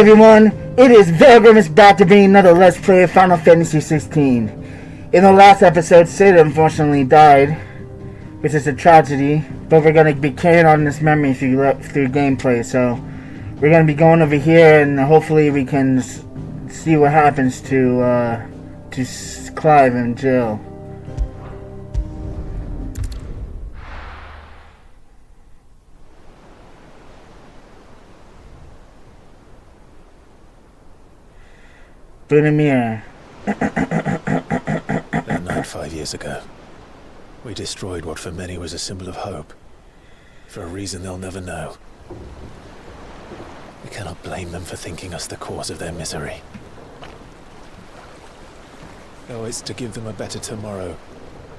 everyone, it is Velgrim back to bring another Let's Play of Final Fantasy 16. In the last episode, Sid unfortunately died, which is a tragedy, but we're going to be carrying on this memory through gameplay, so we're going to be going over here and hopefully we can see what happens to Clive and Jill. Bunamir. That night 5 years ago, we destroyed what for many was a symbol of hope. For a reason they'll never know. We cannot blame them for thinking us the cause of their misery. Though it's to give them a better tomorrow,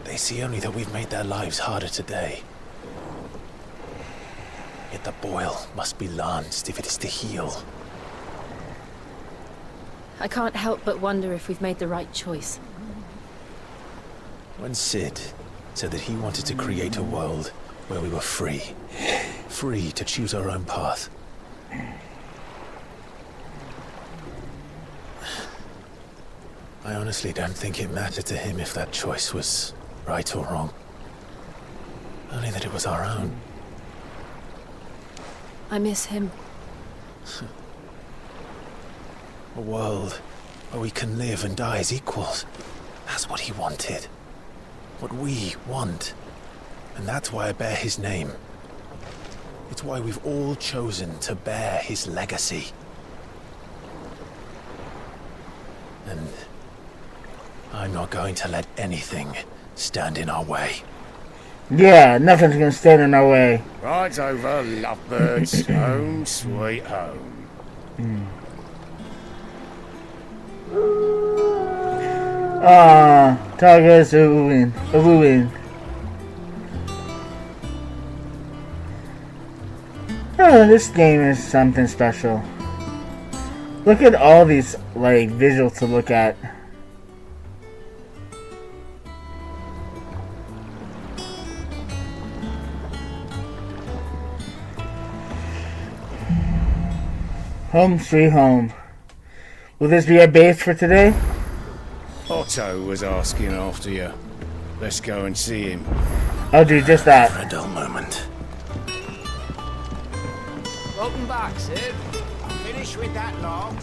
they see only that we've made their lives harder today. Yet the boil must be lanced if it is to heal. I can't help but wonder if we've made the right choice. When Sid said that he wanted to create a world where we were free to choose our own path, I honestly don't think it mattered to him if that choice was right or wrong. Only that it was our own. I miss him. A world where we can live and die as equals. That's what he wanted. What we want. And that's why I bear his name. It's why we've all chosen to bear his legacy. And I'm not going to let anything stand in our way. Yeah, nothing's gonna stand in our way. Right over, lovebirds. Home sweet home. Target's a ruin. Oh, this game is something special. Look at all these, like, visuals to look at. Home sweet home. Will this be our base for today? Otto was asking after you. Let's go and see him. I'll do just that. For a dull moment. Welcome back, Sid. Finish with that log.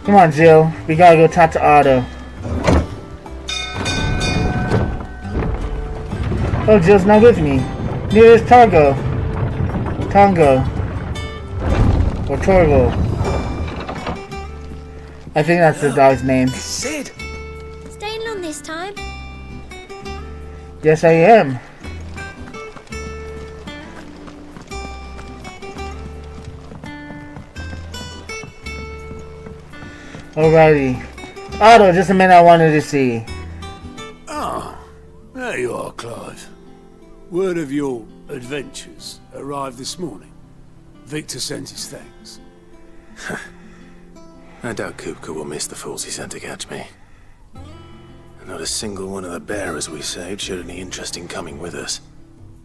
Come on, Jill. We gotta go talk to Otto. Oh, Jill's not with me. Neither is Tongo. Or Torgo. I think that's the dog's name. Sid! Staying long this time? Yes, I am. Alrighty. Otto, just a minute I wanted to see. Ah, there you are, Clive. Word of your adventures arrived this morning. Victor sent his thanks. I doubt Kupka will miss the fools he sent to catch me. And not a single one of the bearers we saved showed any interest in coming with us.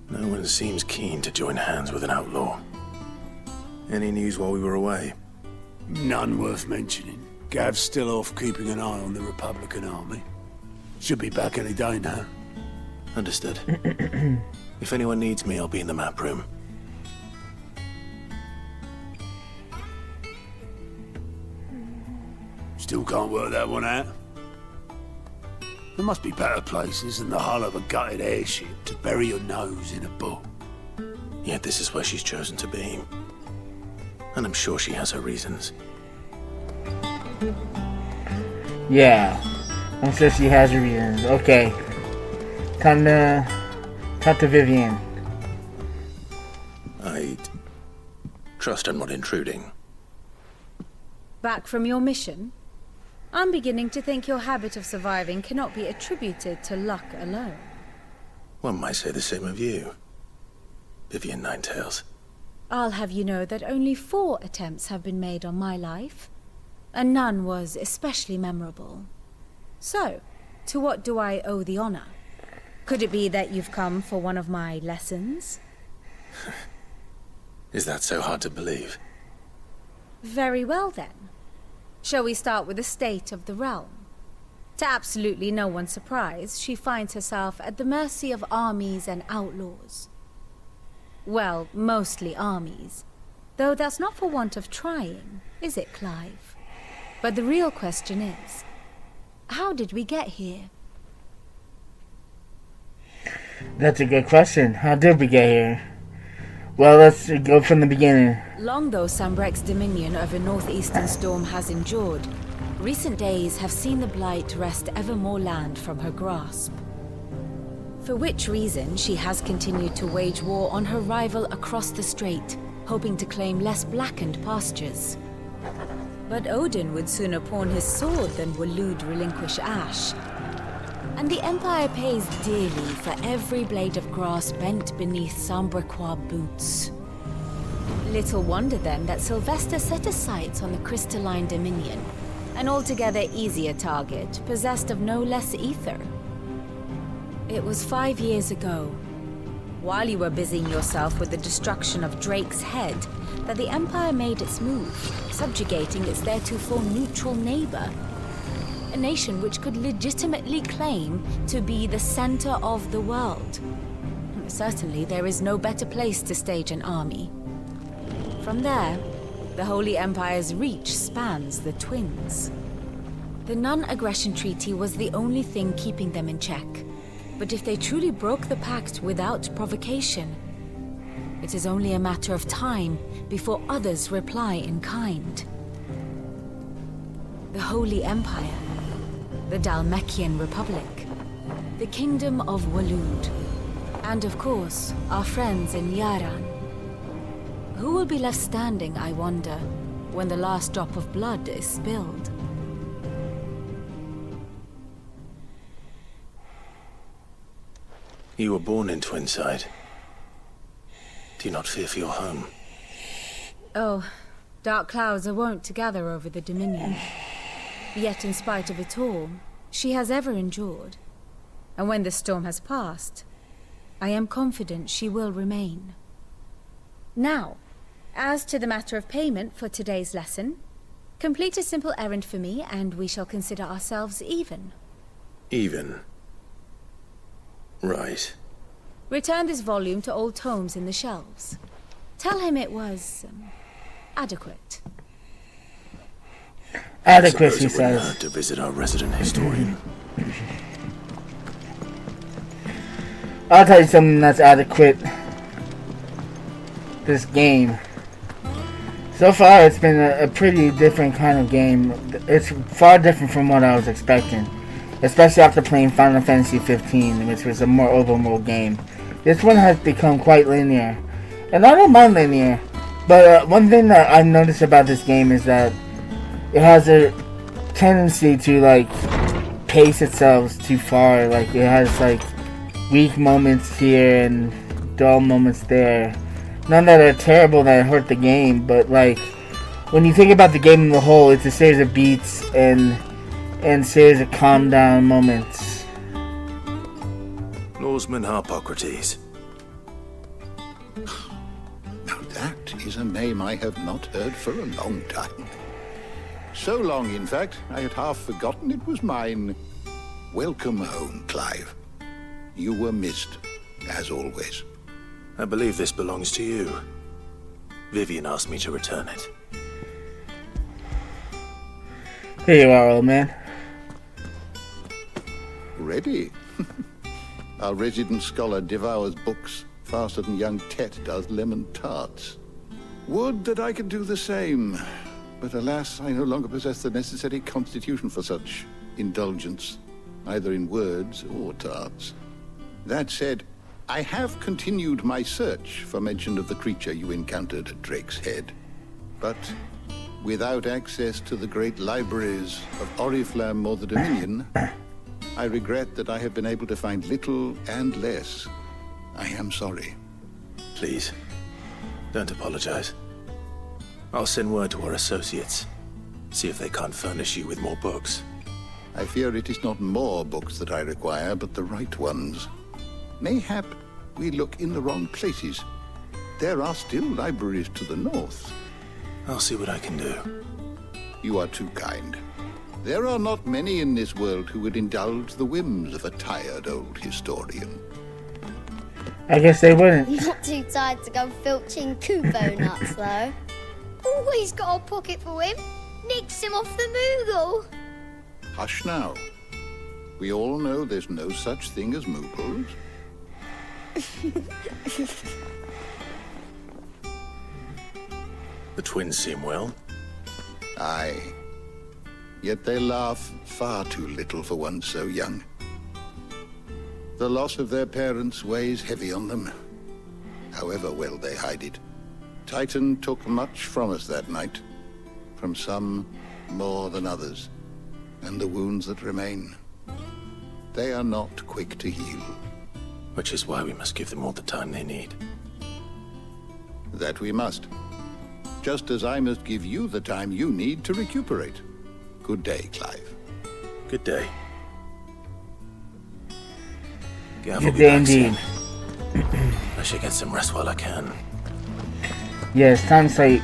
No one seems keen to join hands with an outlaw. Any news while we were away? None worth mentioning. Gav's still off keeping an eye on the Republican army. Should be back any day now. Understood. If anyone needs me, I'll be in the map room. Still can't work that one out. There must be better places than the hull of a gutted airship to bury your nose in a book. Yet this is where she's chosen to be. And I'm sure she has her reasons. Yeah. I'm sure she has her reasons. Okay. Time to talk to Vivian. I trust I'm not intruding. Back from your mission? I'm beginning to think your habit of surviving cannot be attributed to luck alone. One might say the same of you, Vivian Ninetails. I'll have you know that only 4 attempts have been made on my life, and none was especially memorable. So, to what do I owe the honor? Could it be that you've come for one of my lessons? Is that so hard to believe? Very well then. Shall we start with the state of the realm? To absolutely no one's surprise, she finds herself at the mercy of armies and outlaws. Well, mostly armies. Though that's not for want of trying, is it, Clive? But the real question is, how did we get here? That's a good question. How did we get here? Well, let's go from the beginning. Long though Sambrek's dominion over northeastern Storm has endured, recent days have seen the Blight wrest ever more land from her grasp. For which reason she has continued to wage war on her rival across the strait, hoping to claim less blackened pastures. But Odin would sooner pawn his sword than Waloed relinquish Ash. And the Empire pays dearly for every blade of grass bent beneath Sambrequois boots. Little wonder then that Sylvester set his sights on the crystalline dominion, an altogether easier target, possessed of no less ether. It was 5 years ago, while you were busying yourself with the destruction of Drake's head, that the Empire made its move, subjugating its theretofore neutral neighbor. A nation which could legitimately claim to be the center of the world. Certainly, there is no better place to stage an army. From there, the Holy Empire's reach spans the Twins. The non-aggression treaty was the only thing keeping them in check. But if they truly broke the pact without provocation, it is only a matter of time before others reply in kind. The Holy Empire, the Dhalmekian Republic, the Kingdom of Waloed, and of course, our friends in Yaran. Who will be left standing, I wonder, when the last drop of blood is spilled? You were born in Twinside. Do you not fear for your home? Oh, dark clouds are wont to gather over the Dominion. Yet in spite of it all, she has ever endured. And when the storm has passed, I am confident she will remain. Now, as to the matter of payment for today's lesson, complete a simple errand for me and we shall consider ourselves even. Even? Right. Return this volume to old tomes in the shelves. Tell him it was adequate. Adequate, he Suppose it wouldn't says. hurt to visit our resident historian. I'll tell you something that's adequate. This game. So far, it's been a pretty different kind of game. It's far different from what I was expecting. Especially after playing Final Fantasy 15, which was a more open world game. This one has become quite linear. And I don't mind linear. But one thing that I've noticed about this game is that it has a tendency to, like, pace itself too far. Like, it has, like, weak moments here and dull moments there. None that are terrible that hurt the game, but, like, when you think about the game in the whole, it's a series of beats and series of calm down moments. Lawsman Harpocrates. Now that is a name I have not heard for a long time. So long, in fact, I had half forgotten it was mine. Welcome home, Clive. You were missed, as always. I believe this belongs to you. Vivian asked me to return it. Here you are, old man. Ready? Our resident scholar devours books faster than young Tet does lemon tarts. Would that I could do the same. But alas, I no longer possess the necessary constitution for such indulgence, either in words or tarts. That said, I have continued my search for mention of the creature you encountered at Drake's Head. But without access to the great libraries of Oriflamme or the Dominion, I regret that I have been able to find little and less. I am sorry. Please, don't apologize. I'll send word to our associates. See if they can't furnish you with more books. I fear it is not more books that I require, but the right ones. Mayhap we look in the wrong places. There are still libraries to the north. I'll see what I can do. You are too kind. There are not many in this world who would indulge the whims of a tired old historian. I guess they wouldn't. Not too tired to go filching Kubo nuts, though. Always got a pocket for him. Nicks him off the Moogle. Hush now. We all know there's no such thing as Moogles. The twins seem well. Aye. Yet they laugh far too little for one so young. The loss of their parents weighs heavy on them, however well they hide it. Titan took much from us that night, from some more than others, and the wounds that remain, they are not quick to heal. Which is why we must give them all the time they need. That we must. Just as I must give you the time you need to recuperate. Good day, Clive. Good day. Gav will Good be day back indeed. soon. I should get some rest while I can. Yes, time sleep.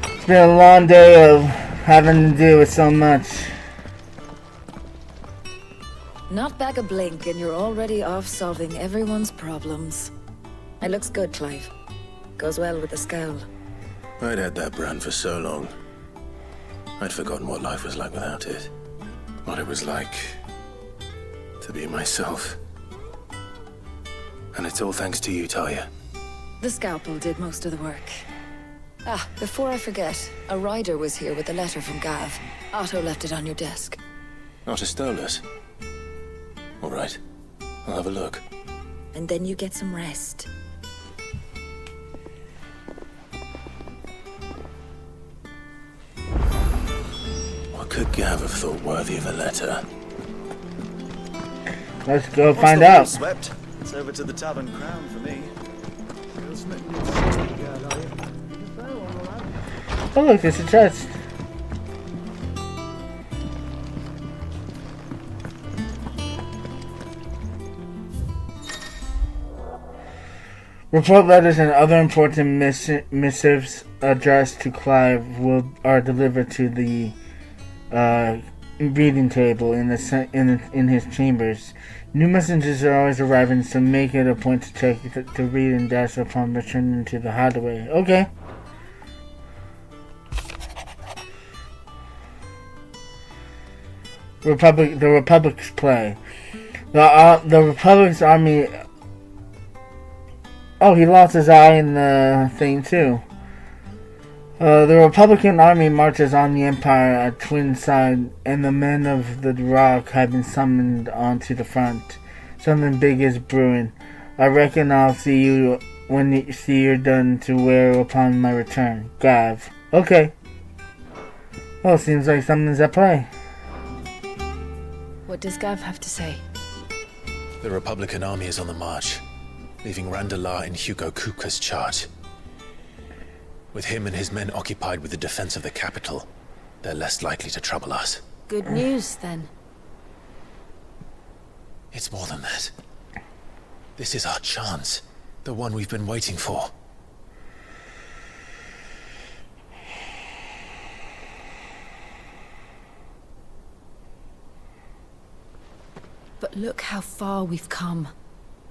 It's been a long day of having to deal with so much. Not back a blink and you're already off solving everyone's problems. It looks good, Clive. Goes well with the scowl. I'd had that brand for so long. I'd forgotten what life was like without it. What it was like to be myself. And it's all thanks to you, Talia. The scalpel did most of the work. Ah, before I forget, a rider was here with a letter from Gav. Otto left it on your desk. Not a Stolas. All right. I'll have a look. And then you get some rest. What could Gav have thought worthy of a letter? Let's go find out. Swept. It's over to the Tavern Crown for me. Oh look, it's a chest. Report letters and other important missives addressed to Clive are delivered to the reading table in his chambers. New messengers are always arriving, so make it a point to check the read and dash upon returning to the hideaway. Okay. The Republic's play. The Republic's army. Oh, he lost his eye in the thing too. The Republican army marches on the Empire at Twin Side, and the men of the Rock have been summoned onto the front. Something big is brewing. I reckon I'll see you when you're done to wear upon my return. Gav. Okay. Well, seems like something's at play. What does Gav have to say? The Republican army is on the march, leaving Randalar in Hugo Kuka's charge. With him and his men occupied with the defense of the capital, they're less likely to trouble us. Good news, then. It's more than that. This is our chance. The one we've been waiting for. But look how far we've come.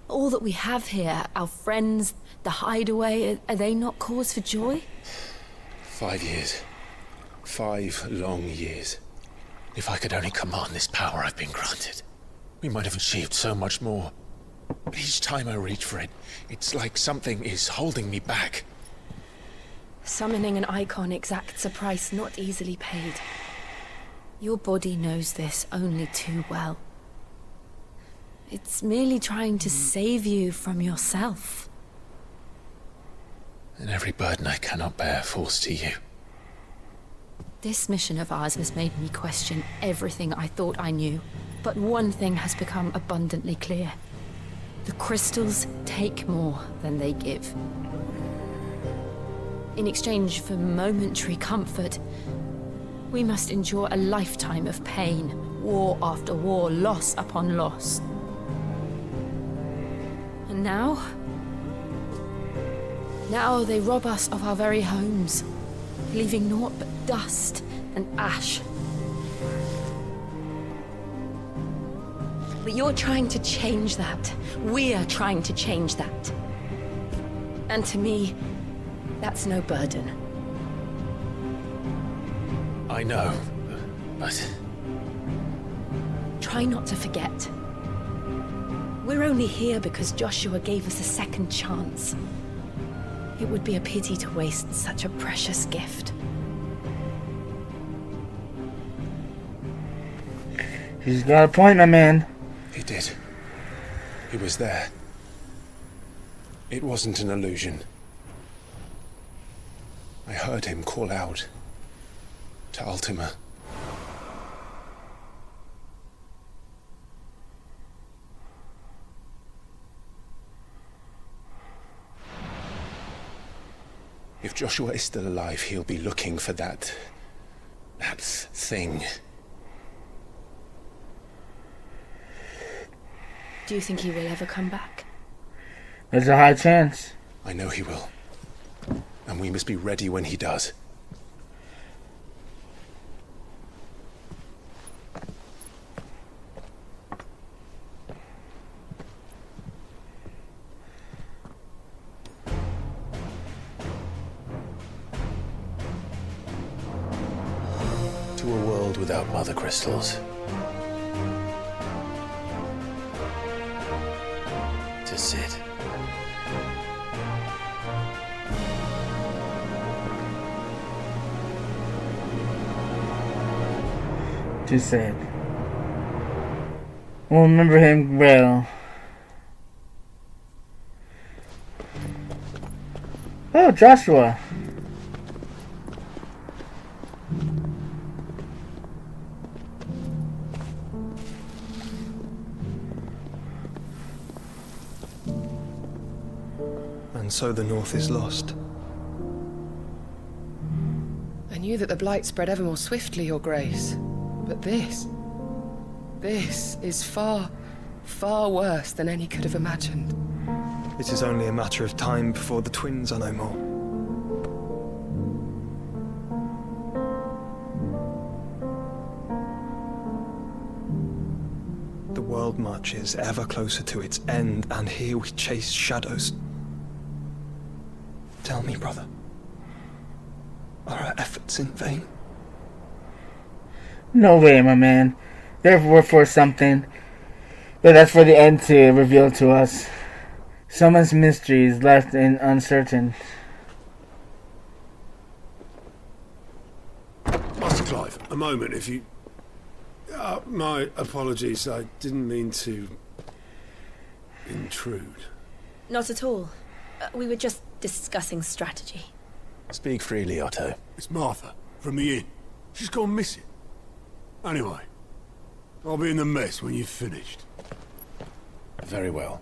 All that we have here, our friends, the hideaway, are they not cause for joy? 5 years. 5 long years. If I could only command this power I've been granted, we might have achieved so much more. But each time I reach for it, it's like something is holding me back. Summoning an icon exacts a price not easily paid. Your body knows this only too well. It's merely trying to save you from yourself. And every burden I cannot bear falls to you. This mission of ours has made me question everything I thought I knew. But one thing has become abundantly clear. The crystals take more than they give. In exchange for momentary comfort, we must endure a lifetime of pain, war after war, loss upon loss. And now, Now they rob us of our very homes, leaving naught but dust and ash. But you're trying to change that. We're trying to change that. And to me, that's no burden. I know, but... Try not to forget. We're only here because Joshua gave us a second chance. It would be a pity to waste such a precious gift. He's got a point, my man. He did. He was there. It wasn't an illusion. I heard him call out to Ultima. If Joshua is still alive, he'll be looking for that thing. Do you think he will ever come back? There's a high chance. I know he will. And we must be ready when he does. To a world without mother crystals. To Sid. To Sid. We'll remember him well. Oh, Joshua. And so the North is lost. I knew that the Blight spread ever more swiftly, Your Grace. But this is far, far worse than any could have imagined. It is only a matter of time before the twins are no more. The world marches ever closer to its end, and here we chase shadows. Tell me, brother, are our efforts in vain? No way, my man. They're for something. But that's for the end to reveal to us. Someone's mystery is left in uncertain. Master Clive, a moment, if you... my apologies, I didn't mean to... intrude. Not at all. We were just discussing strategy. Speak freely, Otto. It's Martha, from the inn. She's gone missing. Anyway, I'll be in the mess when you've finished. Very well.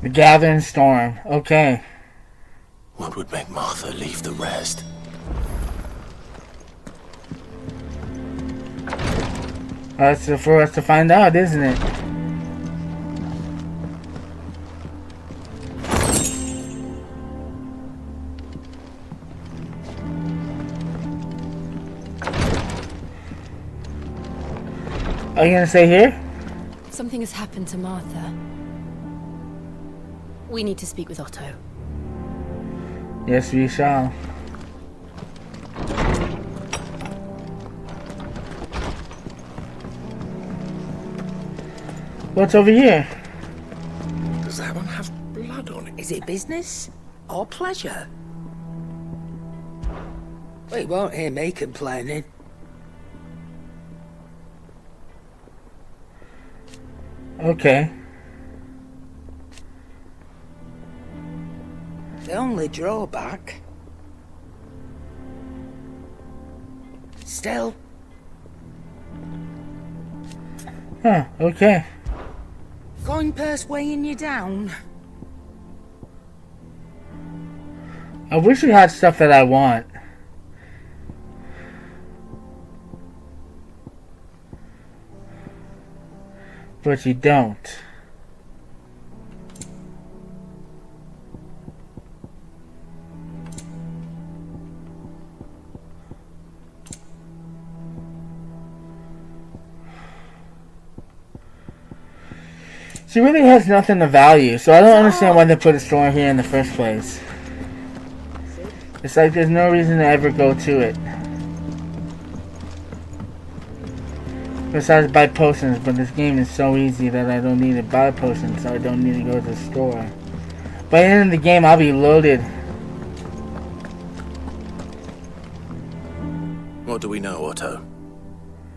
The gathering storm. Okay. What would make Martha leave the rest? That's for us to find out, isn't it? Are you gonna stay here? Something has happened to Martha. We need to speak with Otto. Yes, we shall. What's over here? Does that one have blood on it? Is it business or pleasure? We won't hear me complaining. Okay. The only drawback... Still... Huh, okay. Coin purse weighing you down? I wish we had stuff that I want. But you don't. She really has nothing of value, so I don't understand why they put a store here in the first place. It's like there's no reason to ever go to it. Besides buy potions, but this game is so easy that I don't need to buy potions, so I don't need to go to the store. By the end of the game, I'll be loaded. What do we know, Otto?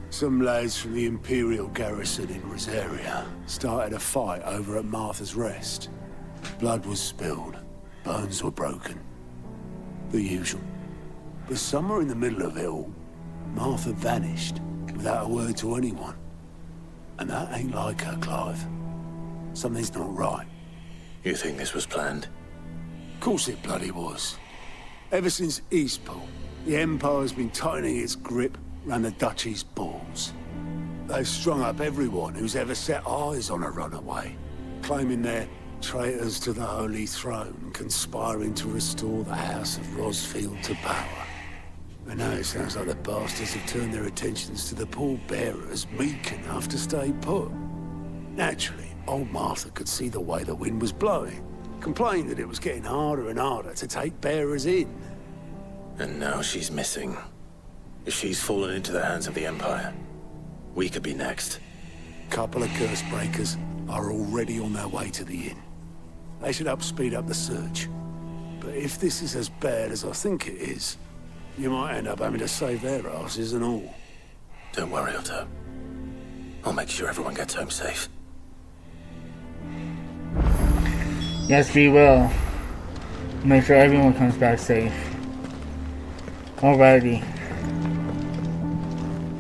Some lads from the Imperial garrison in Rosaria started a fight over at Martha's Rest. Blood was spilled, bones were broken. The usual. But somewhere in the middle of it all, Martha vanished without a word to anyone. And that ain't like her, Clive. Something's not right. You think this was planned? Of course it bloody was. Ever since Eastpool, the Empire's been tightening its grip round the Duchy's balls. They've strung up everyone who's ever set eyes on a runaway, claiming they're traitors to the Holy Throne, conspiring to restore the House of Rosfield to power. And now it sounds like the bastards have turned their attentions to the pallbearers meek enough to stay put. Naturally, old Martha could see the way the wind was blowing, complained that it was getting harder and harder to take bearers in. And now she's missing. If she's fallen into the hands of the Empire, we could be next. Couple of curse breakers are already on their way to the inn. They should speed up the search. But if this is as bad as I think it is, you might end up having to save their asses and all. Don't worry, Otto. I'll make sure everyone gets home safe. Yes, we will. Make sure everyone comes back safe. Alrighty.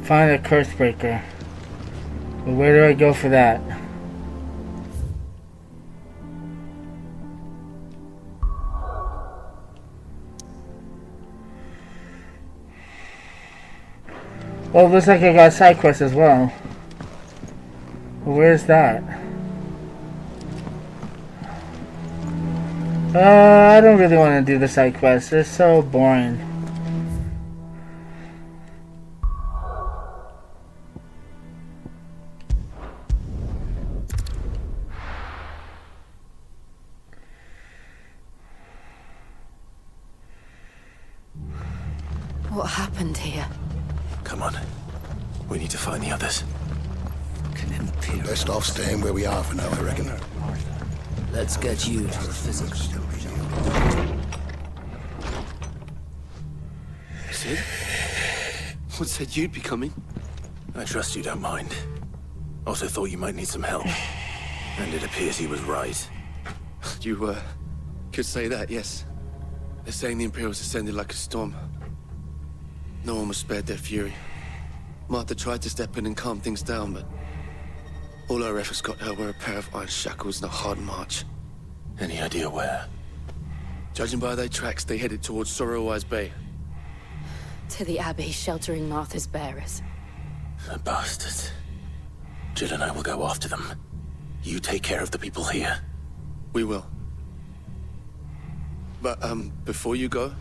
Find a curse breaker. But where do I go for that? Well, it looks like I got side quests as well. But where's that? I don't really want to do the side quests. They're so boring. What happened here? Come on. We need to find the others. Best off staying where we are for now, I reckon. Let's get you to the physics. Sid? What said you'd be coming? I trust you don't mind. Also thought you might need some help. And it appears he was right. You, could say that, yes. They're saying the Imperials ascended like a storm. No one was spared their fury. Martha tried to step in and calm things down, but all our efforts got her were a pair of iron shackles and a hard march. Any idea where? Judging by their tracks, they headed towards Sorrowwise Bay. To the Abbey, sheltering Martha's bearers. The bastards. Jill and I will go after them. You take care of the people here. We will. But, before you go,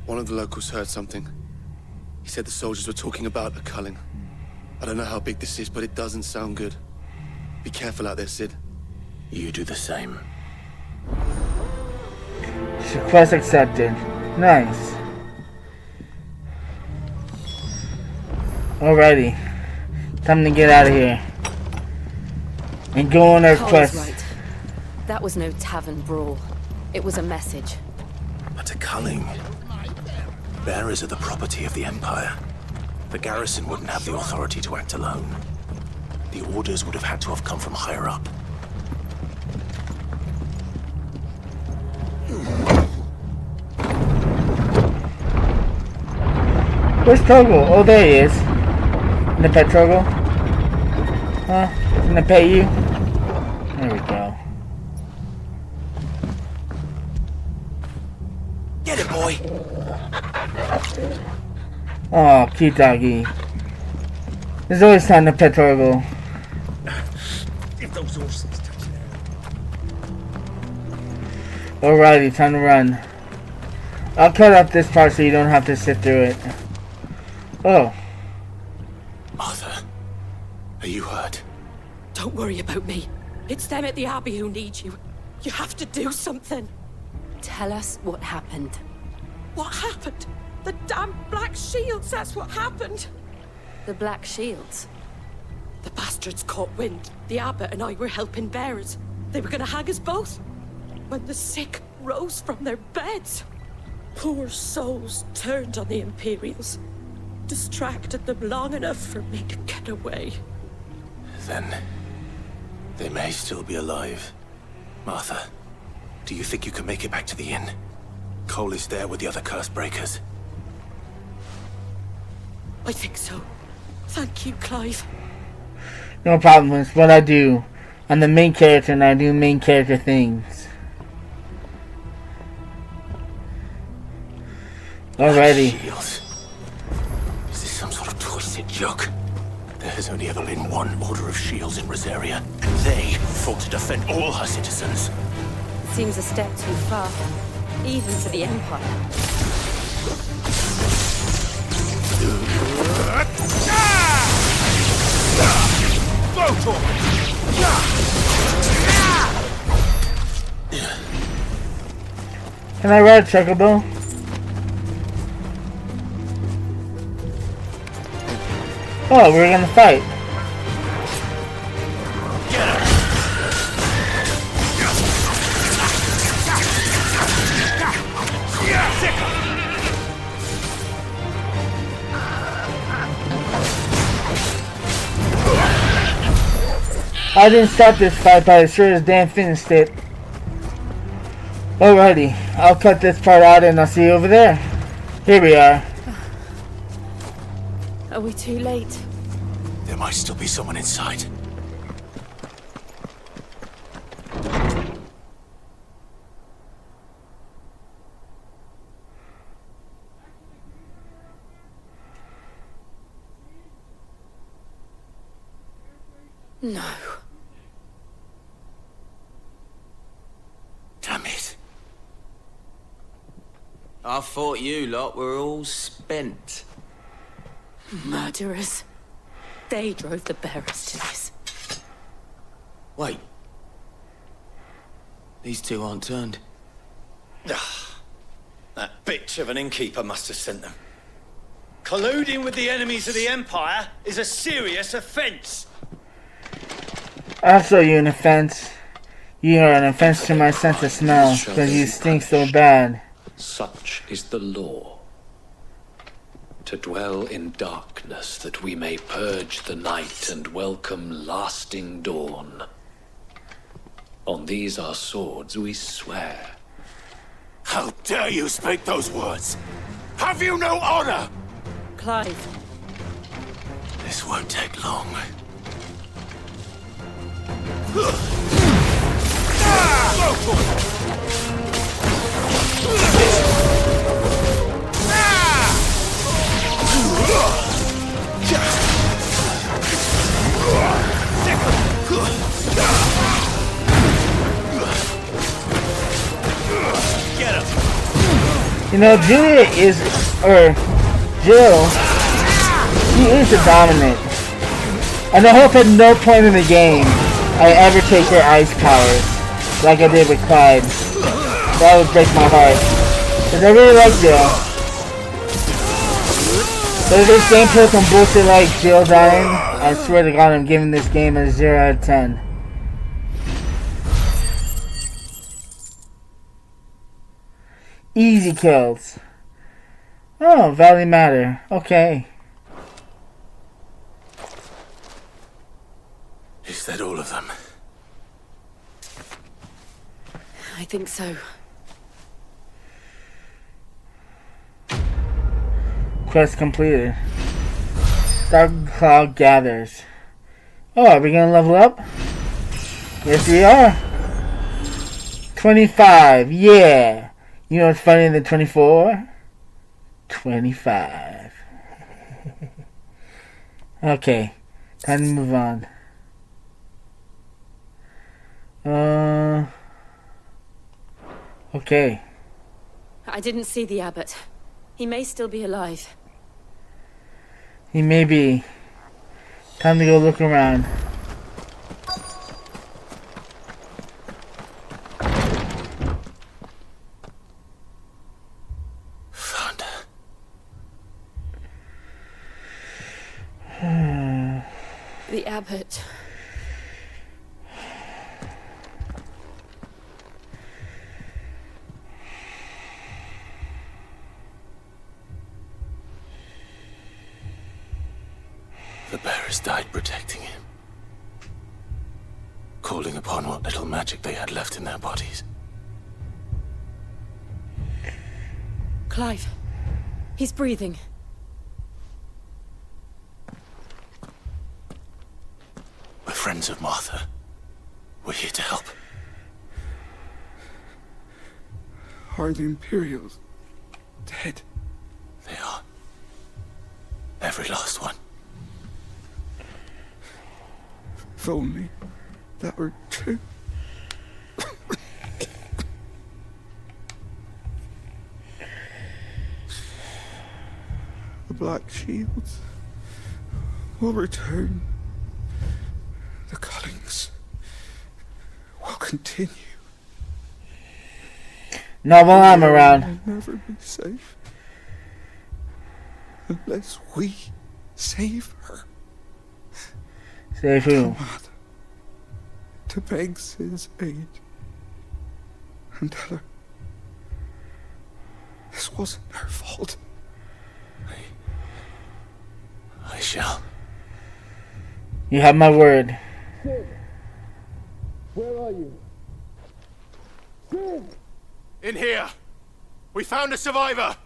one of the locals heard something. He said the soldiers were talking about a culling. I don't know how big this is, but it doesn't sound good. Be careful out there, Sid. You do the same. Request accepted. Nice. Alrighty. Time to get out of here. And go on our quest. Right. That was no tavern brawl. It was a message. But a culling. Bearers are the property of the Empire. The garrison wouldn't have the authority to act alone. The orders would have had to have come from higher up. Where's Togo? Oh, there he is. In the pet Togo? Huh? Gonna pay you? There we go. Get it, boy! Oh, cute doggy. There's always time to pet Togo. If those horses touch there. Alrighty, time to run. I'll cut out this part so you don't have to sit through it. Oh. Arthur, are you hurt? Don't worry about me. It's them at the Abbey who need you. You have to do something. Tell us what happened. What happened? The damn Black Shields, that's what happened. The Black Shields? The bastards caught wind. The Abbot and I were helping bearers. They were gonna hang us both. When the sick rose from their beds, poor souls turned on the Imperials. Distracted them long enough for me to get away. Then they may still be alive. Martha, do you think you can make it back to the inn? Cole is there with the other curse breakers. I think so. Thank you, Clive. No problem, it's what I do. I'm the main character and I do main character things. Alrighty. Shields. Is this some sort of twisted joke? There has only ever been one Order of Shields in Rosaria, and they fought to defend all her citizens. Seems a step too far, even for the Empire. Can I ride a chocobo? Oh, we're gonna fight. I didn't start this fight, but I sure as damn finished it. Alrighty, I'll cut this part out and I'll see you over there. Here we are. Are we too late? There might still be someone inside. No. Damn it. I thought you lot were all spent. Murderers. They drove the bearers to this. Wait. These two aren't turned. That bitch of an innkeeper must have sent them. Colluding with the enemies of the Empire is a serious offense. I'll show you an offense. You are an offense to my sense of smell, because you stink so bad. Such is the law. To dwell in darkness that we may purge the night and welcome lasting dawn. On these our swords we swear. How dare you speak those words? Have you no honor? Clive. This won't take long. You know, Julia is, or Jill, she is a dominant. And I hope at no point in the game I ever take her ice powers, like I did with Clyde. That would break my heart. Because I really like Jill. But if this game plays some bullshit like Jill dying, I swear to God I'm giving this game a 0 out of 10. Easy kills. Oh, Valley Matter. Okay. Is that all of them? I think so. Quest completed. Dark Cloud gathers. Oh, are we gonna level up? Yes, we are. 25. Yeah. You know what's funnier than 24? 25. Okay. Time to move on. Okay. I didn't see the abbot. He may still be alive. He may be. Time to go look around. Found her. The abbot. The bearers died protecting him, calling upon what little magic they had left in their bodies. Clive. He's breathing. We're friends of Martha. We're here to help. Are the Imperials dead? They are. Every last one. If only that were true. The Black Shields will return. The cullings will continue. Not while I'm around. We'll never be safe unless we save her. Save who? To beg his aid and tell her this wasn't her fault. I shall. You have my word. Where are you? In here! We found a survivor!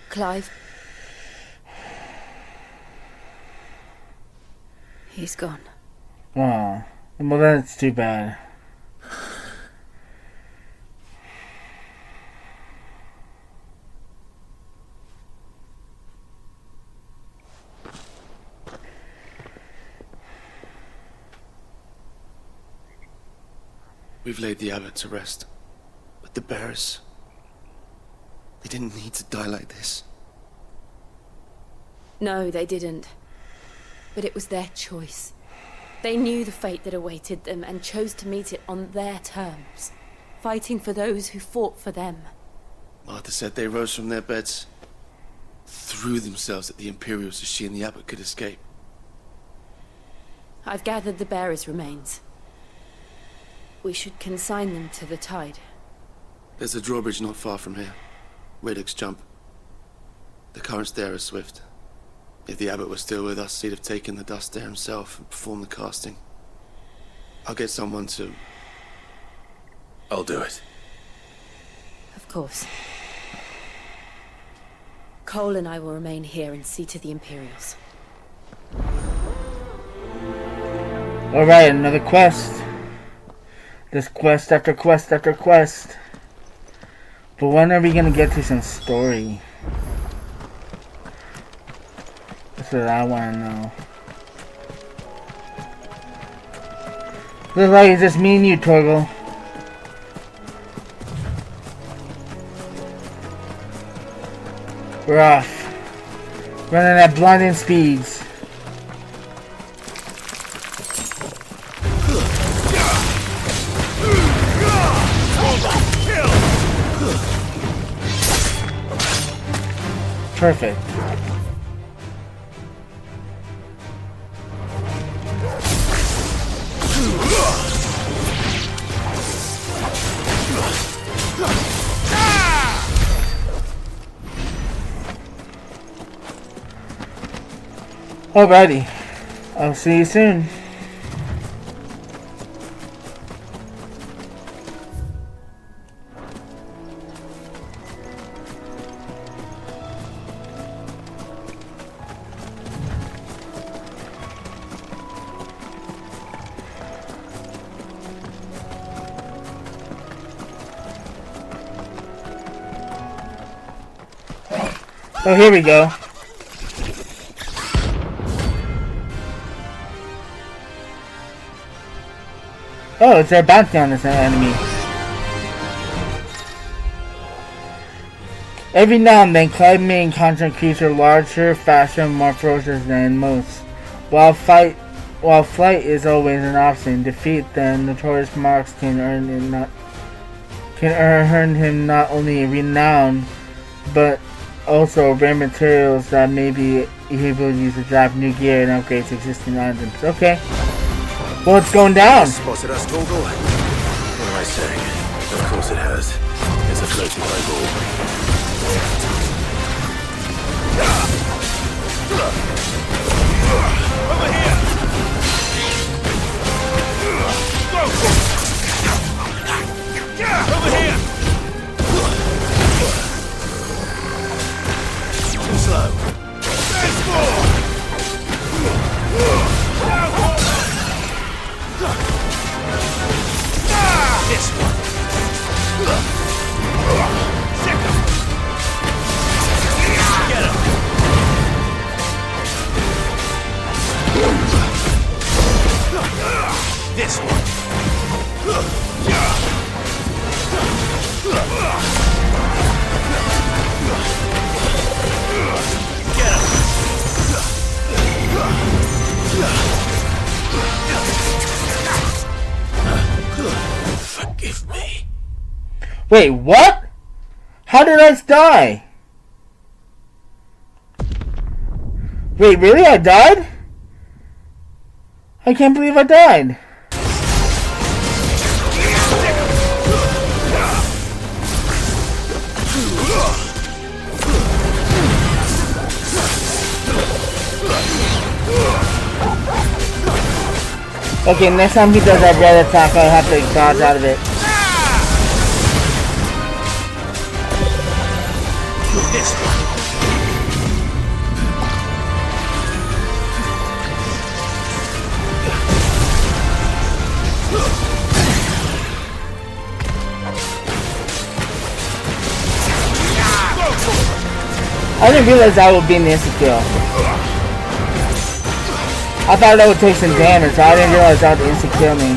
Clive. He's gone. Oh, well that's too bad. We've laid the abbot to rest. But the bearers... they didn't need to die like this. No, they didn't. But it was their choice. They knew the fate that awaited them and chose to meet it on their terms, fighting for those who fought for them. Martha said they rose from their beds, threw themselves at the Imperials so she and the abbot could escape. I've gathered the bearers' remains. We should consign them to the tide. There's a drawbridge not far from here. Radix jump. The currents there are swift. If the abbot was still with us, he'd have taken the dust there himself and performed the casting. I'll get someone to... I'll do it. Of course. Cole and I will remain here and see to the Imperials. Alright, another quest. This quest after quest after quest. But when are we gonna get to some story? That's what I wanna know. Looks like it's just me and you, Torgal. We're off. Running at blinding speeds. Perfect. Alrighty. I'll see you soon. Oh, here we go. Oh, it's their bounty on this enemy. Every now and then, Clive may encounter a creature larger, faster, and more ferocious than most. While flight is always an option, defeat the notorious marks can earn him not only renown, but also rare materials that may be able to use to drive new gear and upgrades existing items. Okay. Well, it's going down. Spotted us, Torgal. What am I saying? Of course it has. It's a floating eyeball. Over here! Go! Over here! Too slow. There's more! This one. Second. Get him. This one. Get him. Forgive me. Wait, what? How did I die? Wait, really? I died? I can't believe I died. Okay, next time he does that red attack, I'll have to dodge out of it. This one. I didn't realize that would be an instant kill. I thought that would take some damage, so I didn't realize that would instant kill me.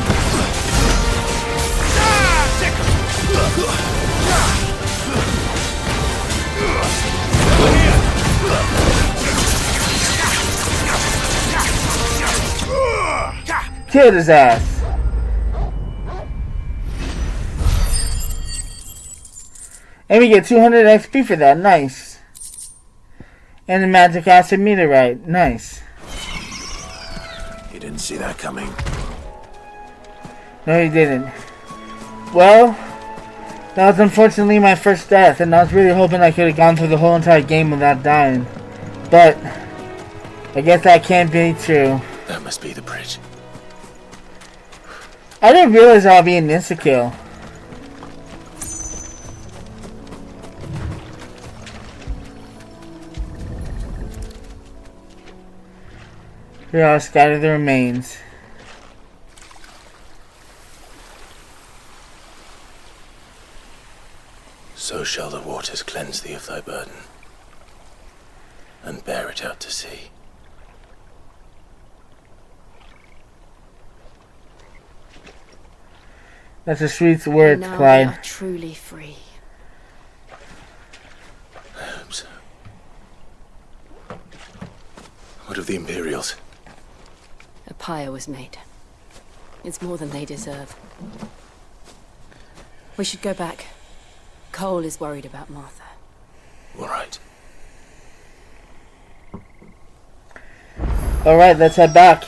Killed his ass. And we get 200 XP for that. Nice. And the magic acid meteorite. Nice. You didn't see that coming. No, he didn't. Well, that was unfortunately my first death, and I was really hoping I could have gone through the whole entire game without dying. But I guess that can't be true. That must be the bridge. I didn't realize I'll be an insta-kill. Here, I'll scatter the remains. So shall the waters cleanse thee of thy burden, and bear it out to sea. That's a sweet word, now Clyde. we are truly free. I hope so. What of the Imperials? A pyre was made. It's more than they deserve. We should go back. Cole is worried about Martha. All right. All right, let's head back.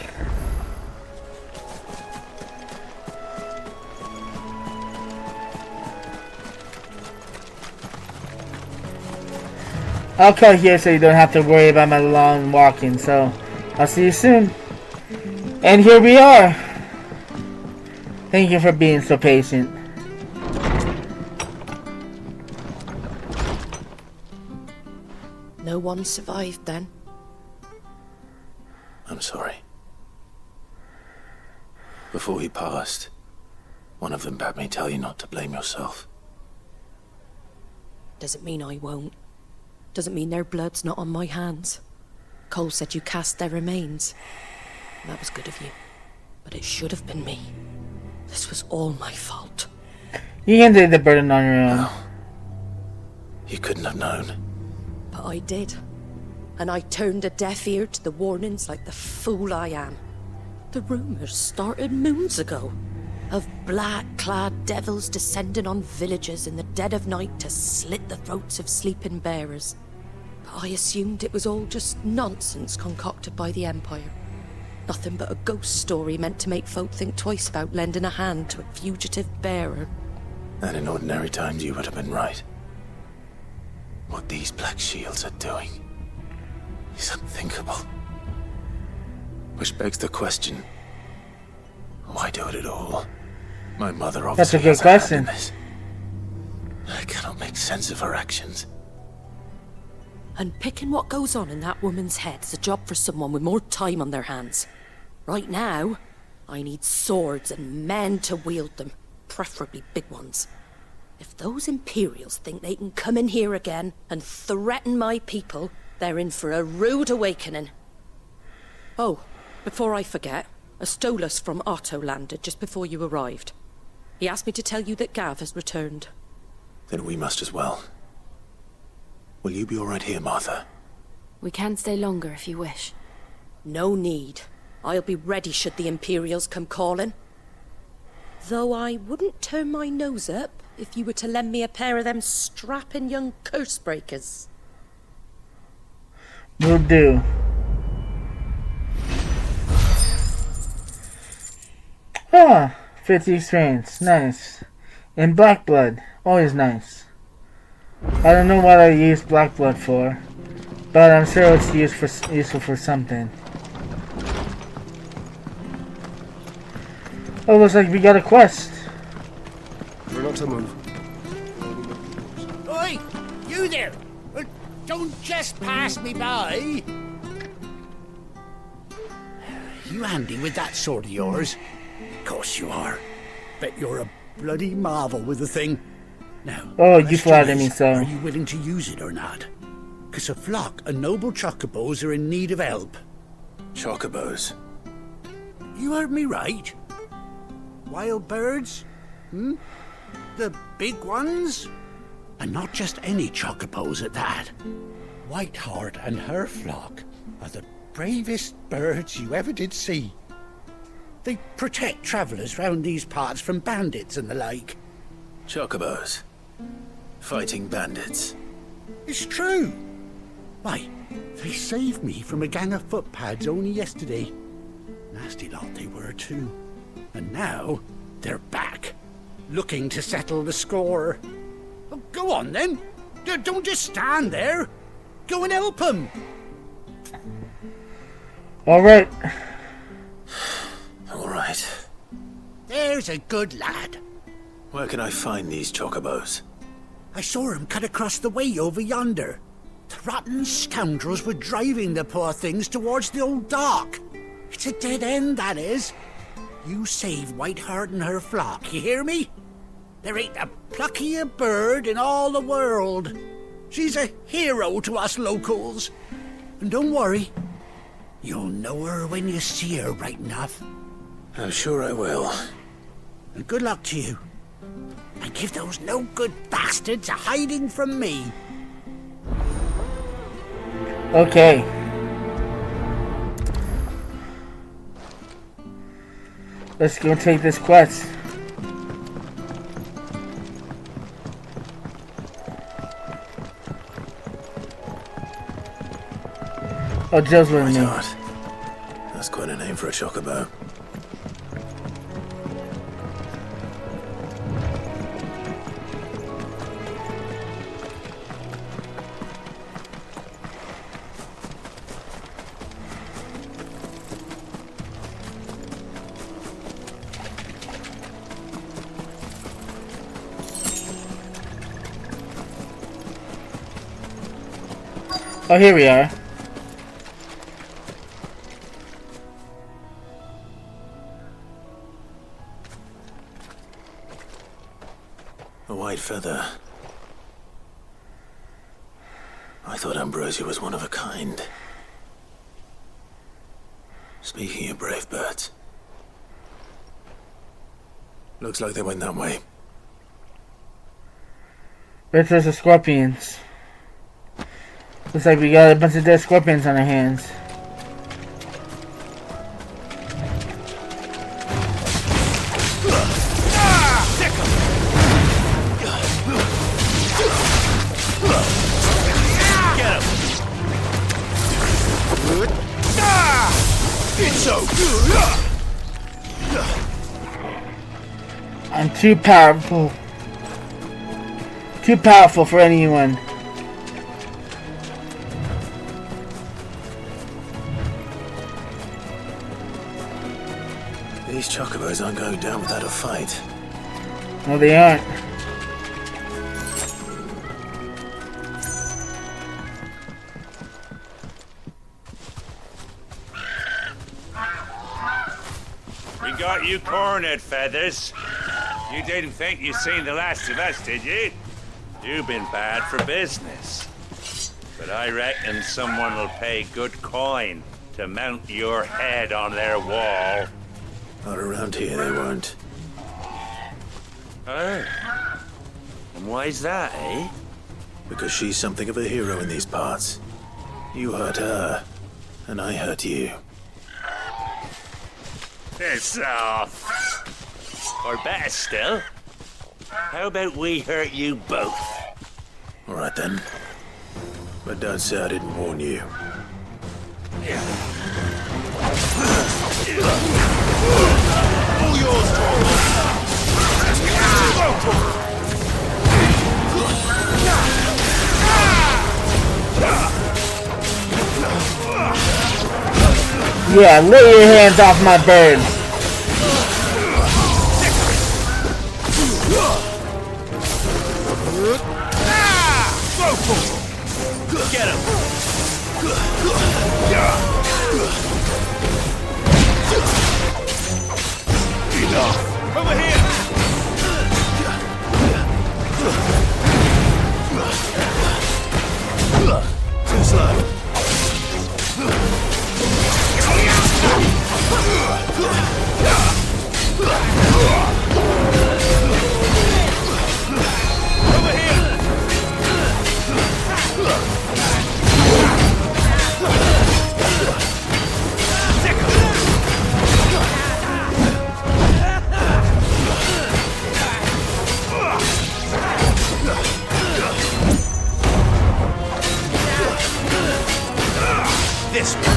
I'll cut here so you don't have to worry about my long walking. So, I'll see you soon. And here we are. Thank you for being so patient. No one survived then? I'm sorry. Before he passed, one of them bade me tell you not to blame yourself. Doesn't mean I won't. Doesn't mean their blood's not on my hands. Cole said you cast their remains. That was good of you. But it should have been me. This was all my fault. You can take the burden on your own. No. You couldn't have known. But I did. And I turned a deaf ear to the warnings like the fool I am. The rumours started moons ago. Of black-clad devils descending on villages in the dead of night to slit the throats of sleeping bearers. But I assumed it was all just nonsense concocted by the Empire. Nothing but a ghost story meant to make folk think twice about lending a hand to a fugitive bearer. And in ordinary times you would have been right. What these Black Shields are doing is unthinkable. Which begs the question, why do it at all? My mother obviously That's a good has a hand in question. this. I cannot make sense of her actions. And picking what goes on in that woman's head is a job for someone with more time on their hands. Right now, I need swords and men to wield them, preferably big ones. If those Imperials think they can come in here again and threaten my people, they're in for a rude awakening. Oh, before I forget, a Stolas from Otto landed just before you arrived. He asked me to tell you that Gav has returned. Then we must as well. Will you be all right here, Martha? We can stay longer if you wish. No need. I'll be ready should the Imperials come calling. Though I wouldn't turn my nose up if you were to lend me a pair of them strapping young curse breakers. Will do. Ah, 50 experience. Nice. And black blood. Always nice. I don't know what I use black blood for, but I'm sure it's useful for something. Oh, looks like we got a quest. We're not to move. Oi! You there! Don't just pass me by! You handy with that sword of yours? Of course you are. Bet you're a bloody marvel with the thing. Now, Oh, you question flatter me is, so. Are you willing to use it or not? 'Cause a flock of noble chocobos are in need of help. Chocobos? You heard me right. Wild birds? Hmm? The big ones? And not just any chocobos at that. Whiteheart and her flock are the bravest birds you ever did see. They protect travellers round these parts from bandits and the like. Chocobos? Fighting bandits? It's true. Why, they saved me from a gang of footpads only yesterday. Nasty lot they were too. And now they're back, looking to settle the score. Oh, go on then. Don't just stand there. Go and help them. Alright. Alright. There's a good lad. Where can I find these chocobos? I saw him cut across the way over yonder. The rotten scoundrels were driving the poor things towards the old dock. It's a dead end, that is. You save Whiteheart and her flock, you hear me? There ain't a pluckier bird in all the world. She's a hero to us locals. And don't worry, you'll know her when you see her right enough. I'm sure I will. And good luck to you. And give those no-good bastards a hiding from me. Okay. Let's go take this quest. Oh, Joe's with me. Whiteheart. That's quite a name for a chocobo. Oh, here we are. A white feather. I thought Ambrosia was one of a kind. Speaking of brave birds, Looks like they went that way. There's the scorpions. Looks like we got a bunch of dead scorpions on our hands. I'm too powerful. Too powerful for anyone. These chocobos aren't going down without a fight. No, they aren't. We got you cornered, Feathers. You didn't think you'd seen the last of us, did you? You've been bad for business. But I reckon someone will pay good coin to mount your head on their wall. Not around here, they won't. Oh. And why's that, eh? Because she's something of a hero in these parts. You hurt her, and I hurt you. Piss off. Or better still, how about we hurt you both? All right then. But don't say I didn't warn you. All yours, Yeah, lay your hands off my birds. Get him! Enough! Over here! Too slow. Over here! This one.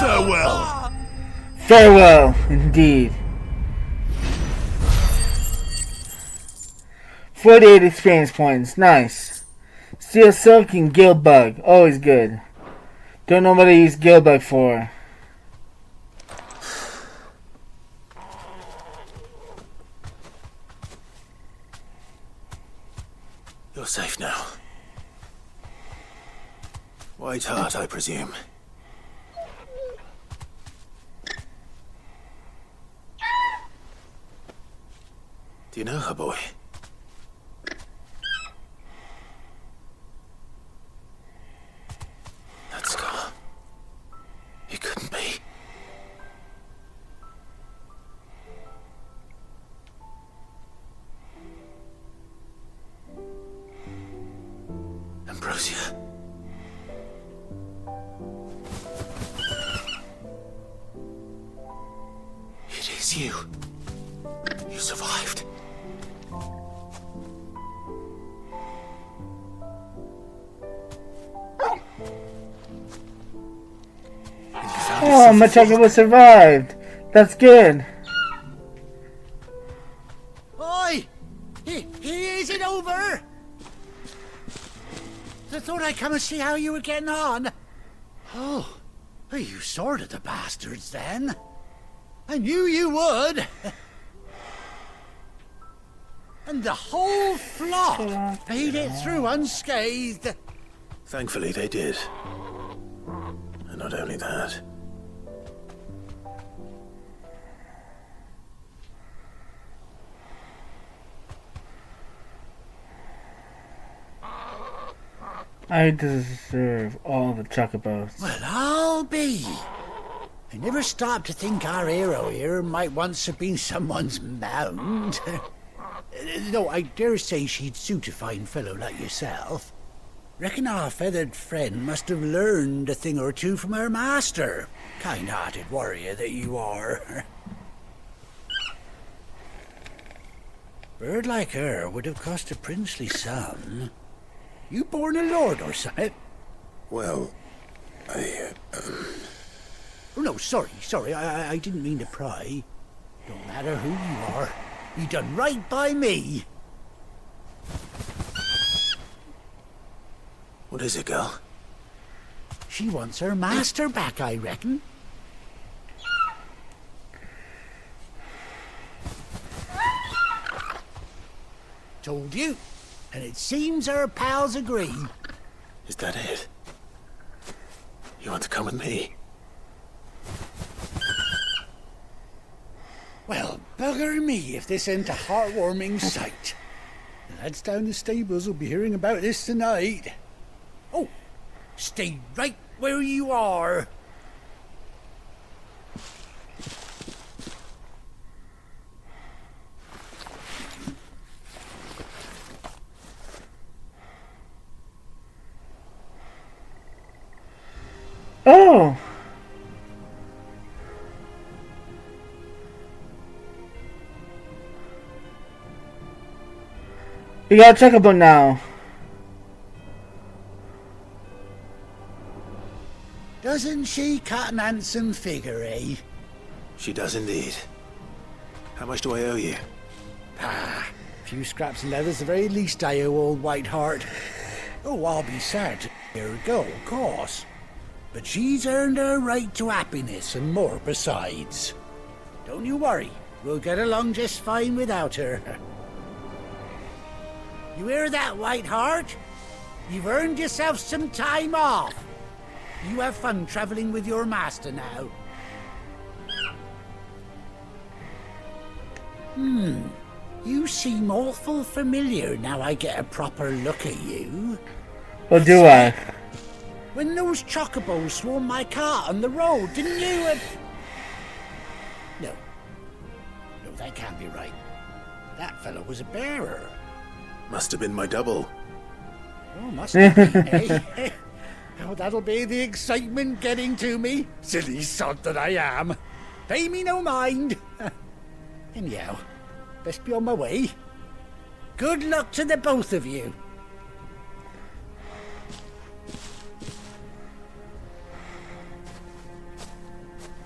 Farewell. Farewell, indeed. 48 experience points. Nice. Steel Silk and Guild Bug. Always good. Don't know what I use Guild Bug for. You're safe now. White Heart, I presume. Do you know her, boy? That scar. It couldn't be. Ambrosia. It is you. You survived. Oh, my chocobo survived. That's good. Oi! He isn't over! I thought I'd come and see how you were getting on. Oh, you sorted the bastards then. I knew you would. And the whole flock made it through unscathed. Thankfully they did. And not only that. I deserve all the chocobos. Well, I'll be. I never stopped to think our hero here might once have been someone's mound. Though I dare say she'd suit a fine fellow like yourself. Reckon our feathered friend must have learned a thing or two from her master. Kind-hearted warrior that you are. Bird like her would have cost a princely sum. You born a lord or something? Well, Oh, no, sorry, I didn't mean to pry. Don't matter who you are. You done right by me. What is it, girl? She wants her master back, I reckon. Told you. And it seems her pals agree. Is that it? You want to come with me? Well, bugger me if this ain't a heartwarming sight. The lads down the stables will be hearing about this tonight. Oh, stay right where you are. Oh! We got a chocobo now. Doesn't she cut an handsome figure, eh? She does indeed. How much do I owe you? Ah, a few scraps of leather's the very least I owe old Whiteheart. Oh, I'll be sad to hear her go, of course. But she's earned her right to happiness and more besides. Don't you worry, we'll get along just fine without her. You hear that, Whiteheart? You've earned yourself some time off. You have fun traveling with your master now. You seem awful familiar now I get a proper look at you. Or do I? When those chocobos swarmed my cart on the road, didn't you? No, that can't be right. That fellow was a bearer. Must have been my double. Oh, must have been, eh? Oh, that'll be the excitement getting to me. Silly sod that I am. Pay me no mind. Anyhow, best be on my way. Good luck to the both of you.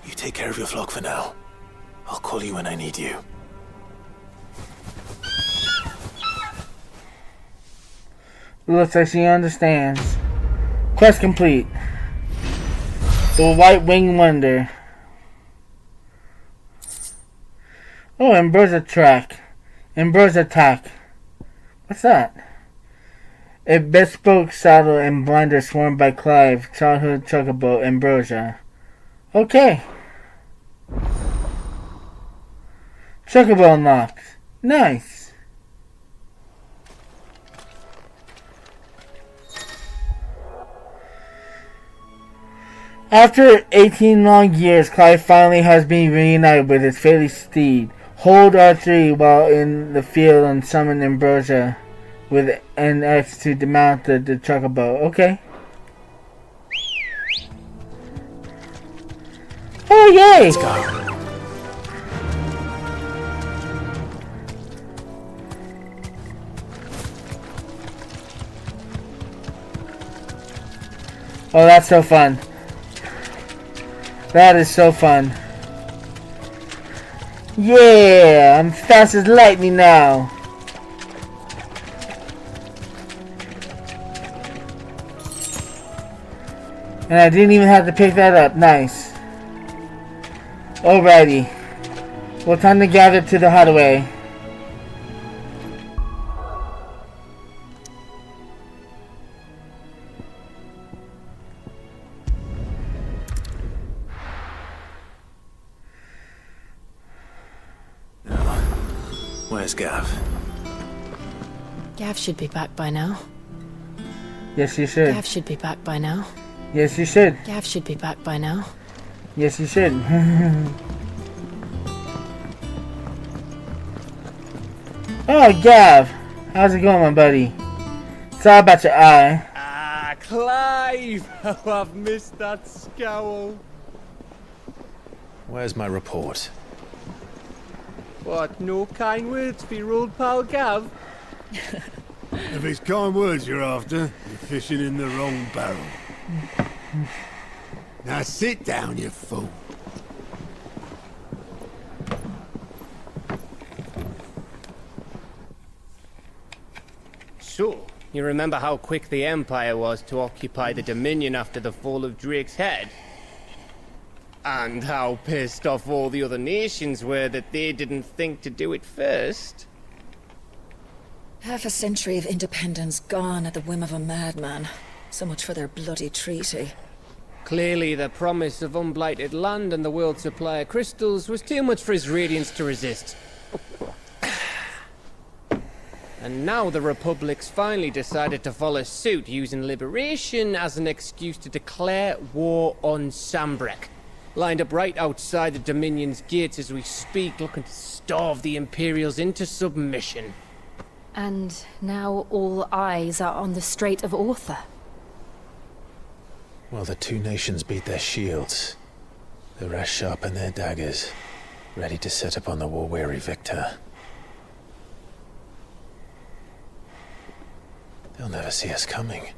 You take care of your flock for now. I'll call you when I need you. Looks like she understands. Quest complete. The White Wing Wonder. Oh, Ember's attack. What's that? A bespoke saddle and blinder sworn by Clive, childhood chocobo, Ambrosia. Okay. Chocobo unlocked. Nice. After 18 long years, Clive finally has been reunited with his faithful steed. Hold R3 while in the field and summon Ambrosia with an X to demount the chocobo. Okay. Oh, yay! Let's go. Oh, that's so fun. That is so fun. Yeah, I'm fast as lightning now. And I didn't even have to pick that up. Nice. Alrighty. Well, time to gather to the hideaway. Where's Gav? Gav should be back by now. Yes, you should. Gav should be back by now. Yes, you should. Gav should be back by now. Yes, you should. Oh, Gav. How's it going, my buddy? Sorry about your eye. Ah, Clive! How I've missed that scowl. Where's my report? What, no kind words for your old pal Gav? If it's kind words you're after, you're fishing in the wrong barrel. Now sit down, you fool. So, you remember how quick the Empire was to occupy the Dominion after the fall of Drake's head? And how pissed off all the other nations were that they didn't think to do it first? Half a century of independence gone at the whim of a madman. So much for their bloody treaty. Clearly, the promise of unblighted land and the world's supply of crystals was too much for his radiance to resist. And now the Republic's finally decided to follow suit, using liberation as an excuse to declare war on Sambrek. Lined up right outside the Dominion's gates as we speak, looking to starve the Imperials into submission. And now all eyes are on the Strait of Author. Well, the two nations beat their shields. The rest sharpen their daggers, ready to set upon the war-weary victor. They'll never see us coming.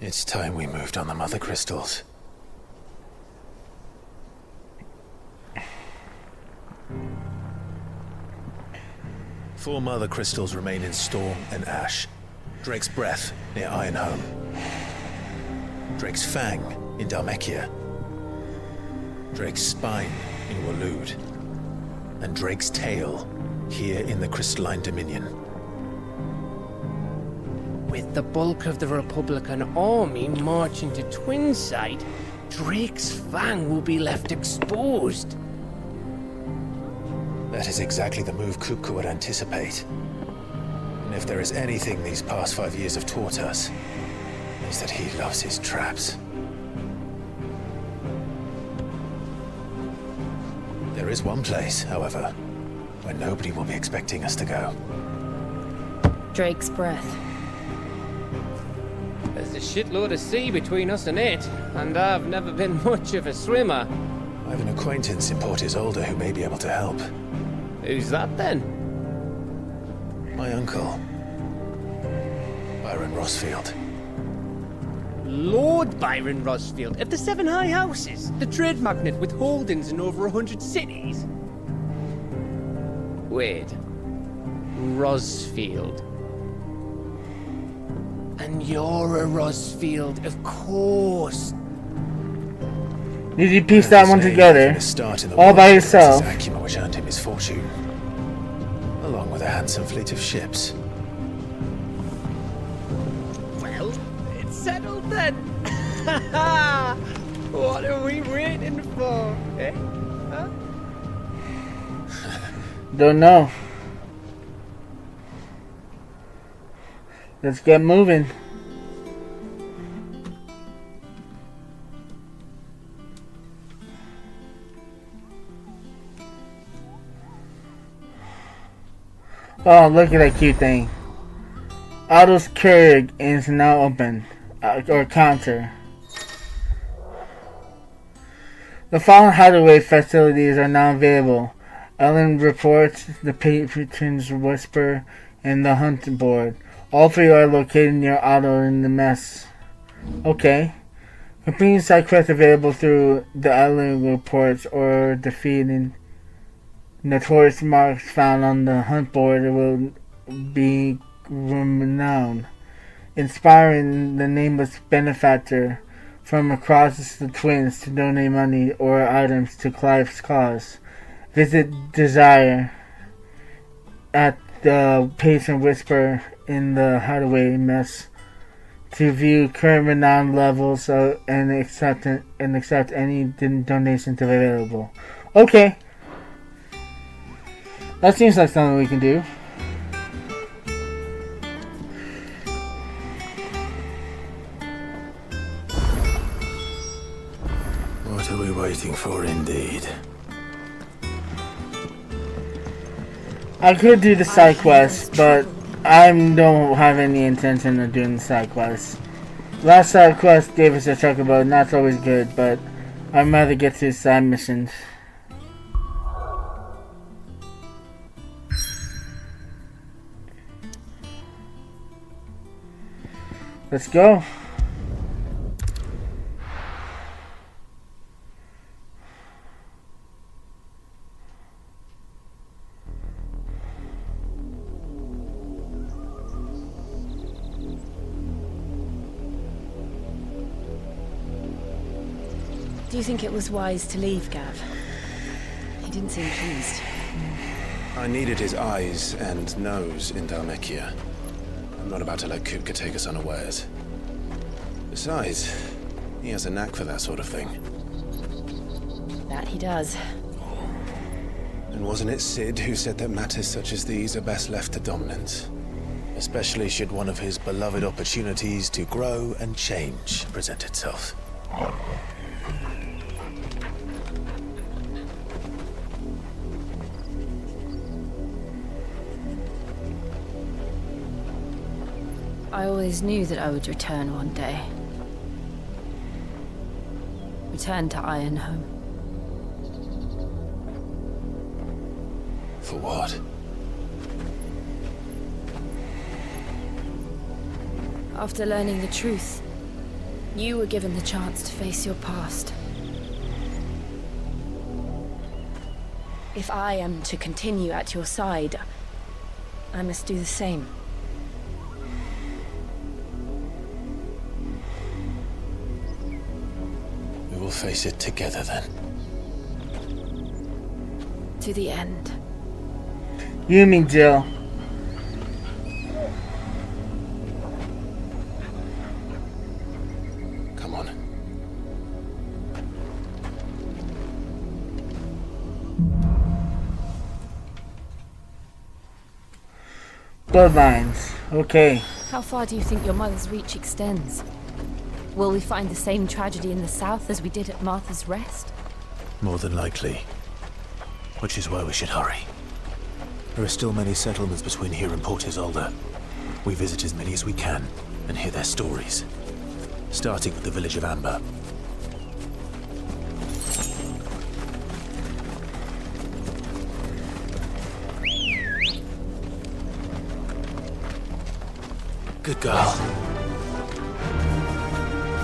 It's time we moved on the Mother Crystals. Four Mother Crystals remain in Storm and Ash. Drake's Breath near Ironhome. Drake's Fang in Dhalmekia. Drake's Spine in Waloed. And Drake's Tail here in the Crystalline Dominion. With the bulk of the Republican army marching to Twinside, Drake's Fang will be left exposed. That is exactly the move Kupka would anticipate. And if there is anything these past 5 years have taught us, it's that he loves his traps. There is one place, however, where nobody will be expecting us to go. Drake's Breath. There's a shitload of sea between us and it, and I've never been much of a swimmer. I have an acquaintance in Port Isolde who may be able to help. Who's that then? My uncle, Byron Rosfield. Lord Byron Rosfield of the Seven High Houses, the trade magnate with holdings in over 100 cities. Wait, Rosfield. And you're a Rosfield, of course. Did you piece that one together? All by yourself. His acumen which earned him his fortune, along with a handsome fleet of ships. Well, it's settled then. What are we waiting for, eh? Huh? Don't know. Let's get moving. Oh, look at that cute thing. Otto's Keurig is now open. Or counter. The following hideaway facilities are now available. Ellen reports, the Patron's Whisper, and the Hunt Board. All three are located near Otto in the mess. Okay. Completing side quests available through the Ellen reports or defeating notorious marks found on the Hunt Board will be renowned. inspiring the nameless benefactor from across the twins to donate money or items to Clive's cause. Visit Desire at the Patient Whisper in the Hideaway Mess to view current renown levels and accept any donations available. Okay. That seems like something we can do. What are we waiting for, indeed? I could do the side quest, but I don't have any intention of doing the side quest. Last side quest gave us a chocobo, and that's always good, but I'd rather get to the side missions. Let's go. Do you think it was wise to leave, Gav? He didn't seem pleased. I needed his eyes and nose in Dhalmekia. I'm not about to let Kupka take us unawares. Besides, he has a knack for that sort of thing. That he does. And wasn't it Sid who said that matters such as these are best left to dominance? Especially should one of his beloved opportunities to grow and change present itself. I always knew that I would return one day. Return to Ironhome. For what? After learning the truth, you were given the chance to face your past. If I am to continue at your side, I must do the same. We will face it together then. To the end. You mean Jill. Come on. Bloodlines. Okay. How far do you think your mother's reach extends? Will we find the same tragedy in the south as we did at Martha's Rest? More than likely. Which is why we should hurry. There are still many settlements between here and Port Isolde. We visit as many as we can and hear their stories. Starting with the village of Amber. Good girl.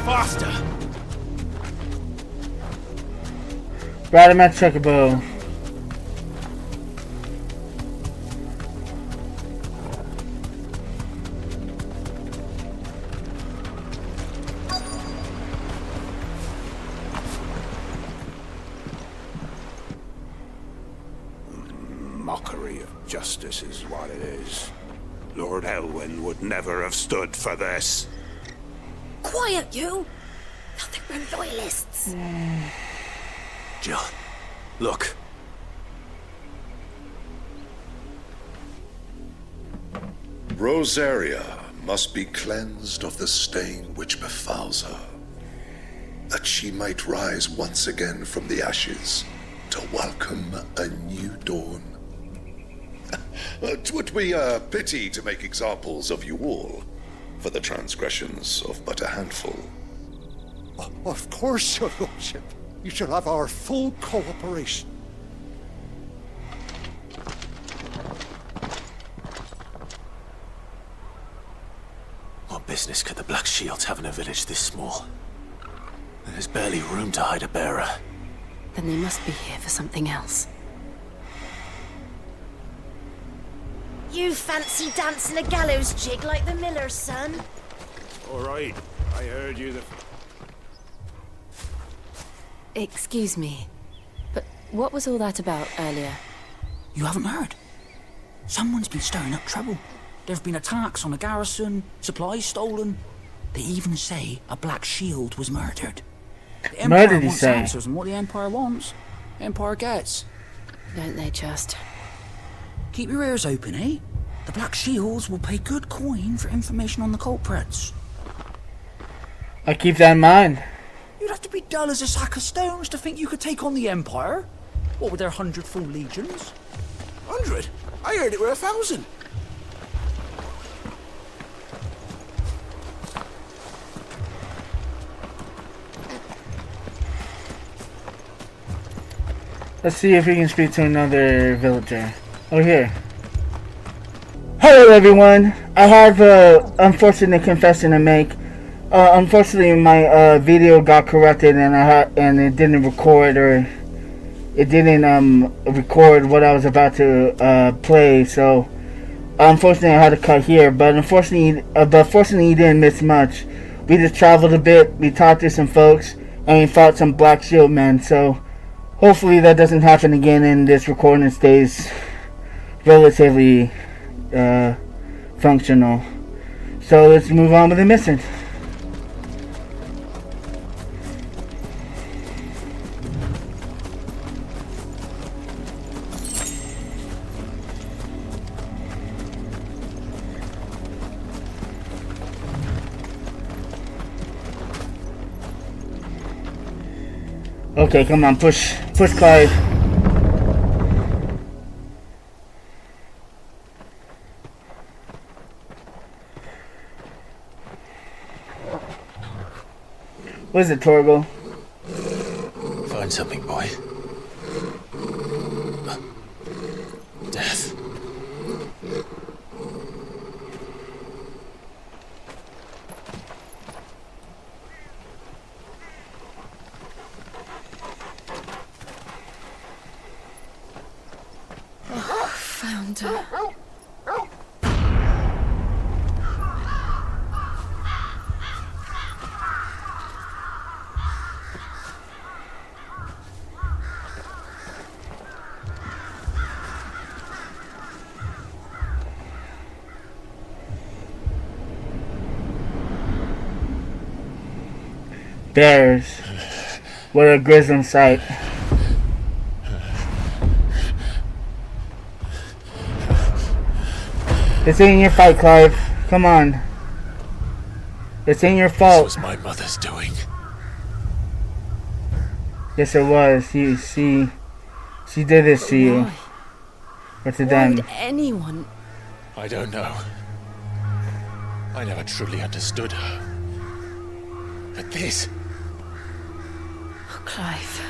Faster! Ride him at Chocobo. Mockery of justice is what it is. Lord Elwyn would never have stood for this. Quiet, you! Thought they were loyalists. Jill, look. Rosaria must be cleansed of the stain which befouls her, that she might rise once again from the ashes to welcome a new dawn. 'Twould be a pity to make examples of you all, for the transgressions of but a handful. Of course, Your Lordship. You shall have our full cooperation. What business could the Black Shields have in a village this small? There's barely room to hide a bearer. Then they must be here for something else. You fancy dancing a gallows jig like the miller's son? All right, I heard you. Excuse me, but what was all that about earlier? You haven't heard? Someone's been stirring up trouble. There have been attacks on the garrison, supplies stolen. They even say a Black Shield was murdered. The Empire wants answers, and what the Empire wants, Empire gets. Don't they just? Keep your ears open, eh? The Black Shields will pay good coin for information on the culprits. I keep that in mind. You'd have to be dull as a sack of stones to think you could take on the Empire. What with their 100 full legions? 100? I heard it were 1,000. Let's see if we can speak to another villager. Oh, here. Hello, everyone. I have an unfortunate confession to make. Unfortunately, my video got corrupted, and it didn't record, or it didn't record what I was about to play. So, unfortunately, I had to cut here. But fortunately, you didn't miss much. We just traveled a bit. We talked to some folks, and we fought some Black Shield men. So, hopefully, that doesn't happen again, and this recording stays relatively functional. So let's move on with the mission. Okay, come on, push Clive. What is it, Torgo? Find something, boy. Death. Oh, found her. Bears. What a grisly sight. This ain't your fight, Clive. Come on. This ain't your fault. This was my mother's doing. Yes, it was. She did this to you. Or to them. Why would anyone? I don't know. I never truly understood her. But this... Oh, Clive.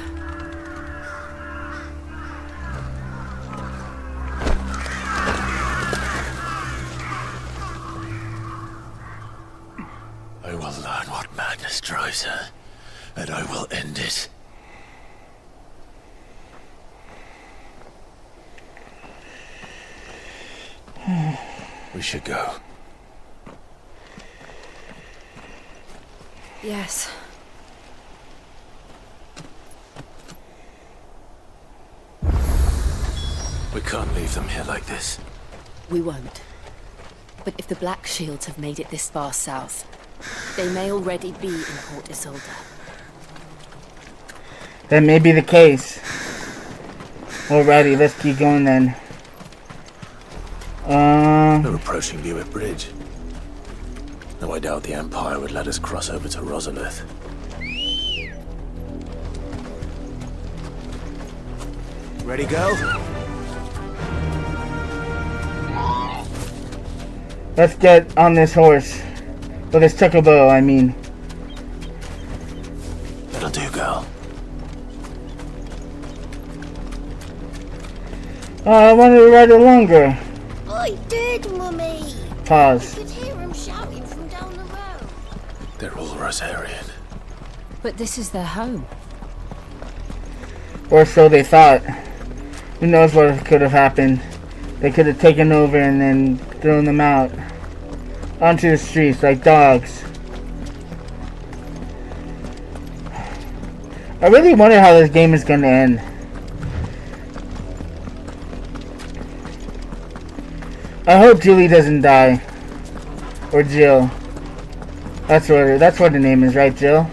I will learn what madness drives her, and I will end it. We should go. Yes. We can't leave them here like this. We won't. But if the Black Shields have made it this far south, they may already be in Port Isolde. That may be the case. Alrighty, let's keep going then. They're approaching Lewitt Bridge. Though I doubt the Empire would let us cross over to Rosalith. Ready, go? Let's get on this horse. Or this chocobo, I mean. That'll do, girl. Oh, I wanted to ride it longer. I did, Mummy. Pause. I could hear him shouting from down the road. They're all Rosarian. But this is their home. Or so they thought. Who knows what could have happened. They could have taken over and then thrown them out onto the streets like dogs. I really wonder how this game is gonna end. I hope Julie doesn't die. Or Jill. That's what the name is, right, Jill?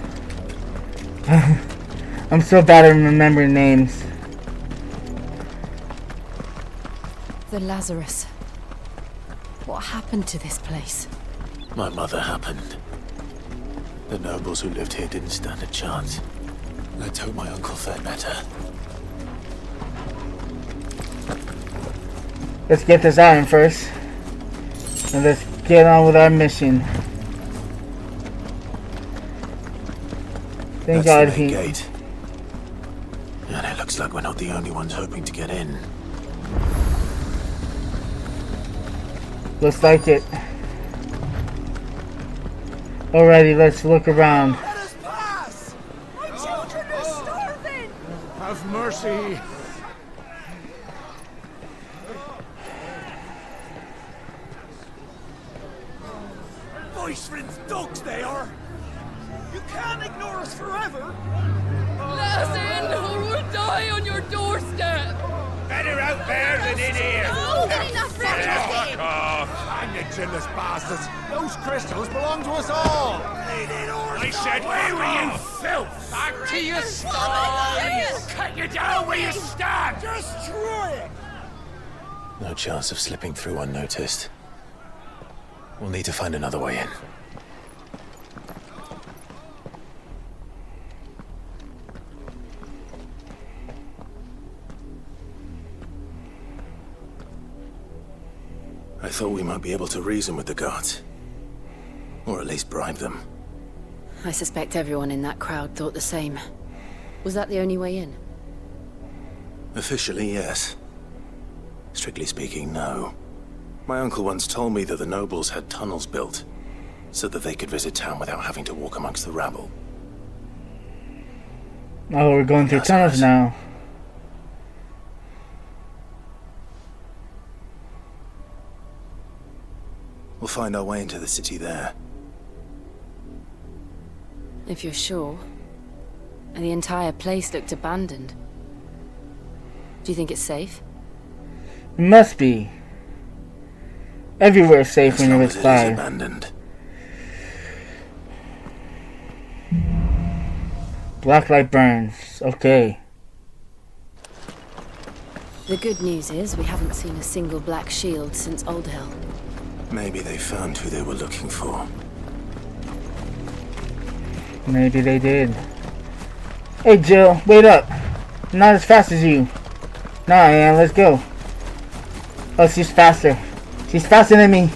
I'm so bad at remembering names. The Lazarus. What happened to this place? My mother happened. The nobles who lived here didn't stand a chance. Let's hope my uncle fared better. Let's get this iron first. And let's get on with our mission. Thank God That's the main gate. And it looks like we're not the only ones hoping to get in. Looks like it. Alrighty, let's look around. Let us pass! My children are starving! Have mercy. Voice-rinse dogs they are! You can't ignore us forever! Let us in or we'll die on your doorstep! Better out there than in here. No, they're not friendly. Fuck off. Hang it, chinless bastards. Those crystals belong to us all. I said, where were you, filth? Back to your stall! Cut you down where you stand. Destroy it! No chance of slipping through unnoticed. We'll need to find another way in. I thought we might be able to reason with the guards. Or at least bribe them. I suspect everyone in that crowd thought the same. Was that the only way in? Officially, yes. Strictly speaking, no. My uncle once told me that the nobles had tunnels built, so that they could visit town without having to walk amongst the rabble. Oh, we're going through tunnels now. We'll find our way into the city there. If you're sure. And the entire place looked abandoned. Do you think it's safe? It must be. Everywhere is safe when you're with It is Clive. abandoned. Blacklight burns. Okay. The good news is we haven't seen a single black shield since Old Hill. Maybe they found who they were looking for. Maybe they did. Hey Jill, wait up. I'm not as fast as you. Nah, I am. Let's go. Oh, she's faster. She's faster than me.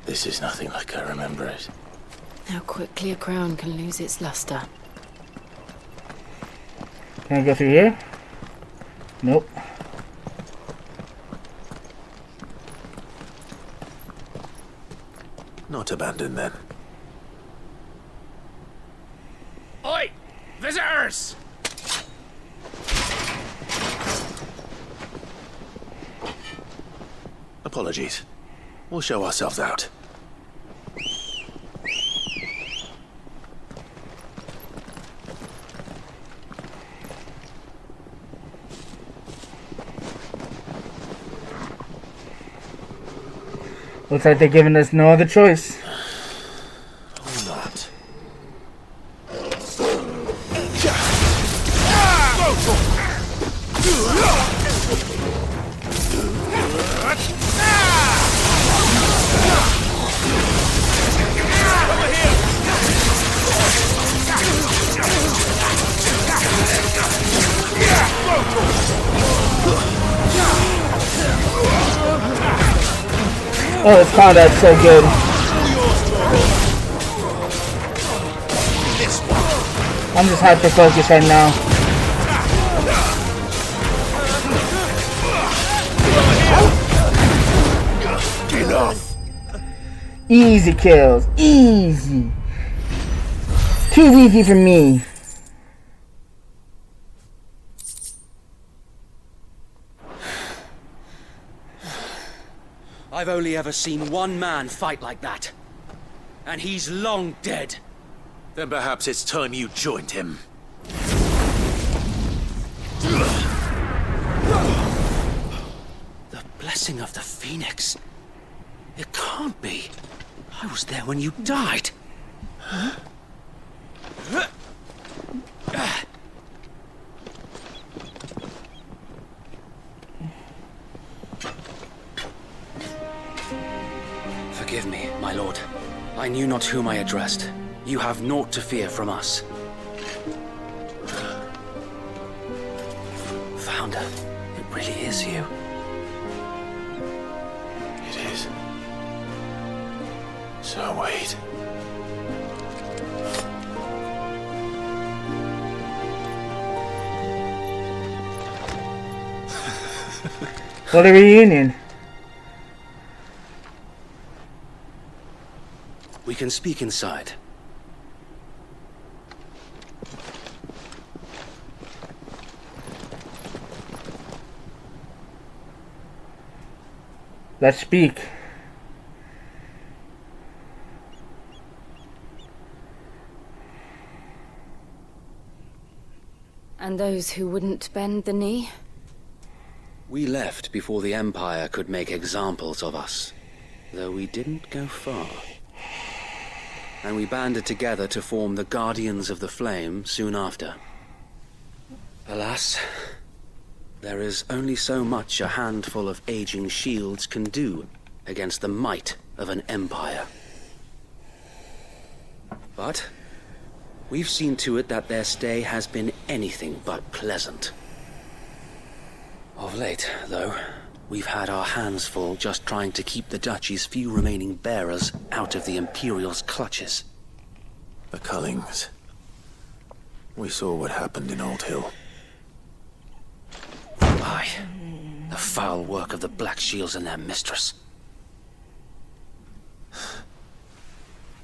This is nothing like I remember it. How quickly a crown can lose its luster. Can I go through here? Nope. Not abandoned then. Oi! Visitors! Apologies. We'll show ourselves out. Looks like they're giving us no other choice. Or not. Oh, this combat's so good. I'm just hyper focused right now. Enough. Easy kills. Easy. Too easy for me. I've only ever seen one man fight like that. And he's long dead. Then perhaps it's time you joined him. The blessing of the Phoenix. It can't be. I was there when you died. Huh? Forgive me, my lord. I knew not whom I addressed. You have naught to fear from us. Founder, it really is you. It is. So wait. What a reunion. We can speak inside. Let's speak. And those who wouldn't bend the knee? We left before the Empire could make examples of us, though we didn't go far. And we banded together to form the Guardians of the Flame soon after. Alas, there is only so much a handful of aging shields can do against the might of an empire. But we've seen to it that their stay has been anything but pleasant. Of late, though, we've had our hands full just trying to keep the Duchy's few remaining bearers out of the Imperial's clutches. The Cullings. We saw what happened in Old Hill. Aye. The foul work of the Black Shields and their mistress.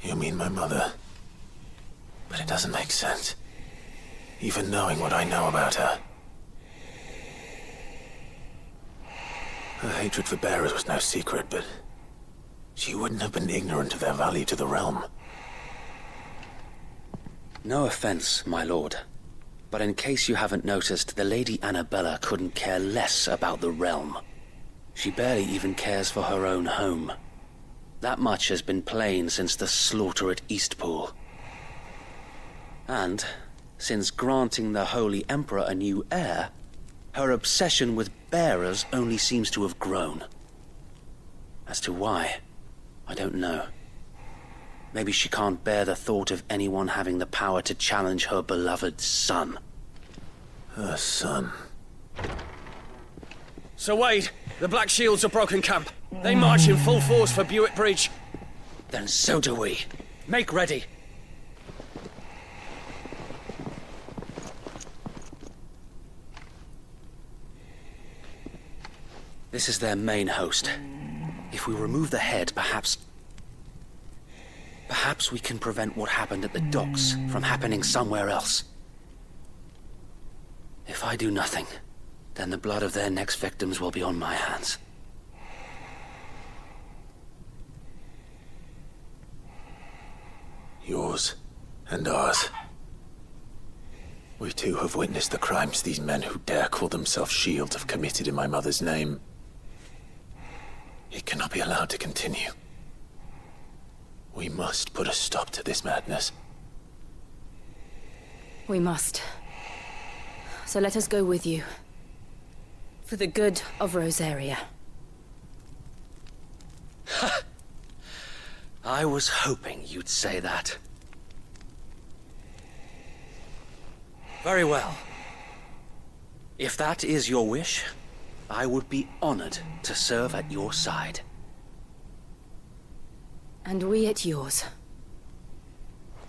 You mean my mother? But it doesn't make sense. Even knowing what I know about her. Her hatred for bearers was no secret, but she wouldn't have been ignorant of their value to the realm. No offense, my lord. But in case you haven't noticed, the Lady Annabella couldn't care less about the realm. She barely even cares for her own home. That much has been plain since the slaughter at Eastpool. And, since granting the Holy Emperor a new heir, her obsession with bearers only seems to have grown. As to why, I don't know. Maybe she can't bear the thought of anyone having the power to challenge her beloved son. Her son? Sir Wade, the Black Shields have broken camp. They march in full force for Buick Bridge. Then so do we. Make ready. This is their main host. If we remove the head, perhaps we can prevent what happened at the docks from happening somewhere else. If I do nothing, then the blood of their next victims will be on my hands. Yours and ours. We too have witnessed the crimes these men who dare call themselves Shield have committed in my mother's name. It cannot be allowed to continue. We must put a stop to this madness. We must. So let us go with you. For the good of Rosaria. I was hoping you'd say that. Very well. If that is your wish, I would be honored to serve at your side. And we at yours.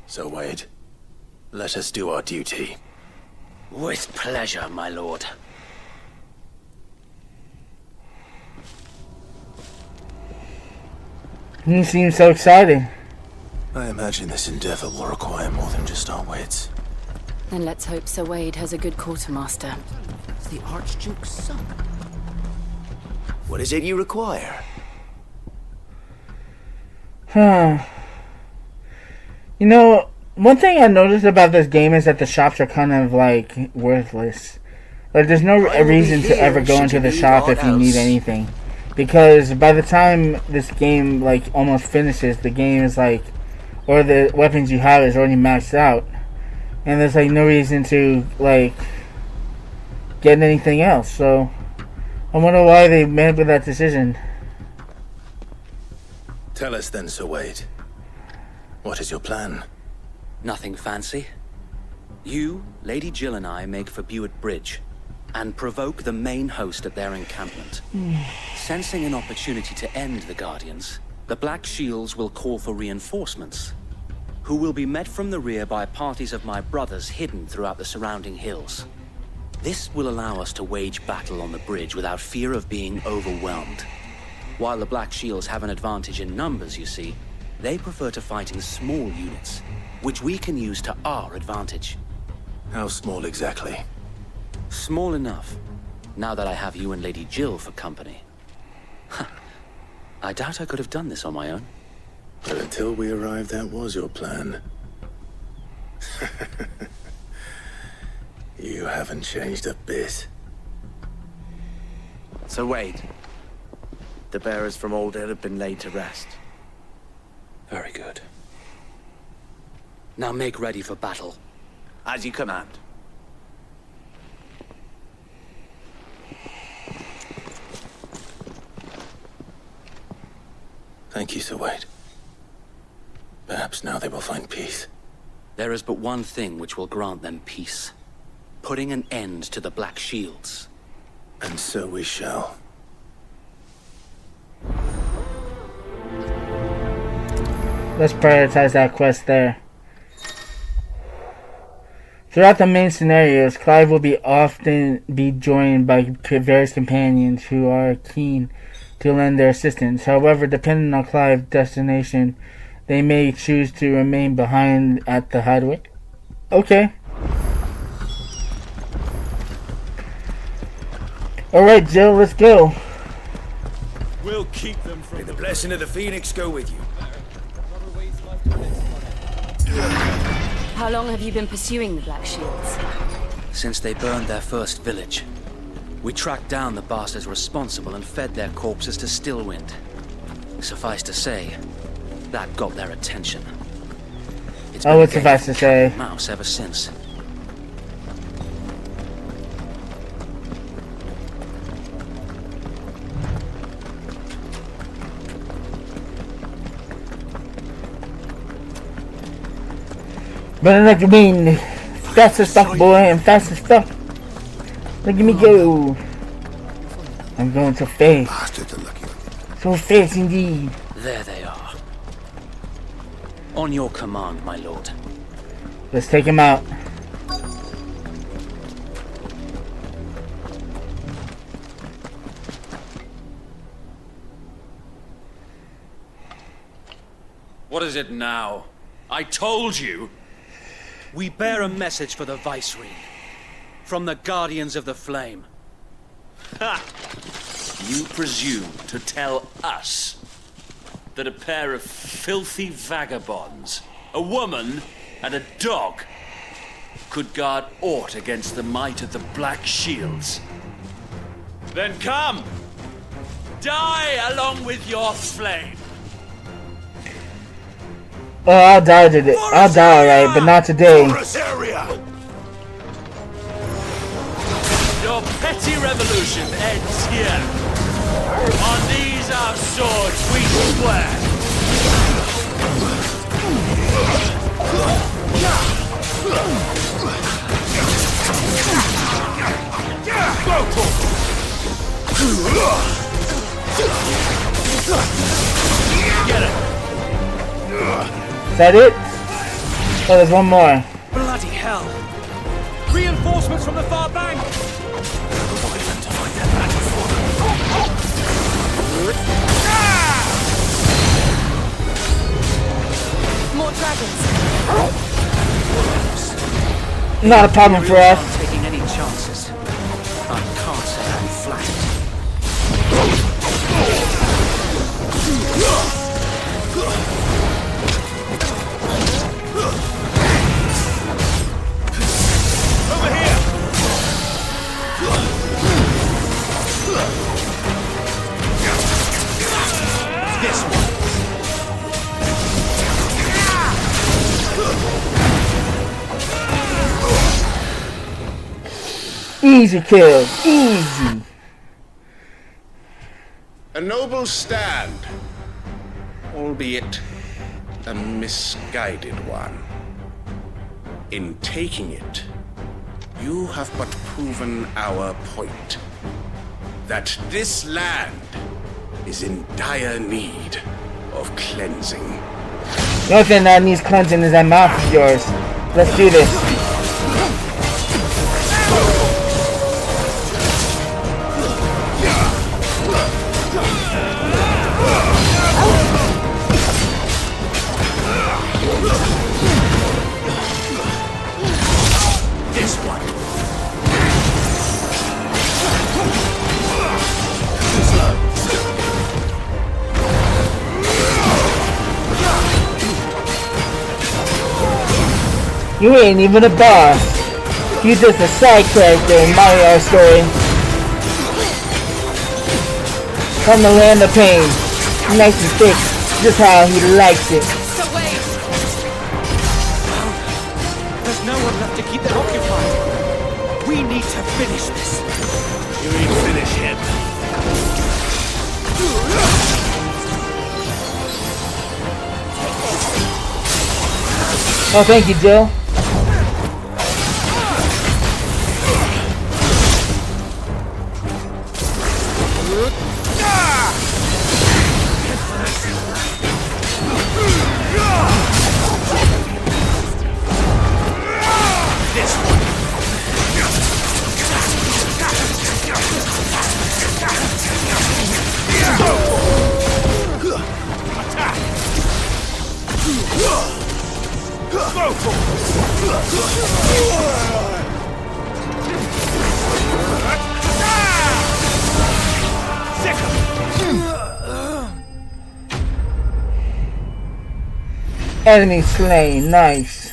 So, Wade, let us do our duty. With pleasure, my lord. He seems so excited. I imagine this endeavor will require more than just our wits. Then let's hope Sir Wade has a good quartermaster. It's the Archduke's son. What is it you require? Huh. You know, one thing I noticed about this game is that the shops are kind of like worthless. Like there's no reason to ever go into the shop if you need anything, because by the time this game like almost finishes, the game is like, or the weapons you have is already maxed out, and there's like no reason to like get anything else. So I wonder why they made that decision. Tell us then, Sir Wade. What is your plan? Nothing fancy. You, Lady Jill and I make for Buett Bridge and provoke the main host at their encampment. Sensing an opportunity to end the Guardians, the Black Shields will call for reinforcements, who will be met from the rear by parties of my brothers hidden throughout the surrounding hills. This will allow us to wage battle on the bridge without fear of being overwhelmed. While the Black Shields have an advantage in numbers, you see, they prefer to fight in small units, which we can use to our advantage. How small exactly? Small enough, now that I have you and Lady Jill for company. I doubt I could have done this on my own. But until we arrived, that was your plan. You haven't changed a bit. So Wade, the bearers from Old Hill have been laid to rest. Very good. Now make ready for battle. As you command. Thank you, Sir Wade. Perhaps now they will find peace. There is but one thing which will grant them peace. Putting an end to the Black Shields. And so we shall. Let's prioritize that quest there. Throughout the main scenarios, Clive will often be joined by various companions who are keen to lend their assistance. However, depending on Clive's destination, they may choose to remain behind at the hideaway. Okay. Alright, Jill, let's go. We'll keep them from... May the blessing of the Phoenix go with you. How long have you been pursuing the Black Shields? Since they burned their first village. We tracked down the bastards responsible and fed their corpses to Stillwind. Suffice to say, that got their attention. It's Oh, it's suffice to say. Mouse ever since. But look at me, fast as fuck, boy, and fast as fuck. Look at me go. I'm going so fast. So fast indeed. There they are. On your command, my lord. Let's take him out. What is it now? I told you! We bear a message for the Viceroy. From the Guardians of the Flame. Ha! You presume to tell us that a pair of filthy vagabonds, a woman and a dog, could guard aught against the might of the Black Shields? Then come! Die along with your flame! Oh, I'll die today. I'll die, alright, but not today. Your petty revolution ends here. On these our swords we swear. Get it. Is that it? Oh, there's one more. Bloody hell! Reinforcements from the far bank! More dragons. Not a problem for us. Not taking any chances. I can't say I'm flattered. Easy kill. Easy. A noble stand, albeit a misguided one. In taking it, you have but proven our point. That this land is in dire need of cleansing. The only thing that needs cleansing is that mouth of yours. Let's do this. This one. You ain't even a boss. You're just a side character in my story. From the land of pain. Nice and thick. Just how he likes it. So wait. There's no one left to keep them occupied. We need to finish this. You ain't finished yet. Oh, thank you, Jill. Enemy slain, nice.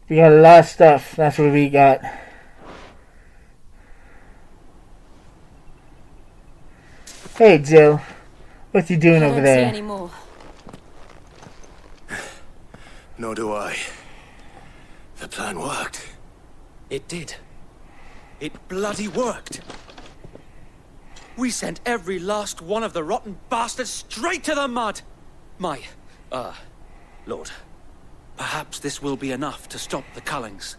We got a lot of stuff, that's what we got. Hey Jill, what you doing over there? I don't see any more. Nor do I. The plan worked. It did. It bloody worked. We sent every last one of the rotten bastards straight to the mud! Lord, perhaps this will be enough to stop the Cullings.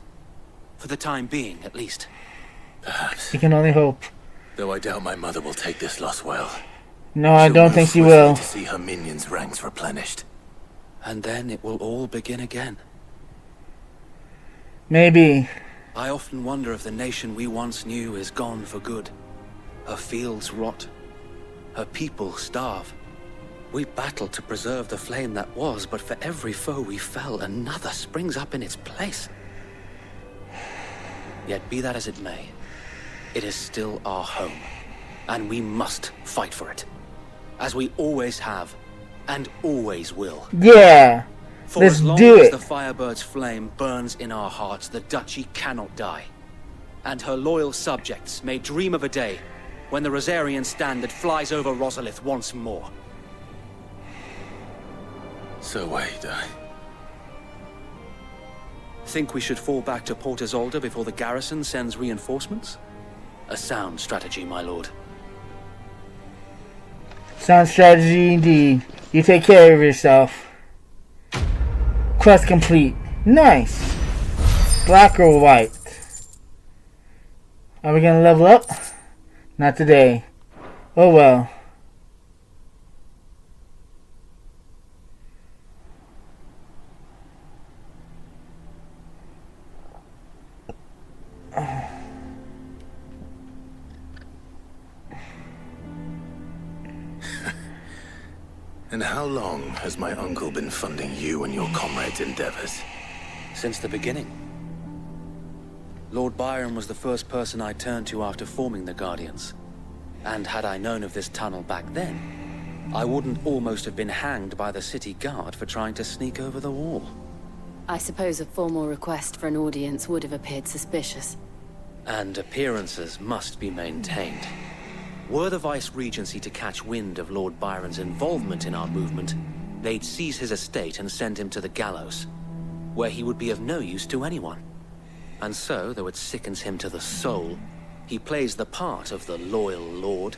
For the time being, at least. Perhaps. You can only hope. Though I doubt my mother will take this loss well. No, I don't think she will. To see her minions' ranks replenished. And then it will all begin again. Maybe. I often wonder if the nation we once knew is gone for good. Her fields rot. Her people starve. We battled to preserve the flame that was, but for every foe we fell, another springs up in its place. Yet be that as it may, it is still our home, and we must fight for it. As we always have, and always will. Yeah! For Let's as long do as it! the Firebird's flame burns in our hearts, the Duchy cannot die. And her loyal subjects may dream of a day when the Rosarian standard flies over Rosalith once more. So wait, Think we should fall back to Port Isolde before the garrison sends reinforcements? A sound strategy, my lord. Sound strategy indeed. You take care of yourself. Quest complete. Nice. Black or white? Are we gonna level up? Not today. Oh well. And how long has my uncle been funding you and your comrades' endeavors? Since the beginning. Lord Byron was the first person I turned to after forming the Guardians. And had I known of this tunnel back then, I wouldn't almost have been hanged by the city guard for trying to sneak over the wall. I suppose a formal request for an audience would have appeared suspicious. And appearances must be maintained. Were the Vice-Regency to catch wind of Lord Byron's involvement in our movement, they'd seize his estate and send him to the gallows, where he would be of no use to anyone. And so, though it sickens him to the soul, he plays the part of the loyal lord,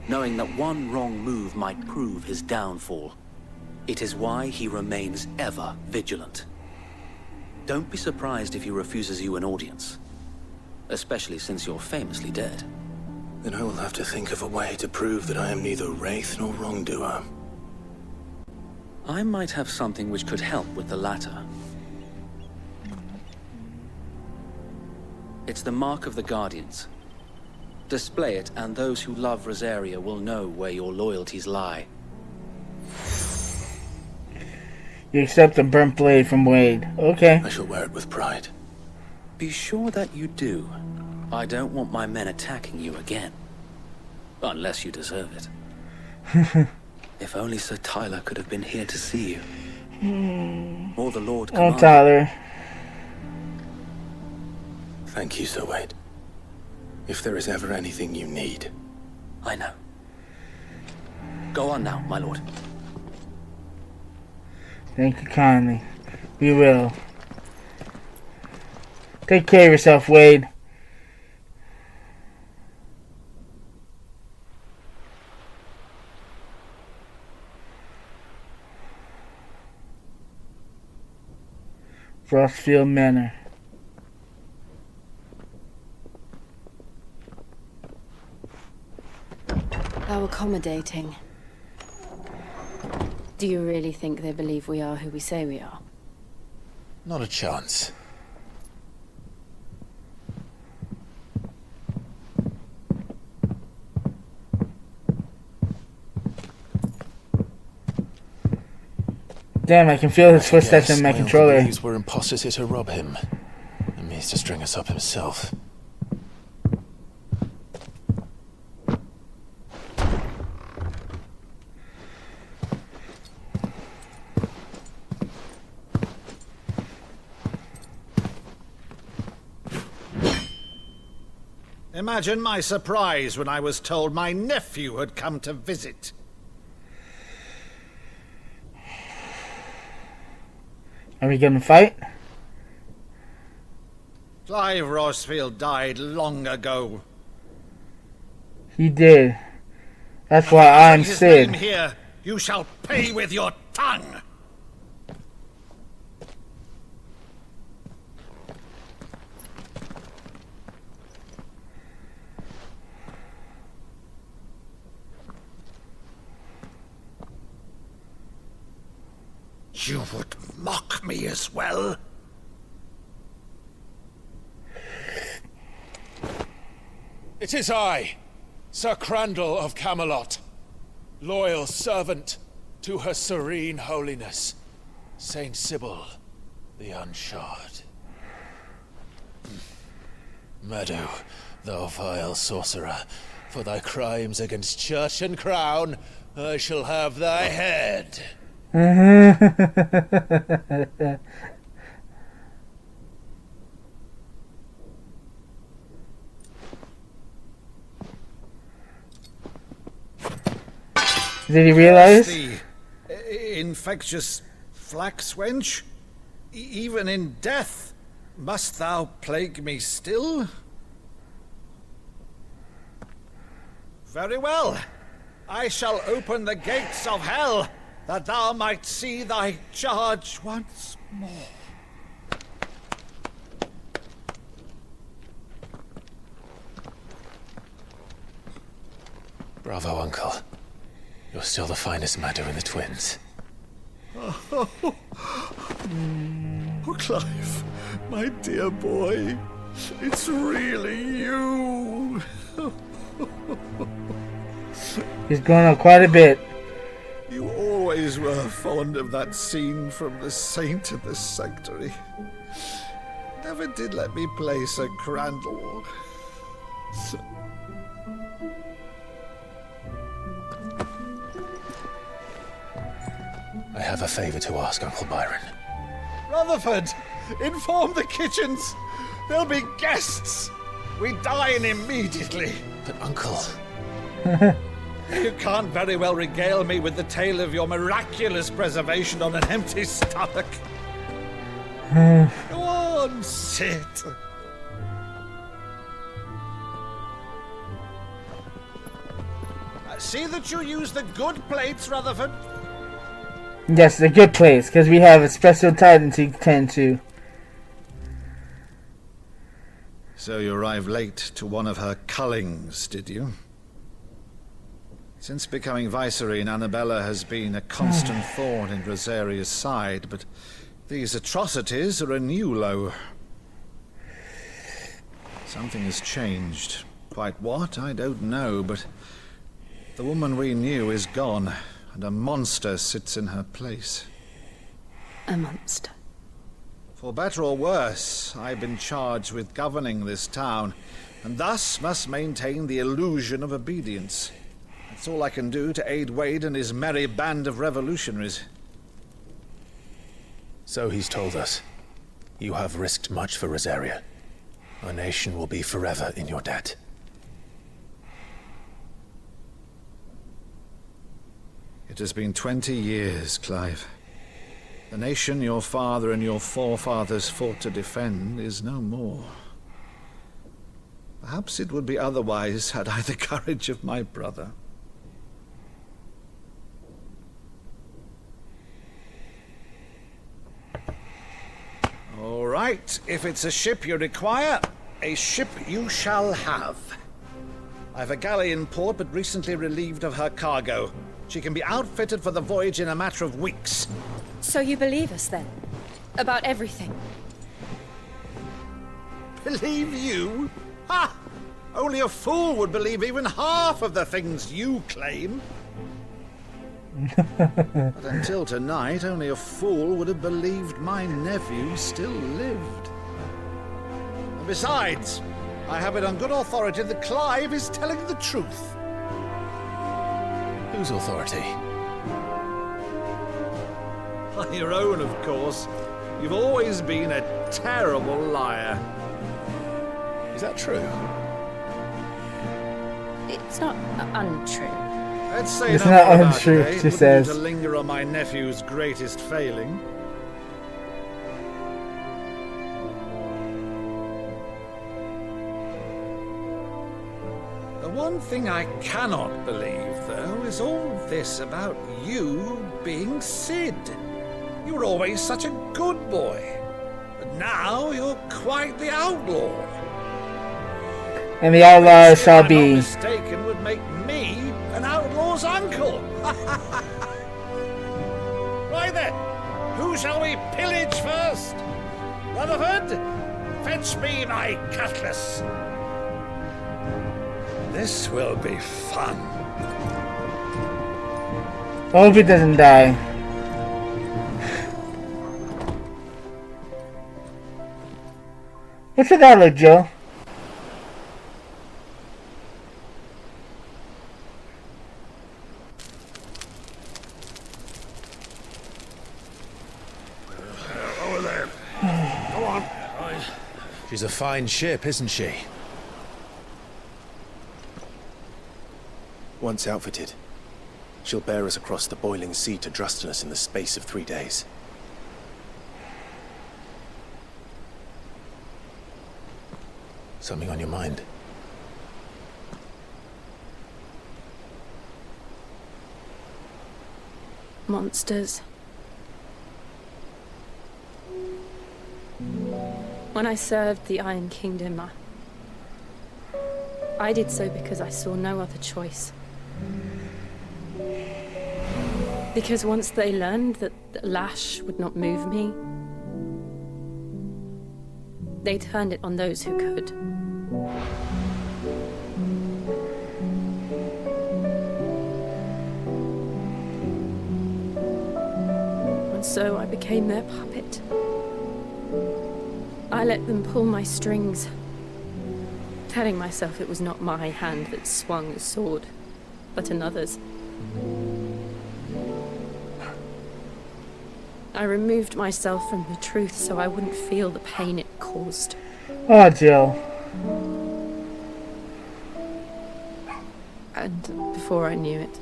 knowing that one wrong move might prove his downfall. It is why he remains ever vigilant. Don't be surprised if he refuses you an audience, especially since you're famously dead. Then I will have to think of a way to prove that I am neither wraith nor wrongdoer. I might have something which could help with the latter. It's the mark of the Guardians. Display it, and those who love Rosaria will know where your loyalties lie. You accept a burnt blade from Wade. Okay. I shall wear it with pride. Be sure that you do. I don't want my men attacking you again. Unless you deserve it. If only Sir Tyler could have been here to see you. Or the Lord Commander. Oh, Tyler. Thank you, Sir Wade. If there is ever anything you need. I know. Go on now, my lord. Thank you kindly. We will. Take care of yourself, Wade. Frostfield Manor. How accommodating. Do you really think they believe we are who we say we are? Not a chance. Damn, I can feel his footsteps in my controller. These were imposters here to rob him. And means to string us up himself. Imagine my surprise when I was told my nephew had come to visit. Are we gonna fight? Clive Rosfield died long ago. He did. That's why I'm his Sid. name here, you shall pay with your tongue. You would mock me as well? It is I, Sir Crandall of Camelot, loyal servant to her serene holiness, Saint Sybil, the Unshod. Meadow, thou vile sorcerer, for thy crimes against church and crown, I shall have thy head. Did he realize? The infectious flax wench? Even in death, must thou plague me still? Very well. I shall open the gates of hell, that thou might see thy charge once more. Bravo, Uncle. You're still the finest Meadow in the twins. Oh, Clive, my dear boy, it's really you. He's grown up quite a bit. You always were fond of that scene from The Saint of the Sanctuary. Never did let me play Sir Crandall. I have a favor to ask, Uncle Byron. Rutherford, inform the kitchens. There'll be guests. We dine immediately. But, Uncle... You can't very well regale me with the tale of your miraculous preservation on an empty stomach. Go on, sit. See that you use the good plates, Rutherford. Yes, a good place, because we have a special titan to tend to. So you arrived late to one of her cullings, did you? Since becoming Vicereine, Annabella has been a constant thorn in Rosaria's side, but these atrocities are a new low. Something has changed. Quite what, I don't know, but the woman we knew is gone, and a monster sits in her place. A monster. For better or worse, I've been charged with governing this town, and thus must maintain the illusion of obedience. That's all I can do to aid Wade and his merry band of revolutionaries. So he's told us. You have risked much for Rosaria. Our nation will be forever in your debt. It has been 20 years, Clive. The nation your father and your forefathers fought to defend is no more. Perhaps it would be otherwise had I the courage of my brother. All right, if it's a ship you require, a ship you shall have. I've a galley in port, but recently relieved of her cargo. She can be outfitted for the voyage in a matter of weeks. So you believe us then? About everything? Believe you? Ha! Only a fool would believe even half of the things you claim. But until tonight, only a fool would have believed my nephew still lived. And besides, I have it on good authority that Clive is telling the truth. Whose authority? On your own, of course. You've always been a terrible liar. Is that true? It's not untrue. Let's say It's nothing not about untrue, it, eh? she Wouldn't says. need to linger on my nephew's greatest failing. The one thing I cannot believe, though, is all this about you being Sid. You were always such a good boy. But now you're quite the outlaw. And the outlaw shall If I'm not be. mistaken, would make me an outlaw's uncle. Right then, who shall we pillage first? Rutherford, fetch me my cutlass. This will be fun. Hope he doesn't die. What's that look, Joe? Over there. Go on. She's a fine ship, isn't she? Once outfitted, she'll bear us across the boiling sea to Drustinus in the space of 3 days. Something on your mind? Monsters. When I served the Iron Kingdom, I did so because I saw no other choice. Because once they learned that the lash would not move me, they turned it on those who could. And so I became their puppet. I let them pull my strings, telling myself it was not my hand that swung the sword, but another's. I removed myself from the truth so I wouldn't feel the pain it caused. Oh, Jill. I And before I knew it,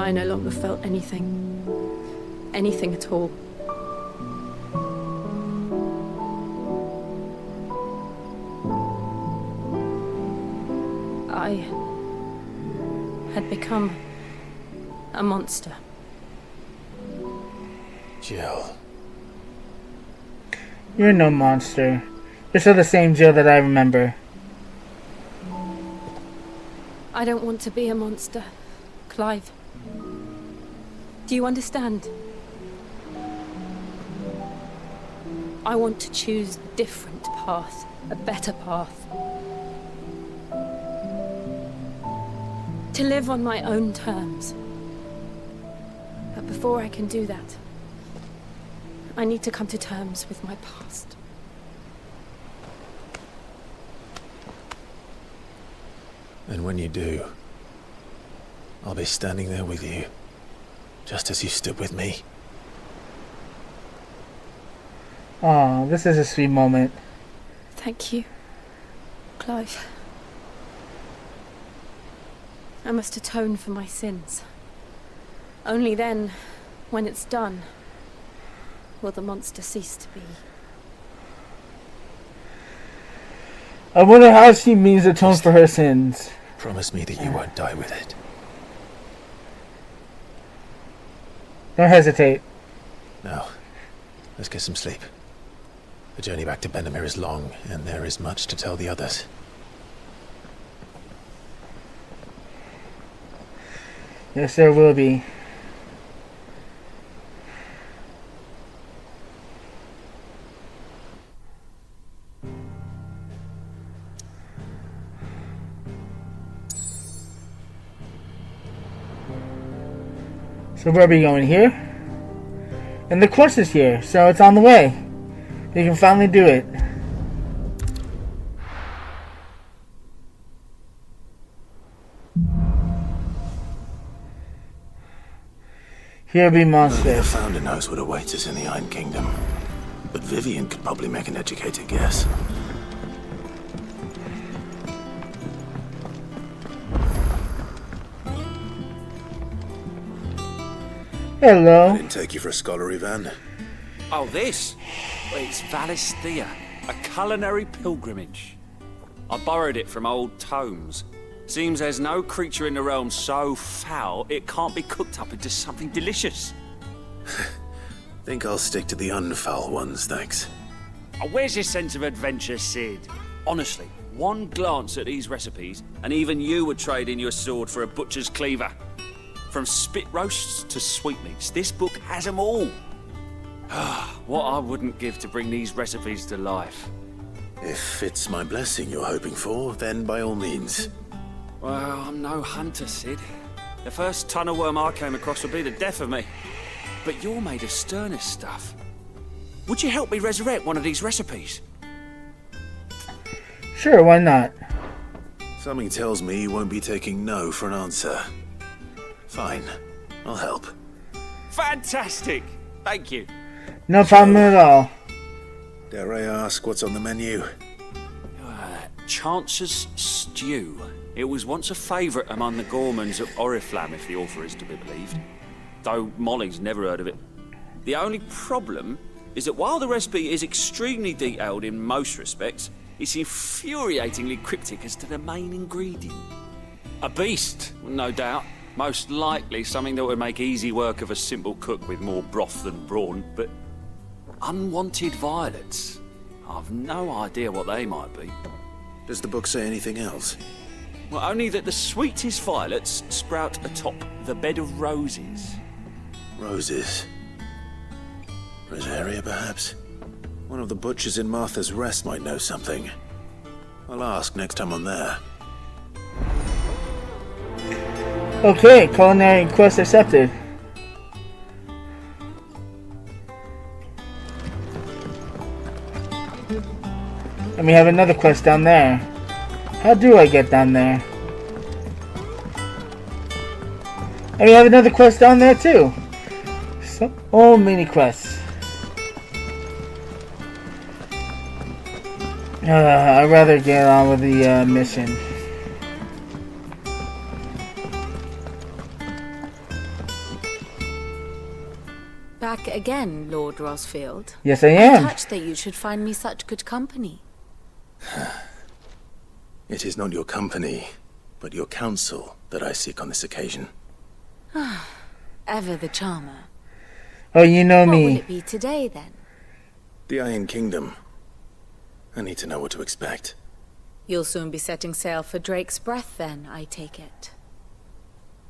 I no longer felt anything. Anything at all. I had become a monster. Jill. You're no monster. You're still the same Jill that I remember. I don't want to be a monster, Clive. Do you understand? I want to choose a different path, a better path. To live on my own terms. But before I can do that, I need to come to terms with my past. And when you do, I'll be standing there with you, just as you stood with me. Aw, this is a sweet moment. Thank you, Clive. I must atone for my sins. Only then, when it's done, will the monster cease to be. I wonder how she means atone for her sins. Promise me that you won't die with it. Don't hesitate. Now, let's get some sleep. The journey back to Benamir is long, and there is much to tell the others. Yes, there will be. So where are we going? Here? And the quest is here, so it's on the way. You can finally do it. Here be monsters. Only a founder knows what awaits us in the Iron Kingdom. But Vivian could probably make an educated guess. Hello. I didn't take you for a scholar, Ivan. Oh, this? Well, it's Valisthea, a culinary pilgrimage. I borrowed it from old tomes. Seems there's no creature in the realm so foul it can't be cooked up into something delicious. Think I'll stick to the unfoul ones, thanks. Oh, where's your sense of adventure, Sid? Honestly, one glance at these recipes, and even you would trade in your sword for a butcher's cleaver. From spit roasts to sweetmeats, this book has them all. What I wouldn't give to bring these recipes to life. If it's my blessing you're hoping for, then by all means. Well, I'm no hunter, Sid. The first tunnel worm I came across would be the death of me. But you're made of sterner stuff. Would you help me resurrect one of these recipes? Sure, why not? Something tells me you won't be taking no for an answer. Fine, I'll help. Fantastic! Thank you. No problem at all. Dare I ask what's on the menu? Chance's Stew. It was once a favourite among the gourmands of Oriflamme, if the author is to be believed. Though Molly's never heard of it. The only problem is that while the recipe is extremely detailed in most respects, it's infuriatingly cryptic as to the main ingredient. A beast, no doubt. Most likely something that would make easy work of a simple cook with more broth than brawn, but unwanted violets. I've no idea what they might be. Does the book say anything else? Well, only that the sweetest violets sprout atop the bed of roses. Roses. Rosaria, perhaps? One of the butchers in Martha's Rest might know something. I'll ask next time I'm there. Okay, culinary quest accepted. And we have another quest down there. How do I get down there? And we have another quest down there too. So many quests. I'd rather get on with the mission. again, Lord Rosfield. Yes, I am. I'm touched that you should find me such good company. It is not your company, but your counsel that I seek on this occasion. Ever the charmer. Oh, you know What will me. it be today, then? The Iron Kingdom. I need to know what to expect. You'll soon be setting sail for Drake's Breath, then, I take it.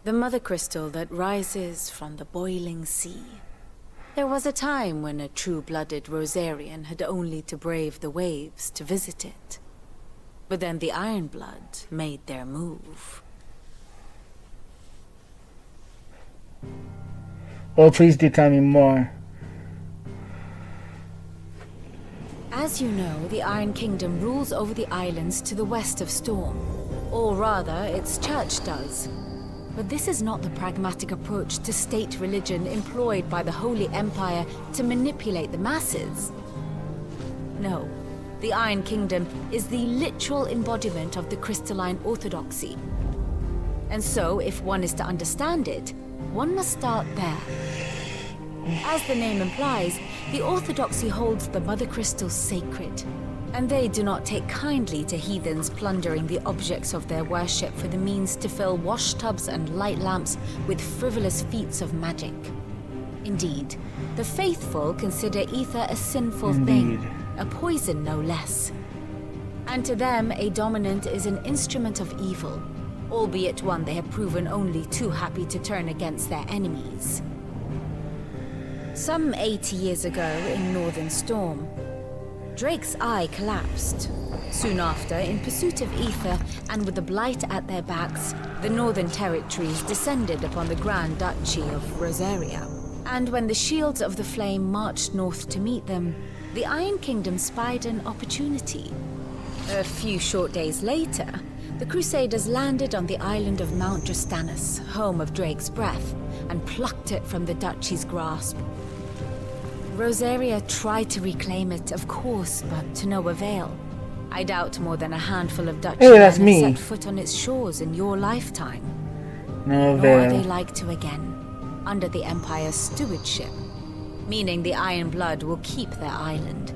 The mother crystal that rises from the boiling sea. There was a time when a true-blooded Rosarian had only to brave the waves to visit it. But then the Ironblood made their move. Oh, please do tell me more. As you know, the Iron Kingdom rules over the islands to the west of Storm. Or rather, its church does. But this is not the pragmatic approach to state religion employed by the Holy Empire to manipulate the masses. No, the Iron Kingdom is the literal embodiment of the crystalline orthodoxy. And so, if one is to understand it, one must start there. As the name implies, the orthodoxy holds the Mother Crystals sacred, and they do not take kindly to heathens plundering the objects of their worship for the means to fill washtubs and light lamps with frivolous feats of magic. Indeed, the faithful consider ether a sinful thing, a poison no less. And to them, a dominant is an instrument of evil, albeit one they have proven only too happy to turn against their enemies. Some 80 years ago in Northern Storm, Drake's eye collapsed. Soon after, in pursuit of ether and with the blight at their backs, the Northern Territories descended upon the Grand Duchy of Rosaria. And when the Shields of the Flame marched north to meet them, the Iron Kingdom spied an opportunity. A few short days later, the Crusaders landed on the island of Mount Drastanus, home of Drake's Breath, and plucked it from the Duchy's grasp. Rosaria tried to reclaim it, of course, but to no avail. I doubt more than a handful of Dutch men have set foot on its shores in your lifetime. No Nor are avail. they like to again, under the Empire's stewardship, meaning the Iron Blood will keep their island,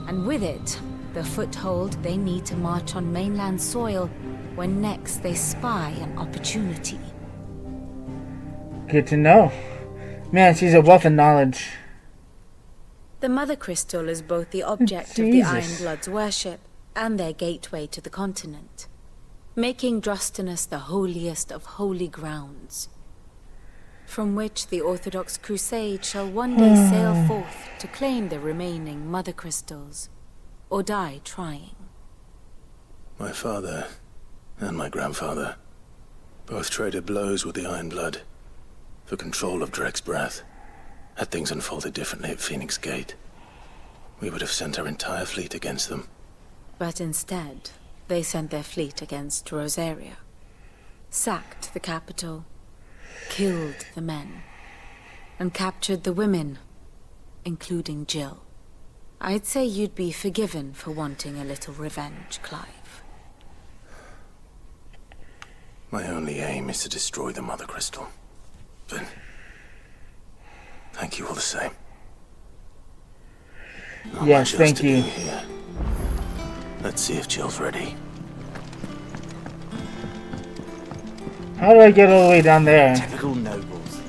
and with it, the foothold they need to march on mainland soil when next they spy an opportunity. Good to know. Man, she's a wealth of knowledge. The Mother Crystal is both the object of the Iron Blood's worship and their gateway to the continent, making Drastanus the holiest of holy grounds, from which the Orthodox Crusade shall one day sail forth to claim the remaining Mother Crystals, or die trying. My father and my grandfather both traded blows with the Iron Blood for control of Drake's Breath. Had things unfolded differently at Phoenix Gate, we would have sent our entire fleet against them. But instead, they sent their fleet against Rosaria, sacked the capital, killed the men, and captured the women, including Jill. I'd say you'd be forgiven for wanting a little revenge, Clive. My only aim is to destroy the Mother Crystal. But thank you all the same. Not Yes, much else thank to you. do here. Let's see if Jill's ready. How do I get all the way down there? Typical nobles.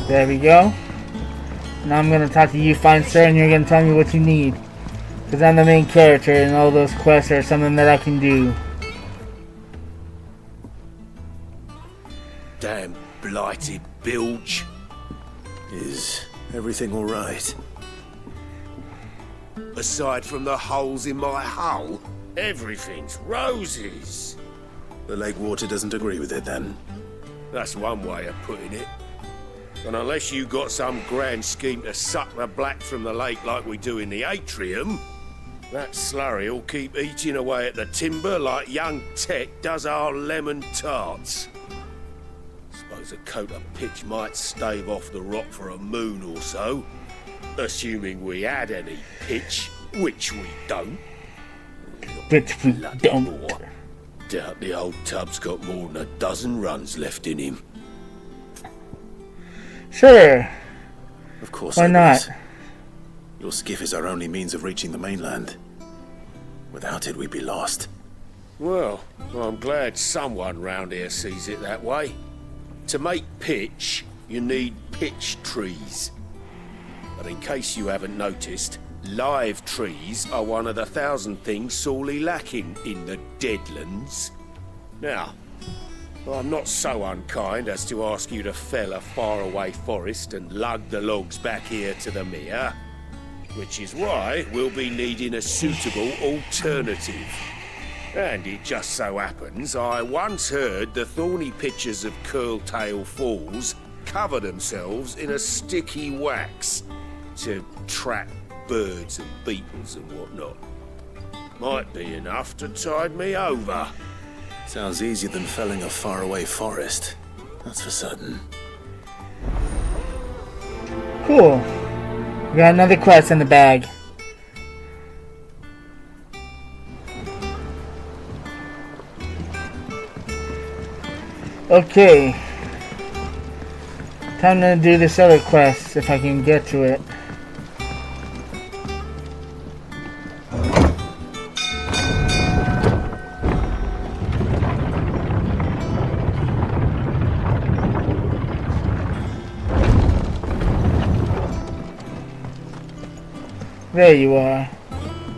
There we go. Now I'm gonna talk to you, fine sir, and you're gonna tell me what you need. Because I'm the main character, and all those quests are something that I can do. Damn blighted bilge. Is everything all right? Aside from the holes in my hull, everything's roses. The lake water doesn't agree with it, then? That's one way of putting it. And unless you got some grand scheme to suck the black from the lake like we do in the atrium, that slurry will keep eating away at the timber like young Tech does our lemon tarts. Suppose suppose a coat of pitch might stave off the rot for a moon or so. Assuming we had any pitch, which we don't. Which we don't. More. Doubt the old tub's got more than a dozen runs left in him. Sure. Of course. Why not? Your skiff is our only means of reaching the mainland. Without it, we'd be lost. Well, I'm glad someone round here sees it that way. To make pitch, you need pitch trees. But in case you haven't noticed, live trees are one of the 1,000 things sorely lacking in the Deadlands. Now, I'm not so unkind as to ask you to fell a faraway forest and lug the logs back here to the mere, which is why we'll be needing a suitable alternative. And it just so happens I once heard the thorny pitchers of Curltail Falls cover themselves in a sticky wax to trap birds and beetles and whatnot. Might be enough to tide me over. Sounds easier than felling a faraway forest. That's for certain. Cool. We got another quest in the bag. Okay. Time to do this other quest, if I can get to it. There you are.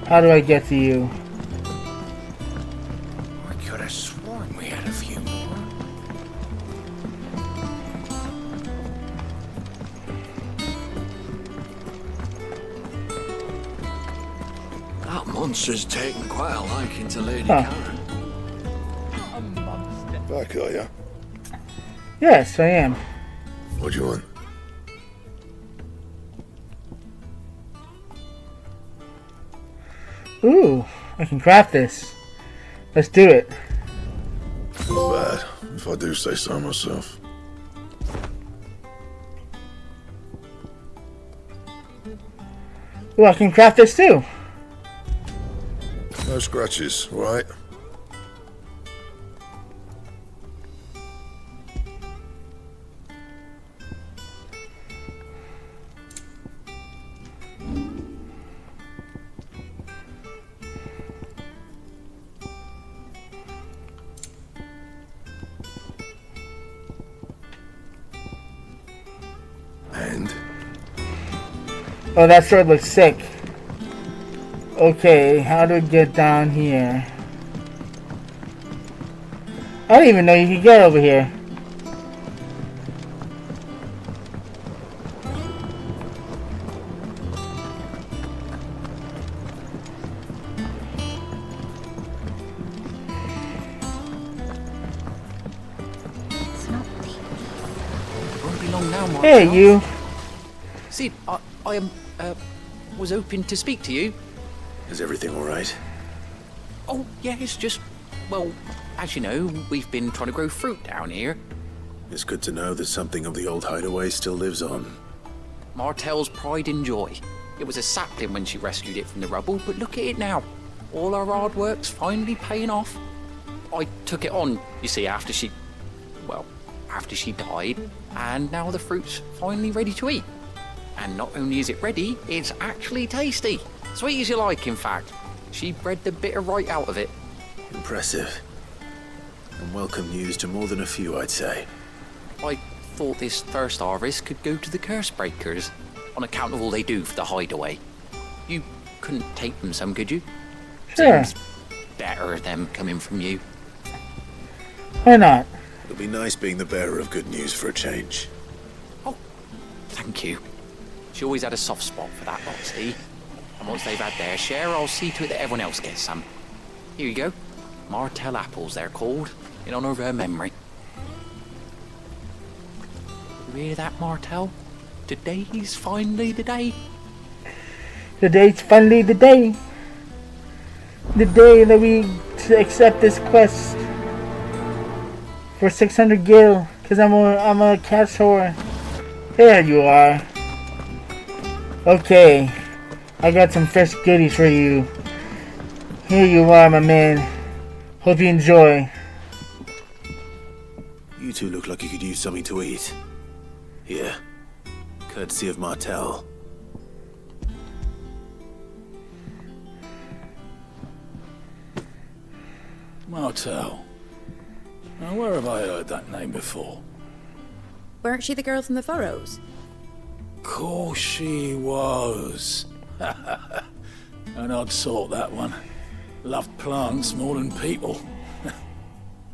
How do I get to you? I could have sworn we had a few more. That monster's taken quite a liking to Lady Karen. Back, are ya? Yes, I am. What do you want? Ooh, I can craft this. Let's do it. Not bad, if I do say so myself. Ooh, I can craft this too. No scratches, right? Oh, that sword looks sick. Okay, how do we get down here? I didn't even know you could get over here. Won't be long now, Mark. Hey, you. See, I was hoping to speak to you. Is everything all right? Oh, yeah, it's just, well, as you know, we've been trying to grow fruit down here. It's good to know that something of the old hideaway still lives on. Martel's pride and joy. It was a sapling when she rescued it from the rubble, but look at it now. All our hard work's finally paying off. I took it on, you see, after she died, and now the fruit's finally ready to eat. And not only is it ready, it's actually tasty. Sweet as you like, in fact. She bred the bitter right out of it. Impressive. And welcome news to more than a few, I'd say. I thought this first harvest could go to the curse breakers, on account of all they do for the hideaway. You couldn't take them some, could you? Sure. Seems better them coming from you. Why not? It'll be nice being the bearer of good news for a change. Oh, thank you. She always had a soft spot for that lot, see? And once they've had their share, I'll see to it that everyone else gets some. Here you go. Martel apples, they're called, in honor of her memory. You hear that, Martel? Today's finally the day. Today's finally the day. The day that we accept this quest for 600 gil. Because I'm a cat whore. There you are. Okay. I got some fresh goodies for you. Here you are, my man. Hope you enjoy. You two look like you could use something to eat. Here. Courtesy of Martel. Martel. Now, where have I heard that name before? Weren't she the girl from the Furrows? Course she was. An odd sort, that one. Loved plants more than people.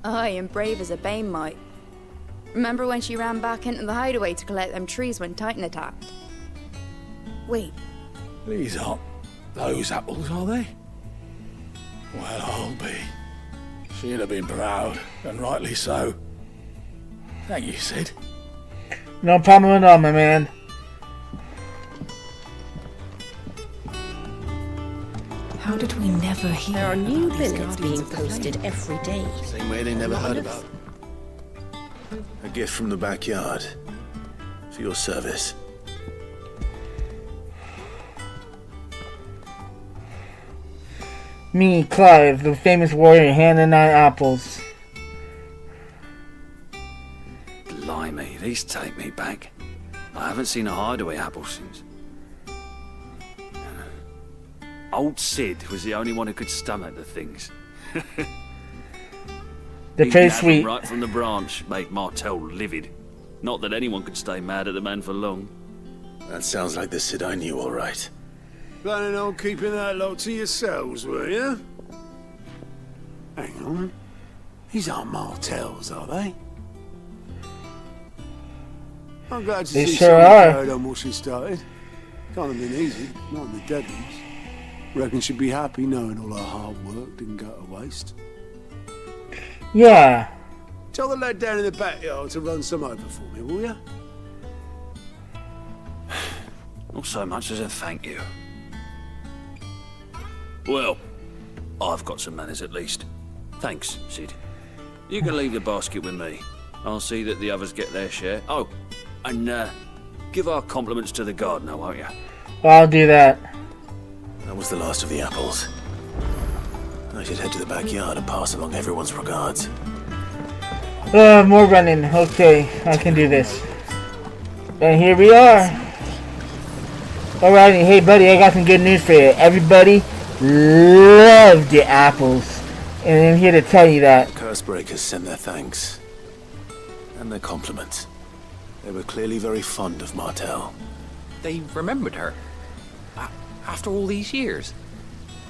Aye, and brave as a bane might. Remember when she ran back into the hideaway to collect them trees when Titan attacked? Wait. These aren't those apples, are they? Well, I'll be. She'd have been proud, and rightly so. Thank you, Sid. No problem at all, my man. How did we never hear? There are new about these billets being posted every day. Same way they never heard about. A gift from the backyard. For your service. Me, Clive, the famous warrior, handing out apples. Blimey, these take me back. I haven't seen a hideaway apple since. Old Sid was the only one who could stomach the things. They're pretty sweet. Right from the branch, make Martel livid. Not that anyone could stay mad at the man for long. That sounds like the Sid I knew, all right. Planning on keeping that lot to yourselves, were you? Hang on. These aren't Martels, are they? I'm glad to They see sure someone are. carried on what she started. Can't have been easy, not in the dead ones. Reckon she'd be happy knowing all her hard work didn't go to waste. Yeah. Tell the lad down in the backyard to run some over for me, will ya? Not so much as a thank you. Well, I've got some manners at least. Thanks, Sid. You can leave the basket with me. I'll see that the others get their share. Oh, and give our compliments to the gardener, won't you? I'll do that. That was the last of the apples. I should head to the backyard and pass along everyone's regards. More running. Okay, I can do this. And here we are. Alrighty, hey buddy, I got some good news for you. Everybody loved the apples. And I'm here to tell you that. Cursebreakers send their thanks. And their compliments. They were clearly very fond of Martel. They remembered her? After all these years?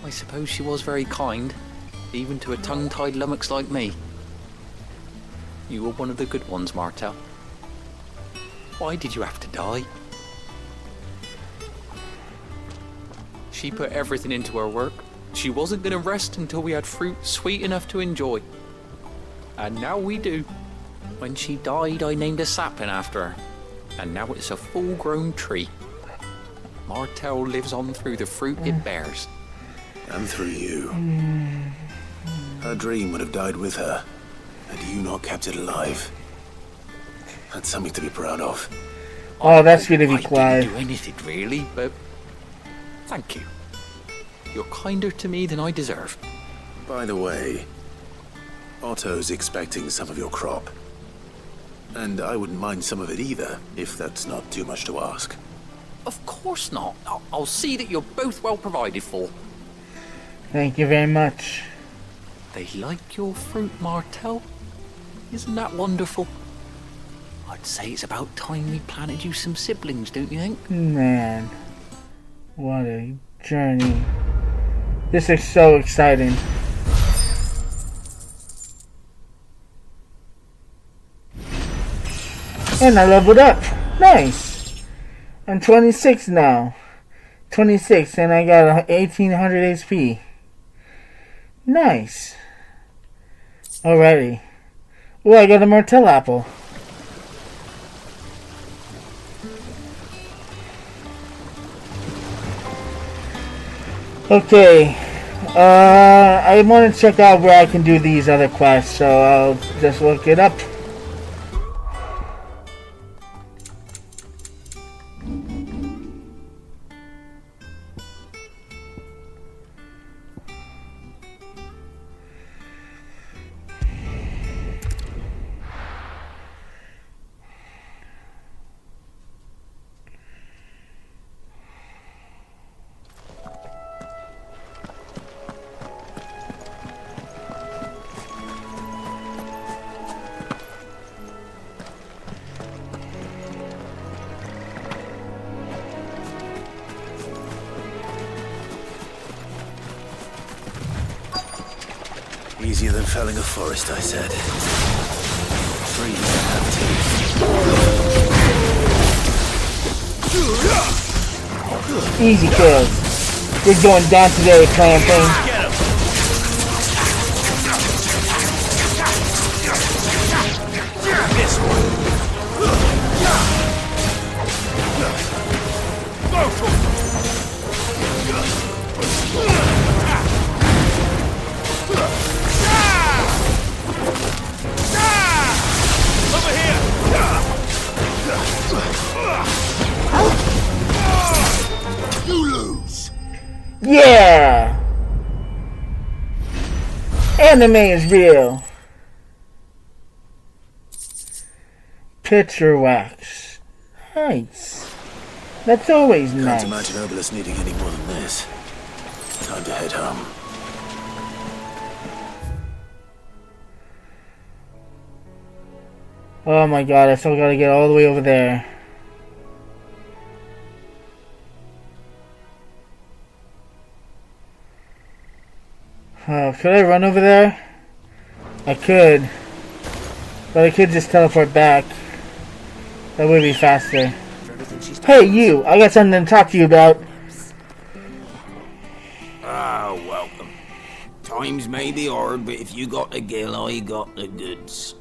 I suppose she was very kind, even to a tongue-tied lummox like me. You were one of the good ones, Martel. Why did you have to die? She put everything into her work. She wasn't going to rest until we had fruit sweet enough to enjoy. And now we do. When she died, I named a sapling after her. And now it's a full-grown tree. Martel lives on through the fruit it bears. And through you. Her dream would have died with her, had you not kept it alive. That's something to be proud of. Oh, that's good of you, I Clive. didn't do anything really, but thank you. You're kinder to me than I deserve. By the way, Otto's expecting some of your crop. And I wouldn't mind some of it either, if that's not too much to ask. Of course not. I'll see that you're both well provided for. Thank you very much. They like your fruit, Martel. Isn't that wonderful? I'd say it's about time we planted you some siblings, don't you think? Man, what a journey. This is so exciting. And I leveled up. Nice. I'm 26 now. 26, and I got 1800 HP. Nice. Alrighty. Oh, I got a Martel apple. Okay. I want to check out where I can do these other quests, so I'll just look it up. Easier than felling a forest, I said. Trees have teeth. Easy kills. We're going down today, clan thing. This one. Over here. You lose. Yeah. Anime is real. Picture wax. Nice. That's always nice. Can't imagine Obelisk needing any more than this. Time to head home. Oh my god, I still gotta get all the way over there. Could I run over there? I could. But I could just teleport back. That would be faster. Hey you, I got something to talk to you about. Ah, welcome. Times may be hard, but if you got the gill, I got the goods.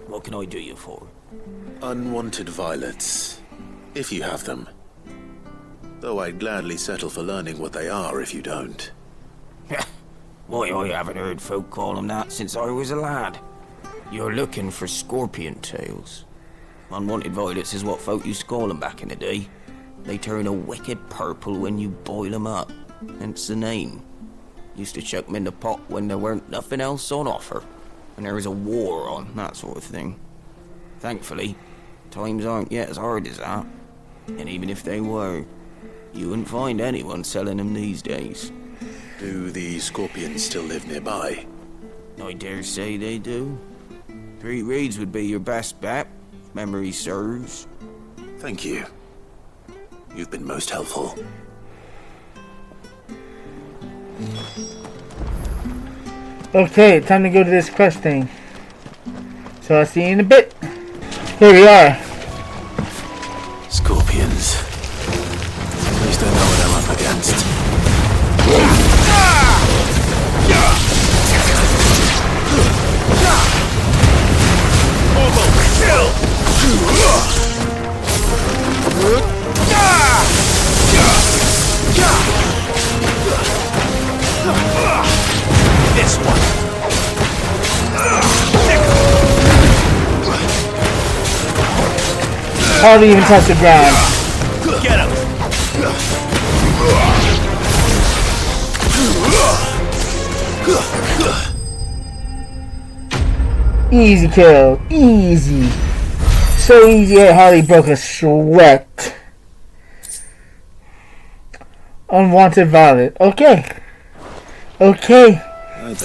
What can I do you for? Unwanted violets, if you have them. Though I'd gladly settle for learning what they are if you don't. Why, I haven't heard folk call them that since I was a lad. You're looking for scorpion tails. Unwanted violets is what folk used to call them back in the day. They turn a wicked purple when you boil them up, hence the name. Used to chuck them in the pot when there weren't nothing else on offer, and there was a war on, that sort of thing. Thankfully, times aren't yet as hard as that, and even if they were, you wouldn't find anyone selling them these days. Do the scorpions still live nearby? I dare say they do. 3 Reeds would be your best bet, if memory serves. Thank you. You've been most helpful. Okay, time to go to this quest thing. So I'll see you in a bit. Here we are. Scorpions. At least I know what I'm up against. This one. Hardly even touch the ground. Get him. Easy kill. Easy. So easy I hardly broke a sweat. Unwanted violet. Okay. Okay.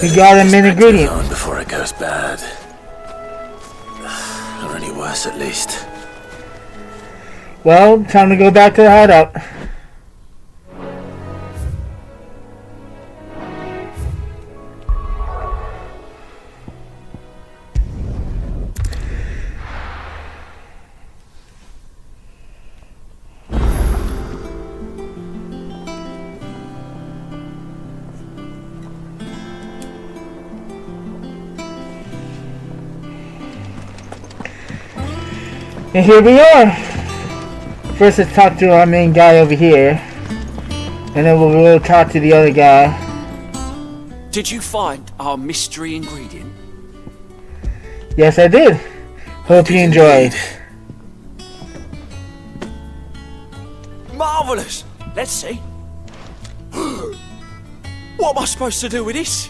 We got a main ingredient. Before it goes bad. Or any worse, at least. Well, time to go back to the hideout. And here we are. First, let's talk to our main guy over here, and then we'll go talk to the other guy. Did you find our mystery ingredient? Yes, I did. Hope you enjoyed. Marvelous! Let's see. What am I supposed to do with this?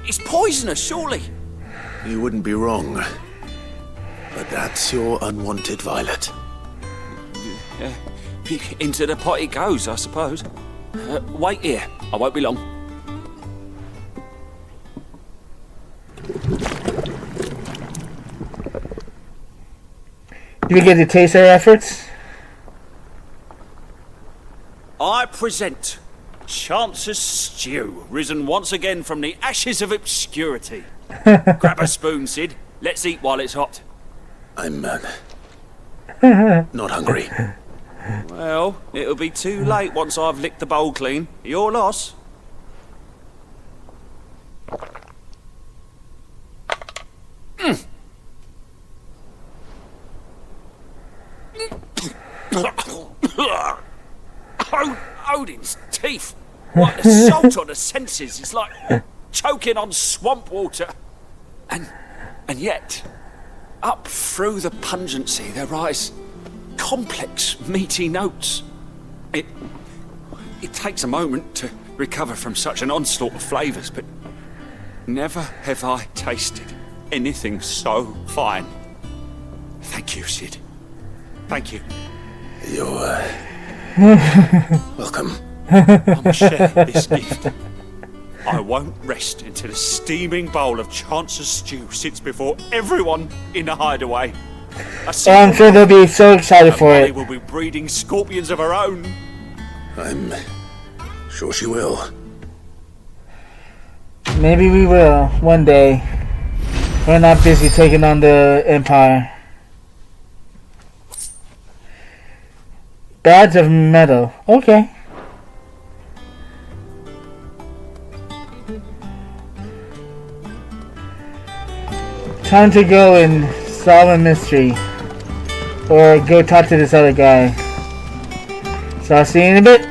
It's poisonous, surely. You wouldn't be wrong. But that's your unwanted violet. Into the pot it goes, I suppose. Wait here. I won't be long. Do we get to taste our efforts? I present Chance's Stew, risen once again from the ashes of obscurity. Grab a spoon, Sid. Let's eat while it's hot. I'm not hungry. Well, it'll be too late once I've licked the bowl clean. Your loss. Odin's teeth. Like the salt on the senses. It's like choking on swamp water. And yet, up through the pungency there rise complex, meaty notes. It takes a moment to recover from such an onslaught of flavours, but never have I tasted anything so fine. Thank you, Sid. Thank you. You're welcome. I must share this gift. I won't rest until a steaming bowl of Chance's stew sits before everyone in the hideaway. I'm sure they'll be so excited for Molly it. will be breeding scorpions of her own. I'm sure she will. Maybe we will one day. We're not busy taking on the Empire. Badge of metal. Okay. Time to go and solve a mystery. Or go talk to this other guy. So I'll see you in a bit.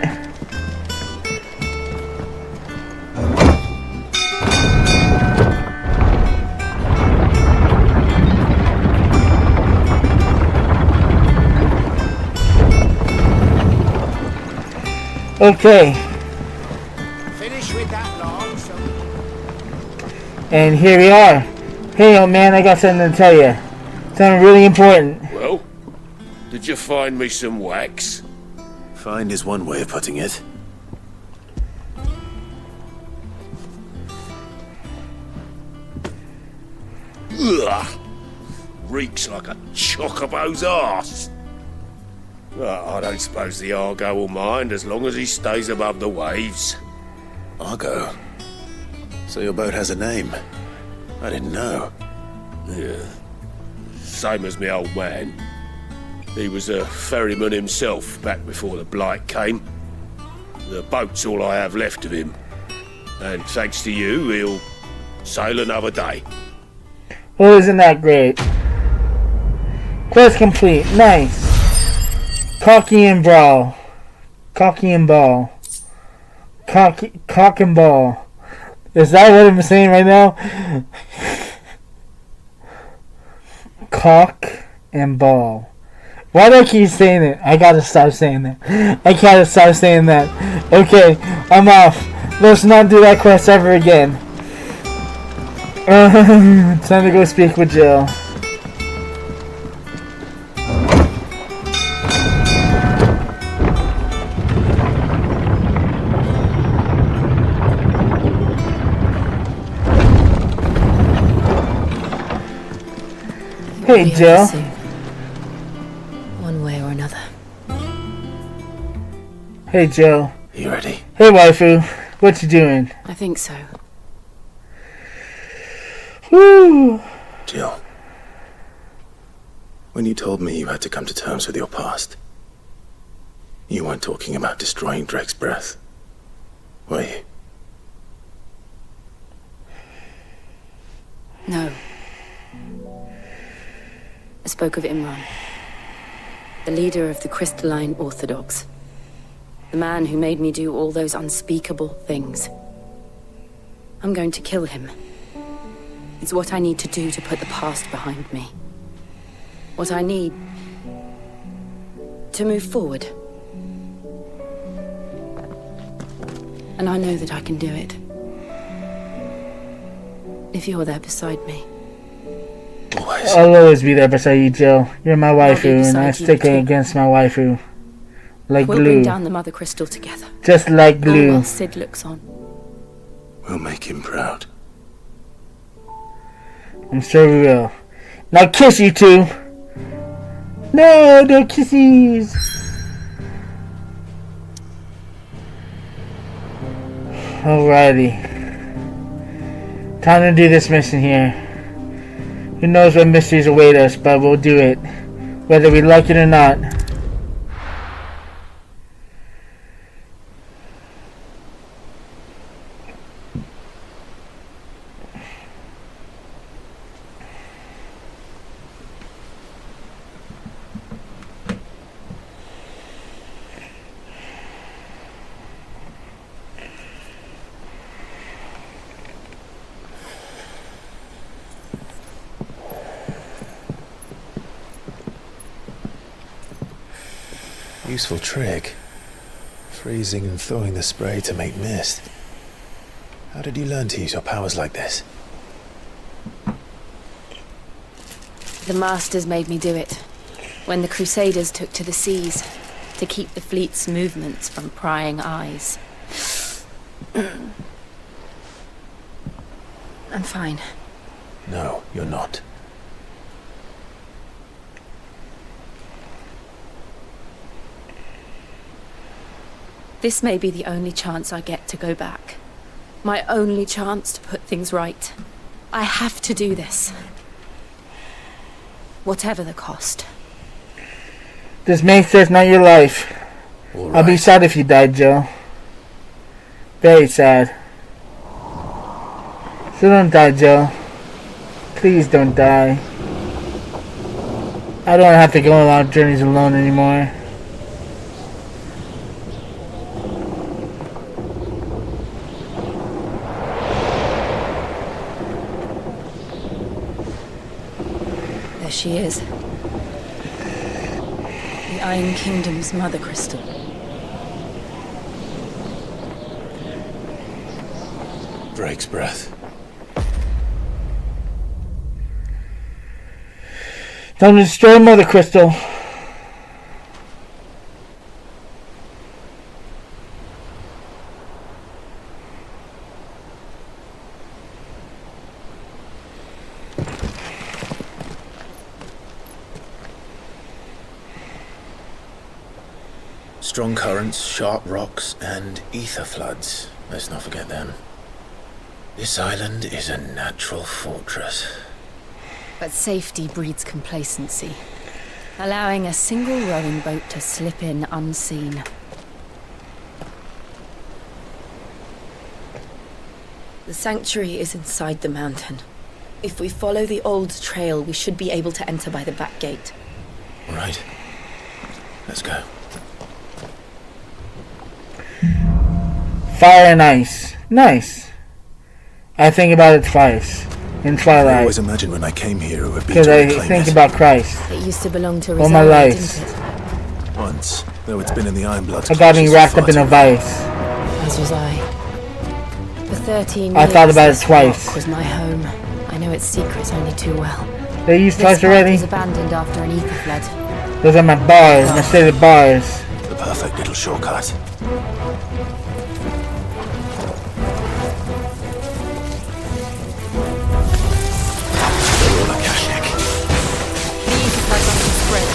Okay. Finish with that long, so... And here we are. Hey, old man, I got something to tell you. Something really important. Well, did you find me some wax? Find is one way of putting it. Ugh! Reeks like a chocobo's arse. I don't suppose the Argo will mind as long as he stays above the waves. Argo? So your boat has a name? I didn't know. Yeah. Same as my old man. He was a ferryman himself back before the Blight came. The boat's all I have left of him. And thanks to you, he'll sail another day. Well, isn't that great? Quest complete. Nice. Cocky and brawl. Cocky and ball. Cock and ball. Is that what I'm saying right now? Cock and ball. Why do I keep saying it? I gotta stop saying that. I gotta stop saying that. Okay, I'm off. Let's not do that quest ever again. Time to go speak with Jill. Hey, Jill. One way or another. Hey, Jill. You ready? Hey, waifu. What you doing? I think so. Woo! Jill. When you told me you had to come to terms with your past, you weren't talking about destroying Drake's breath, were you? No. I spoke of Imran, the leader of the Crystalline Orthodox. The man who made me do all those unspeakable things. I'm going to kill him. It's what I need to do to put the past behind me. What I need to move forward. And I know that I can do it. If you're there beside me. I'll always be there beside you, Jill. You're my waifu, and I stick against my waifu. Like We'll glue. bring down the Mother Crystal together. Just like All glue. while Sid looks on. We'll make him proud. I'm sure we will. Now kiss you two. No, no kisses. Alrighty. Time to do this mission here. Who knows what mysteries await us, but we'll do it. Whether we like it or not. Useful trick. Freezing and thawing the spray to make mist. How did you learn to use your powers like this? The Masters made me do it. When the Crusaders took to the seas, to keep the fleet's movements from prying eyes. I'm fine. No, you're not. This may be the only chance I get to go back. My only chance to put things right. I have to do this. Whatever the cost. This may save not your life. Right. I'll be sad if you died, Joe. Very sad. So don't die, Joe. Please don't die. I don't have to go on long journeys alone anymore. There she is. The Iron Kingdom's mother crystal. Drake's breath. Time to destroy Mother Crystal. Strong currents, sharp rocks, and ether floods. Let's not forget them. This island is a natural fortress. But safety breeds complacency, allowing a single rowing boat to slip in unseen. The sanctuary is inside the mountain. If we follow the old trail, we should be able to enter by the back gate. All right. Let's go. Fire and ice. Nice. I think about it twice. In I Twilight. always imagined when I came here it would be Because to I reclaim think it. about Christ. It used to belong to All my Rosaria, life. didn't it? Once, though it's been in the Ironbloods. I got me clutches wrapped for up in far a too vice. As was I. For 13 I years, thought about it this twice. rock was my home. I know its secrets only too well. They used This twice path already? was abandoned after an ether flood. Those are my bars, my stated bars. The perfect little shortcut. The ether flood must have spread.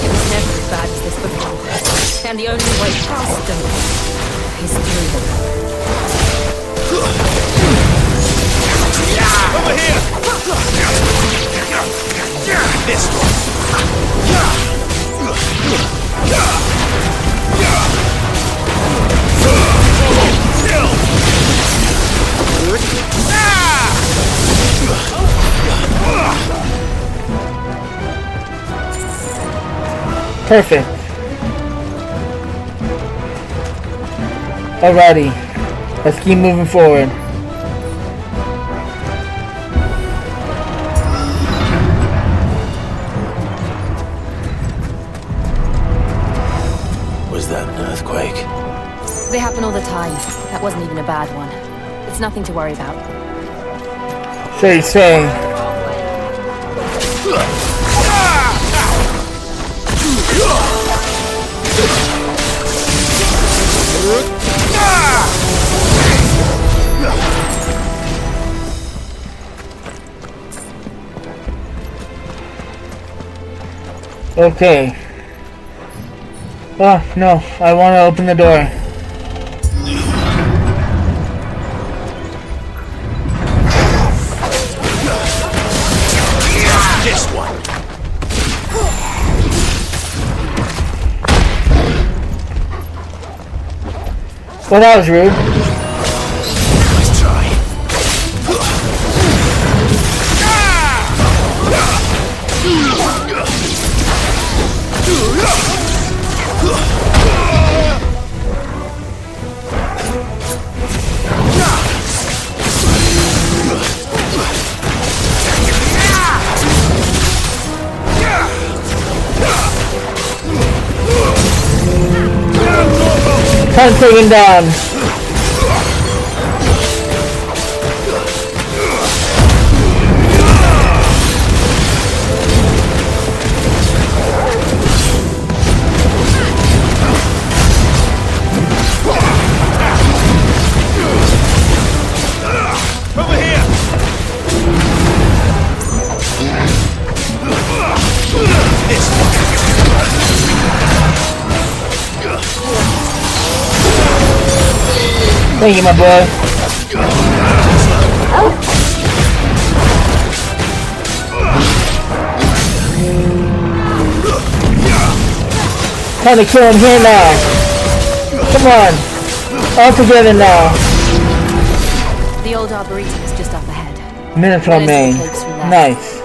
It was never as bad as this before. And the only way past them is through them. Over here! This one. Perfect. Alrighty. Let's keep moving forward. Was that an earthquake? They happen all the time. That wasn't even a bad one. It's nothing to worry about. So you say. Okay. Oh, no. I want to open the door. Well, that was rude. Nice try. Time taken down. Over here! Thank you, my boy. Time to kill him here now. Come on. All together now. The old arboretum is just up ahead. Minotaur main. Nice.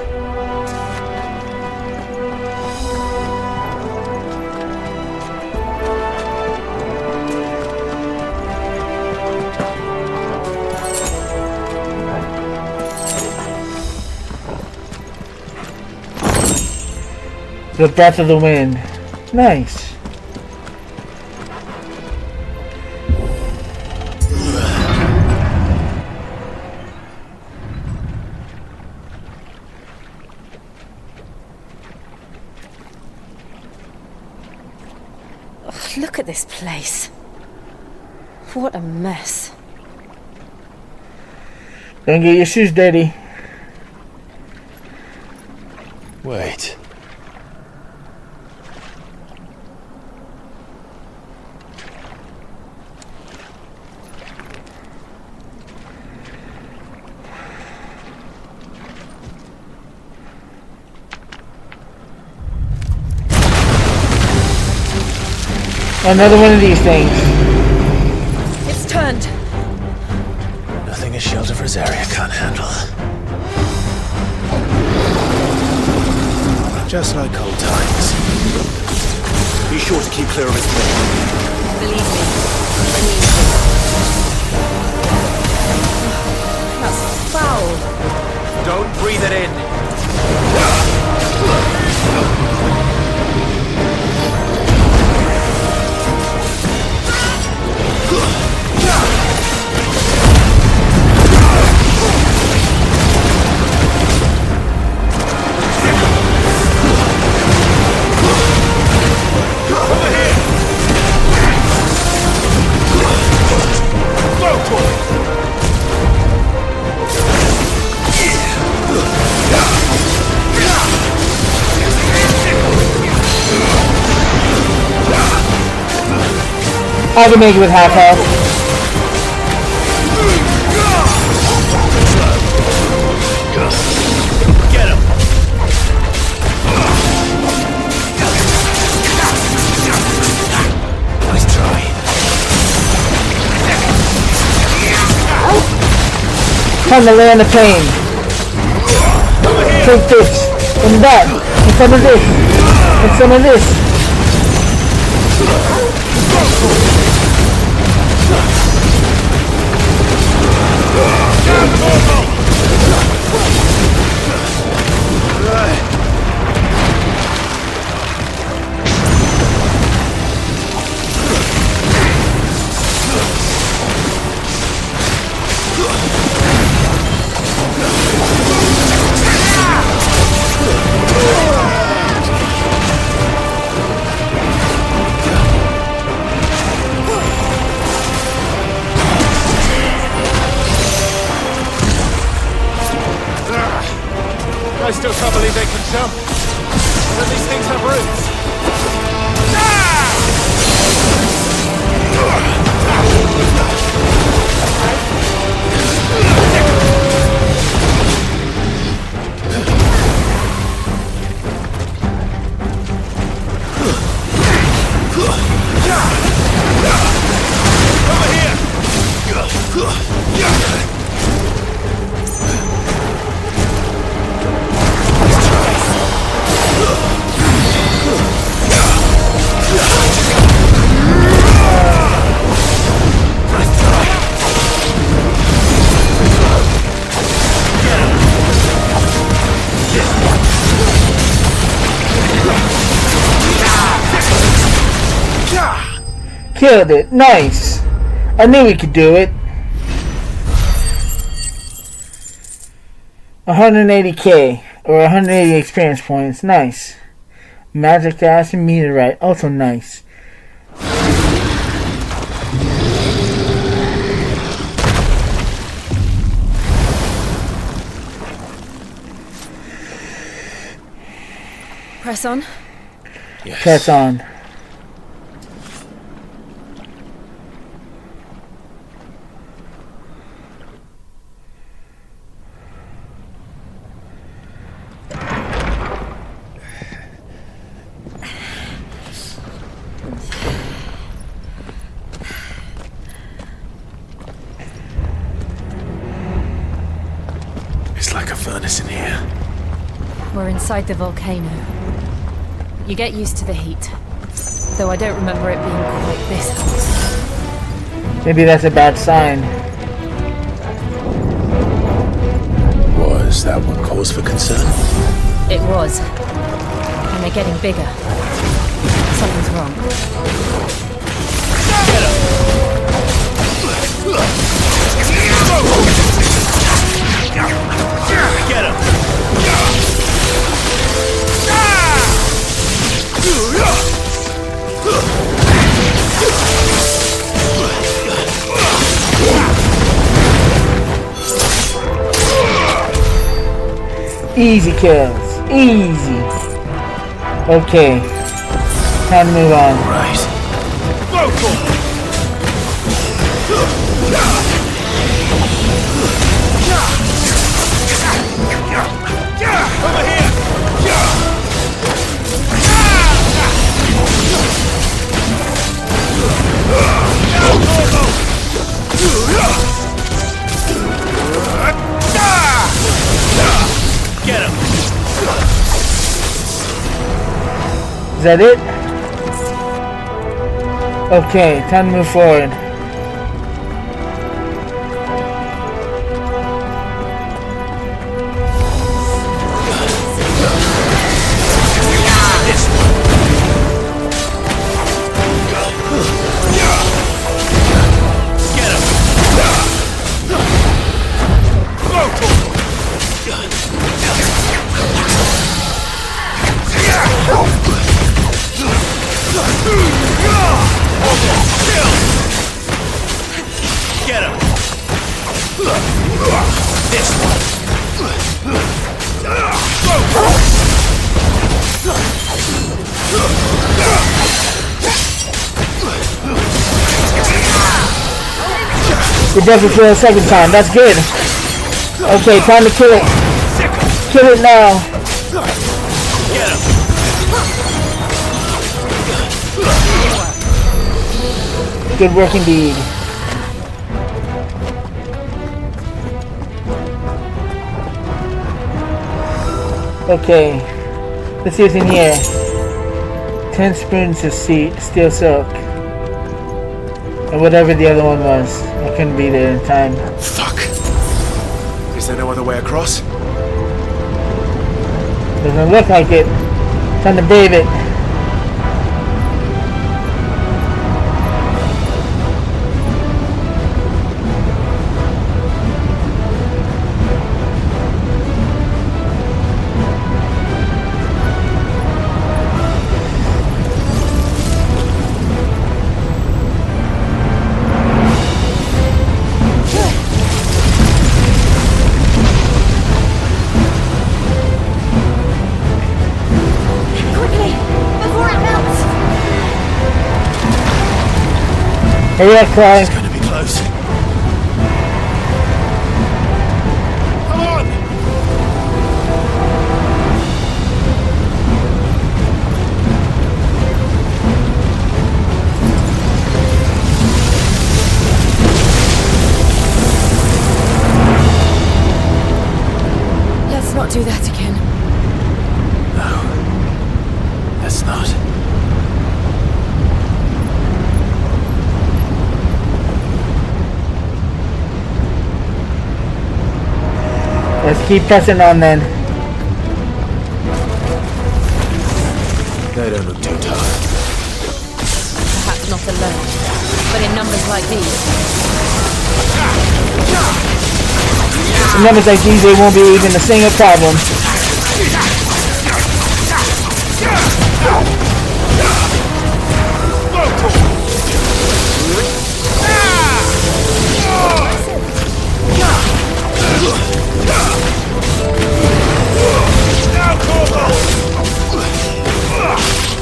The breath of the wind. Nice. Ugh, look at this place. What a mess. Don't get your shoes dirty. Wait. Another one of these things. It's turned. Nothing a shelter for Zarya can't handle. Just like old times. Be sure to keep clear of its way. Believe me. That's foul. Don't breathe it in. I can make it with half health. Get him! Nice try. Time to land the pain. Take this, and that, and some of this, and some of this. I still can't believe they can jump. But these things have roots. Over here! Killed it. Nice. I knew we could do it. 180k or 180 experience points. Nice. Magic ass and meteorite. Also nice. Press on. Yes. Press on. It's like a furnace in here. We're inside the volcano. You get used to the heat. Though I don't remember it being quite this hot. Maybe that's a bad sign. Was that one cause for concern? It was. And they're getting bigger. Something's wrong. Get him! Easy kills. Easy. Okay. Time to move on. Right. Go for it! Over here! Get him! Is that it? Okay, time to move forward. Get him! This one! We definitely kill a second time. That's good. Okay, time to kill it. Kill it now. Get him! Good work indeed. Okay, let's see what's in here. 10 spoons of steel silk. And whatever the other one was. I couldn't read it in time. Fuck. Is there no other way across? Doesn't look like it. Time to brave it. Hurry up, Clyde. It's gonna be close. Come on! not do that again. No. Let's not. Let's keep pressing on then. They don't look too tough. Perhaps not alone, but in numbers like these. In numbers like these, they won't be even a single problem.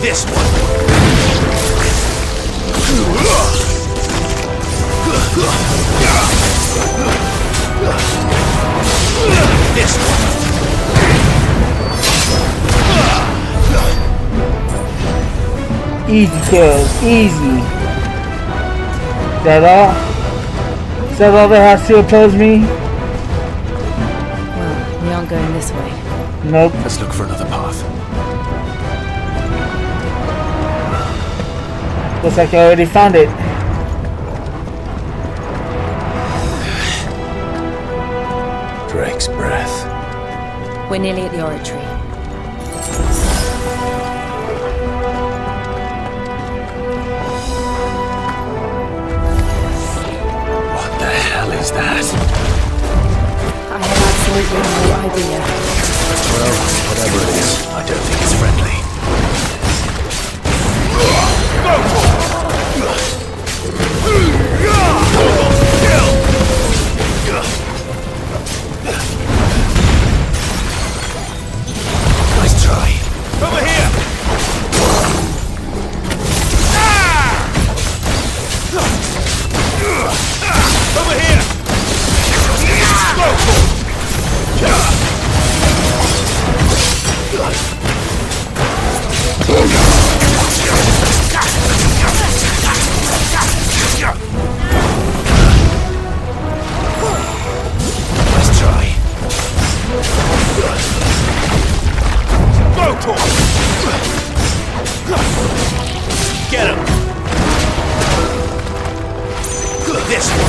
This one. This one. Easy kills, easy. Is that all? Is that all that has to oppose me? Well, we aren't going this way. Nope. Let's look for another path. Looks like I already found it. Drake's breath. We're nearly at the oratory. What the hell is that? I have absolutely no idea. Well, whatever it is, I don't think it's friendly. Nice try. Over here! Over here! Nice try. Get him! This one.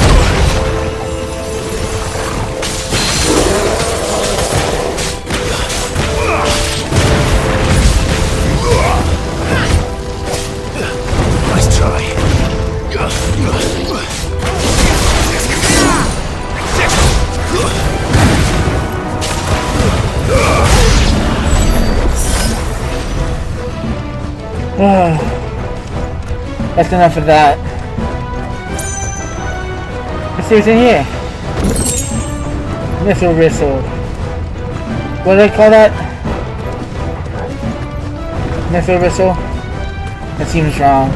Nice try. That's enough of that. Let's see what's in here. Missile whistle. What do they call that? Missile whistle? That seems wrong.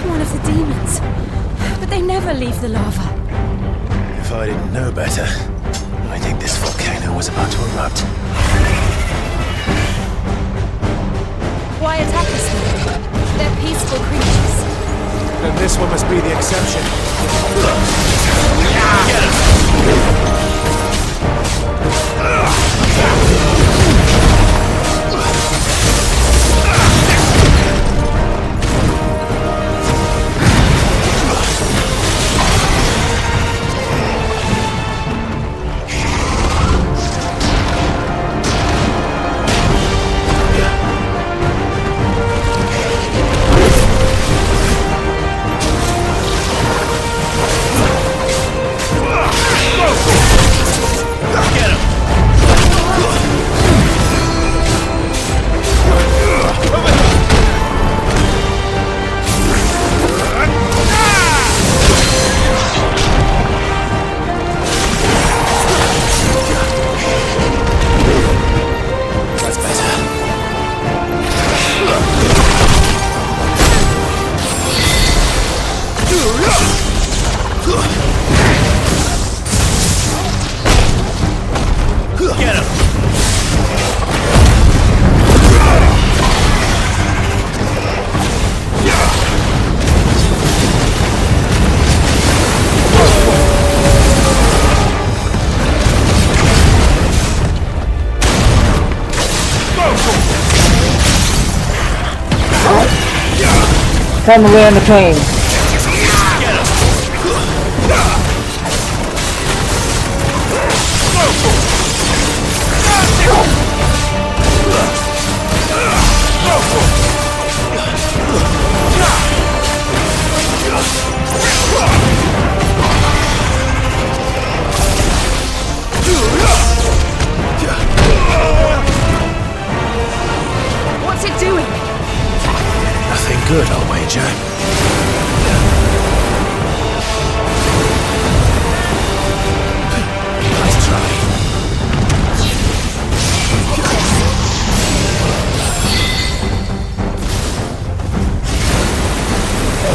One of the demons. But they never leave the lava. If I didn't know better, I think this volcano was about to erupt. Why attack us then? They're peaceful creatures. Then this one must be the exception. Get him! Time to land the plane. What's it doing? Nothing good, I'll wager. Nice try.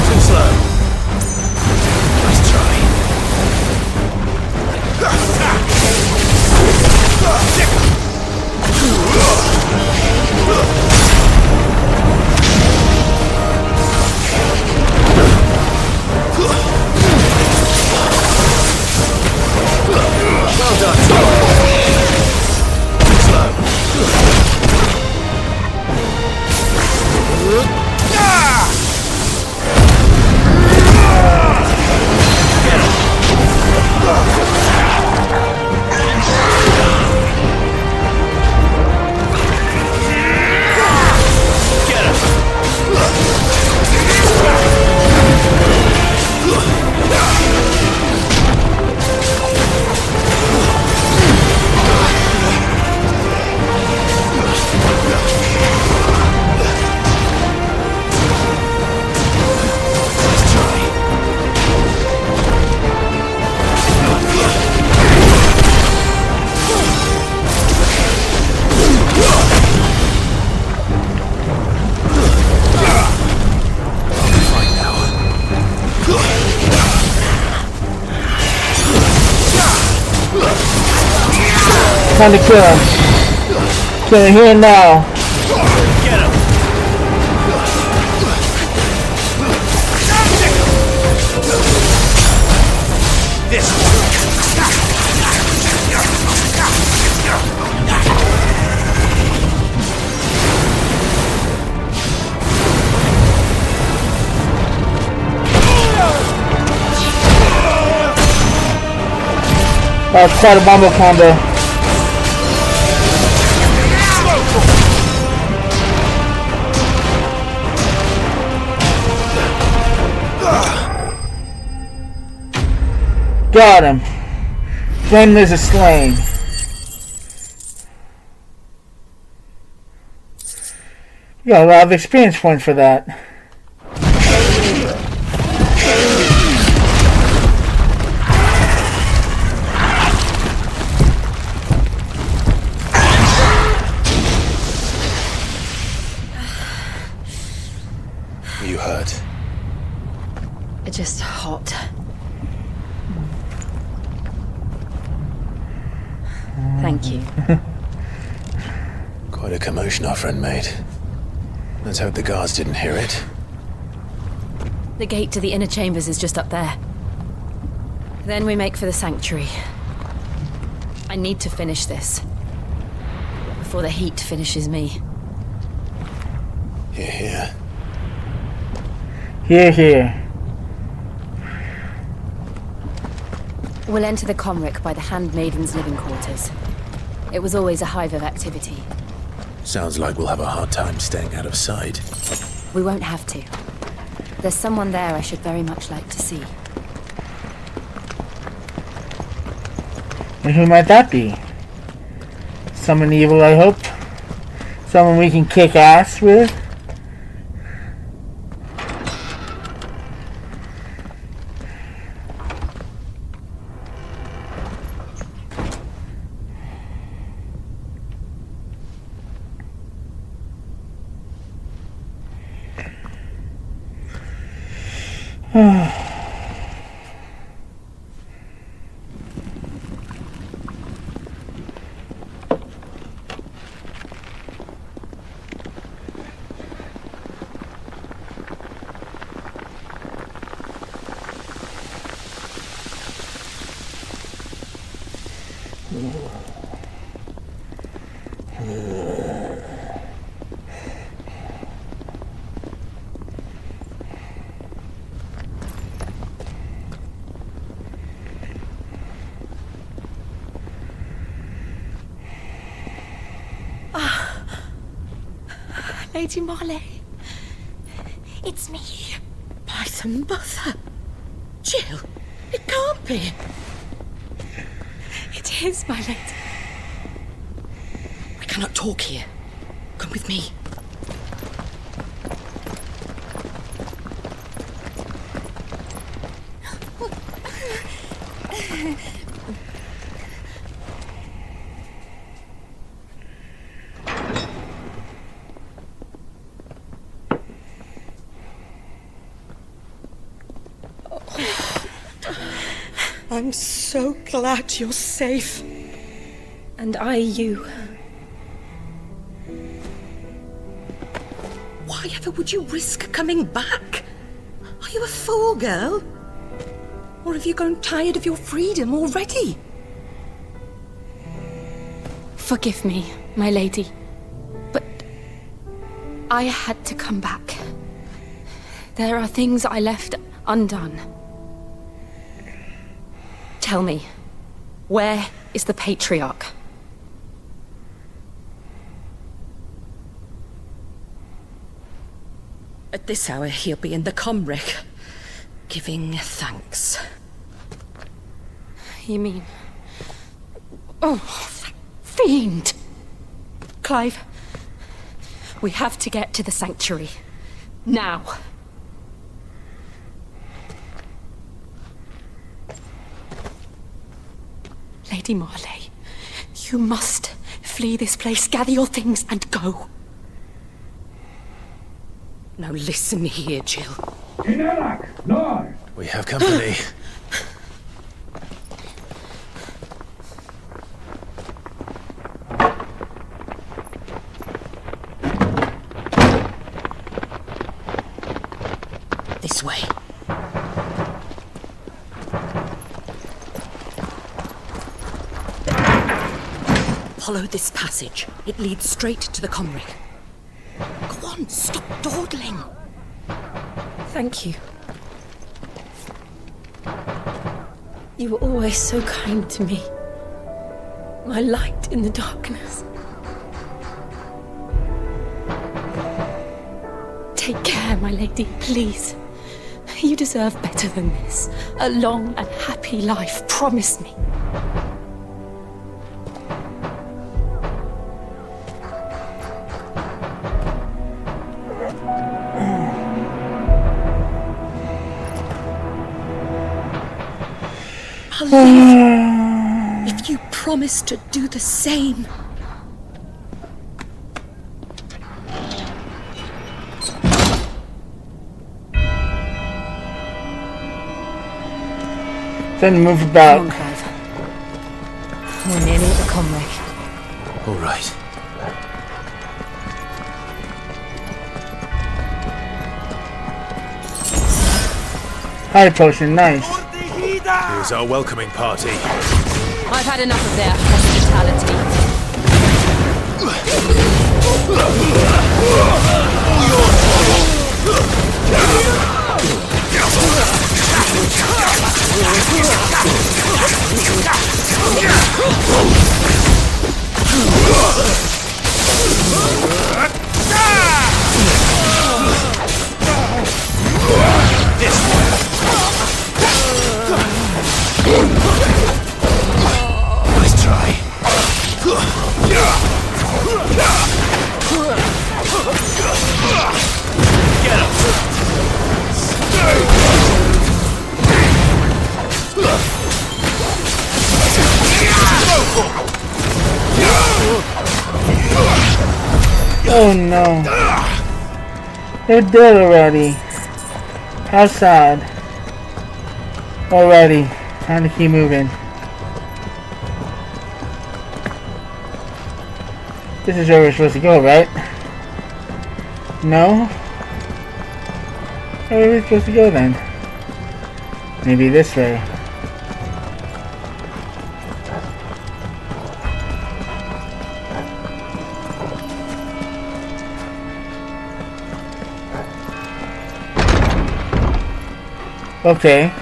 Too slow. Nice try. Well done. Time to kill him. Kill him here now. Get him! This That was quite a bombo combo. Got him. Flame Lizard is slain. You got a lot of experience points for that. You hurt? Just hot. Thank you. Quite a commotion our friend made. Let's hope the guards didn't hear it. The gate to the inner chambers is just up there. Then we make for the sanctuary. I need to finish this. Before the heat finishes me. Hear, hear. Here, here. We'll enter the Comric by the Handmaiden's living quarters. It was always a hive of activity. Sounds like we'll have a hard time staying out of sight. We won't have to. There's someone there I should very much like to see. And who might that be? Someone evil, I hope? Someone we can kick ass with? Lady Marley. It's me. By the mother. Jill, it can't be. It is, my lady. We cannot talk here. Come with me. I'm so glad you're safe. And I you. Why ever would you risk coming back? Are you a fool, girl? Or have you grown tired of your freedom already? Forgive me, my lady, but I had to come back. There are things I left undone. Tell me, where is the Patriarch? At this hour, he'll be in the Comric, giving thanks. You mean... Oh, that fiend! Clive, we have to get to the sanctuary. Now. Lady Marley, you must flee this place, gather your things and go. Now listen here, Jill. We have company. This way. Follow this passage. It leads straight to the Comric. Go on, stop dawdling. Thank you. You were always so kind to me. My light in the darkness. Take care, my lady, please. You deserve better than this. A long and happy life, promise me. I'll live if you promise to do the same. Then move about. Come on, Clive. We're nearly at the Comric. All right. High potion, nice. Here's our welcoming party. I've had enough of their hospitality. Nice try. Get him. Oh no. They're dead already. How sad. Alrighty. Time to keep moving. This is where we're supposed to go, right? No? Where are we supposed to go then? Maybe this way. Okay.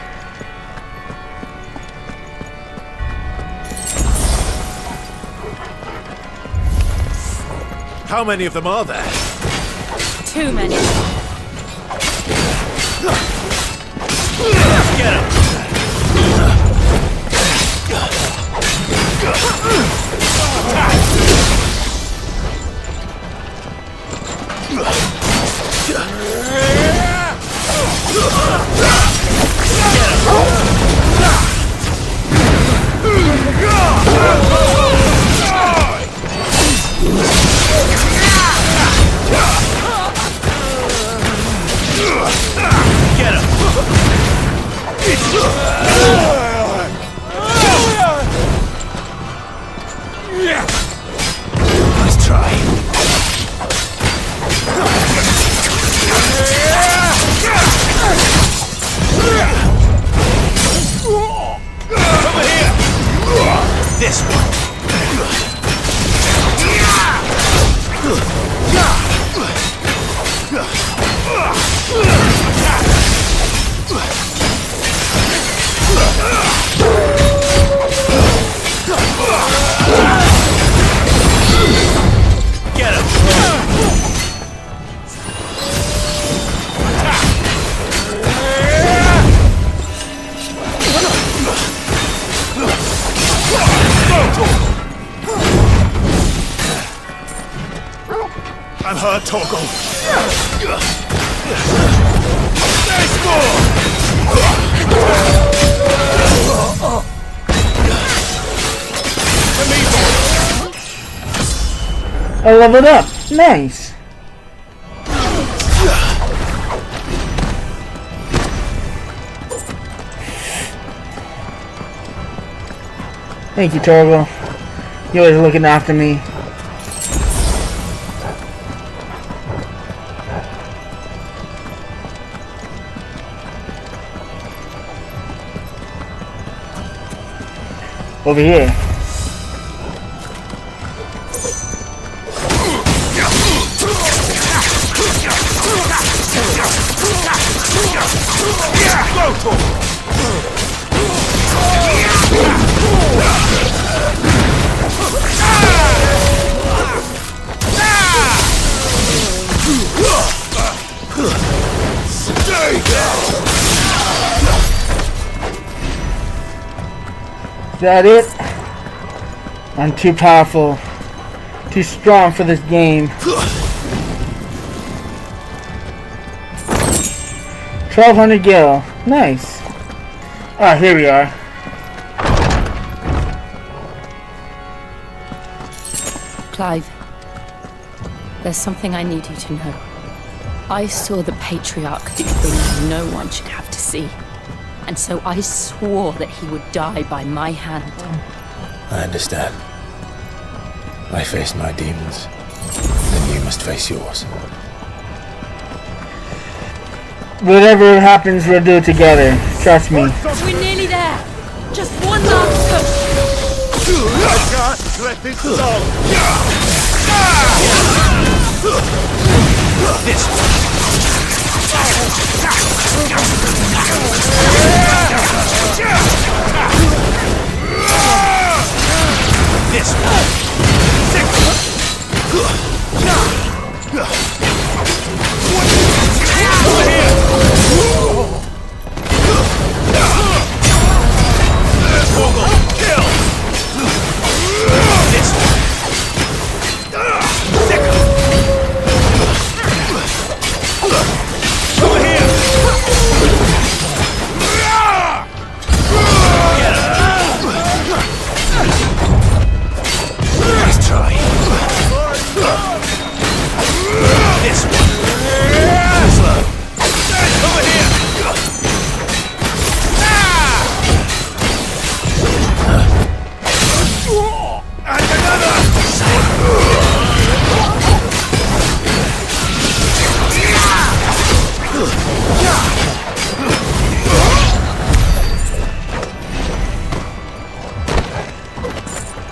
How many of them are there? too many. Get him! Nice try. Over here. This one. Get him! I'm hurt, Torgal. Nice ball! I leveled up. Nice. Thank you, Torgal. You're always looking after me. Over here. Is that it? I'm too powerful. Too strong for this game. 1200 gil. Nice. Ah, here we are. Clive, there's something I need you to know. I saw the Patriarch do things no one should have to see. And so I swore that he would die by my hand. I understand. I faced my demons. Then you must face yours. Whatever happens, we'll do it together. Trust me. We're nearly there. Just one last push. I can't let this long. This This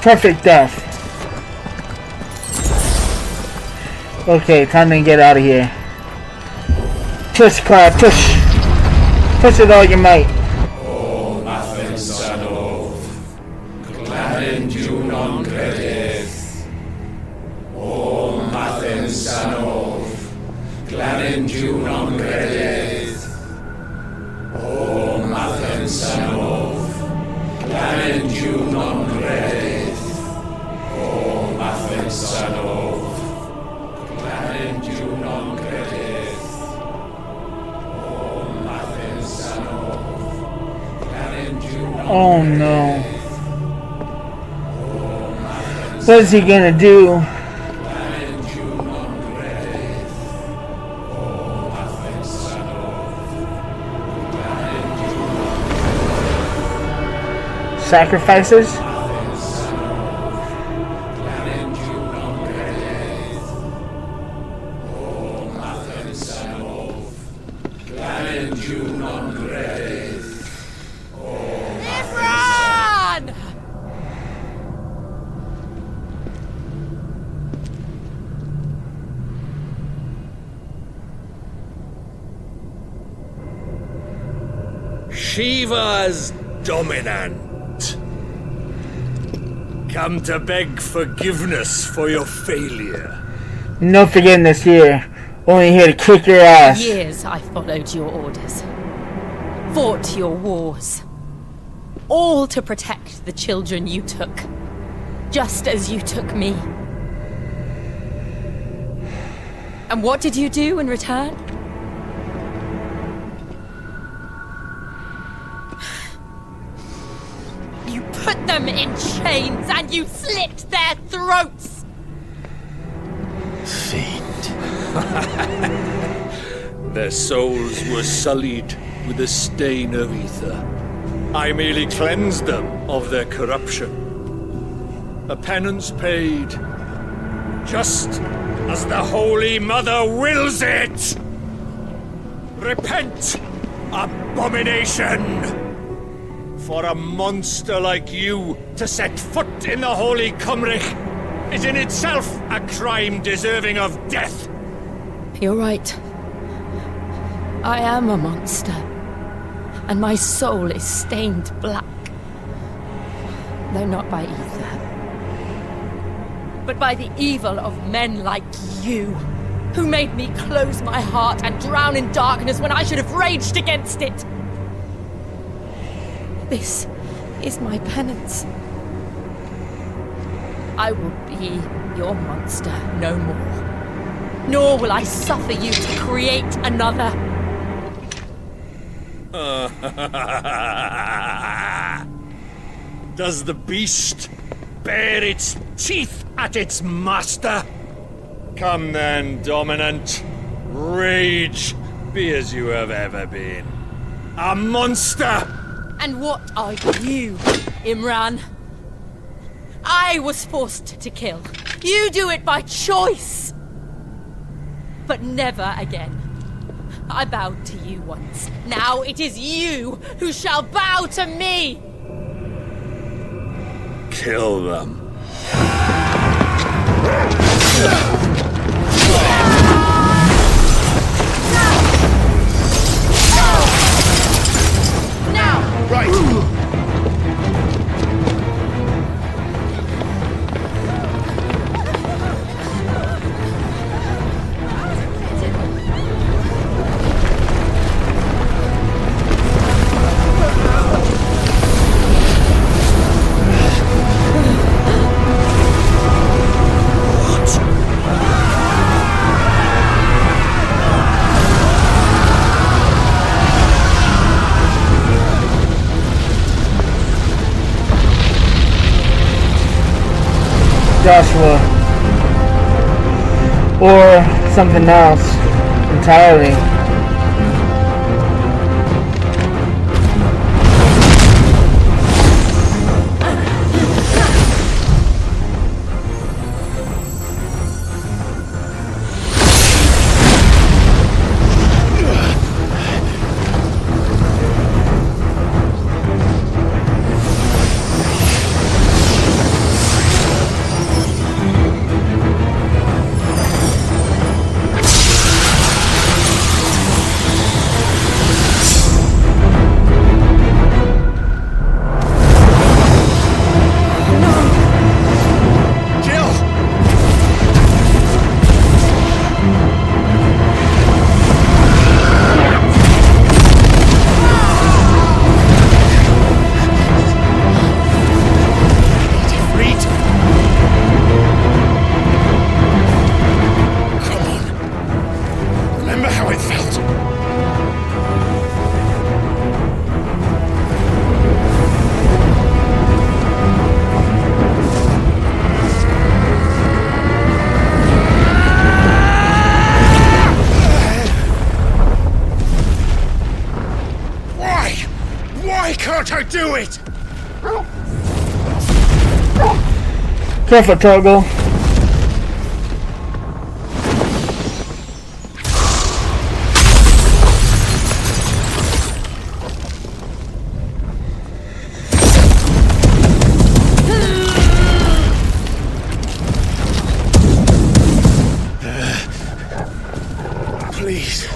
Perfect death. Okay, time to get out of here. Push, Clive, push. Push it all you might. O Mathen Sanov, Gladden you non credith. O Mathen Sanov, Glanendiwn on Gredydd. O Mathen Sanov. Glanendiwn on Gredydd. O Mathen Sanov. Glanendiwn on Gredydd. O Mathen Sanov. Glanendiwn on Oh no. What is he gonna do? Sacrifices? Shiva's dominant. Come to beg forgiveness for your failure. No forgiveness here. Only here to kick your ass. Years I followed your orders. Fought your wars. All to protect the children you took. Just as you took me. And what did you do in return? You put them in chains and you slit their throats! Fiend. Their souls were sullied with the stain of ether. I merely cleansed them of their corruption. A penance paid, just as the Holy Mother wills it! Repent, abomination! For a monster like you to set foot in the Holy Cymric is in itself a crime deserving of death. You're right. I am a monster. And my soul is stained black. Though not by ether. But by the evil of men like you, who made me close my heart and drown in darkness when I should have raged against it. This is my penance. I will be your monster no more. Nor will I suffer you to create another. Does the beast bare its teeth at its master? Come then, dominant. Rage, be as you have ever been. A monster! And what are you, Imran? I was forced to kill. You do it by choice. But never again. I bowed to you once. Now it is you who shall bow to me! Kill them. Now! Right! Joshua. Or something else entirely. can't I do it? Careful, Torgo. Please,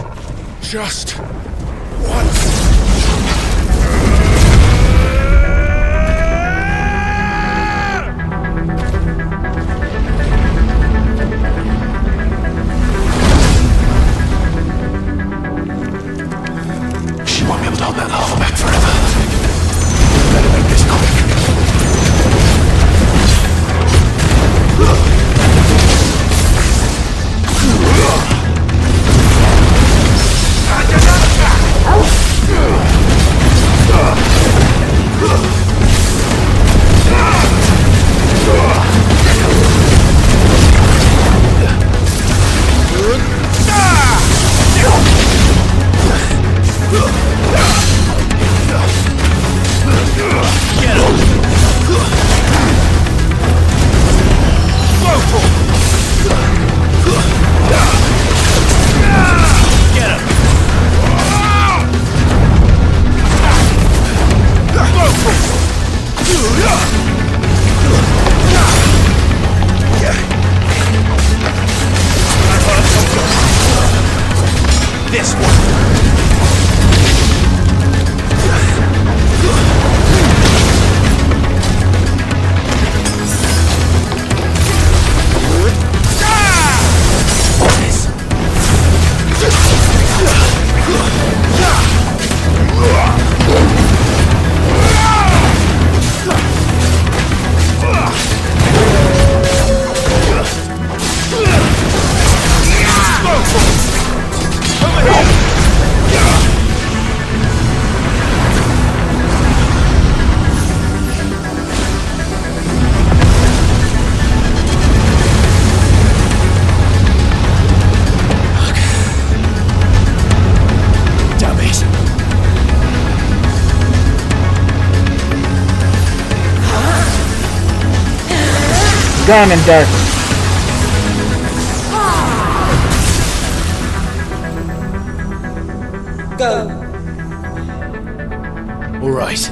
just once. She won't be able to hold that lava back forever. Better make this quick. This one. Diamond dust. Go. All right.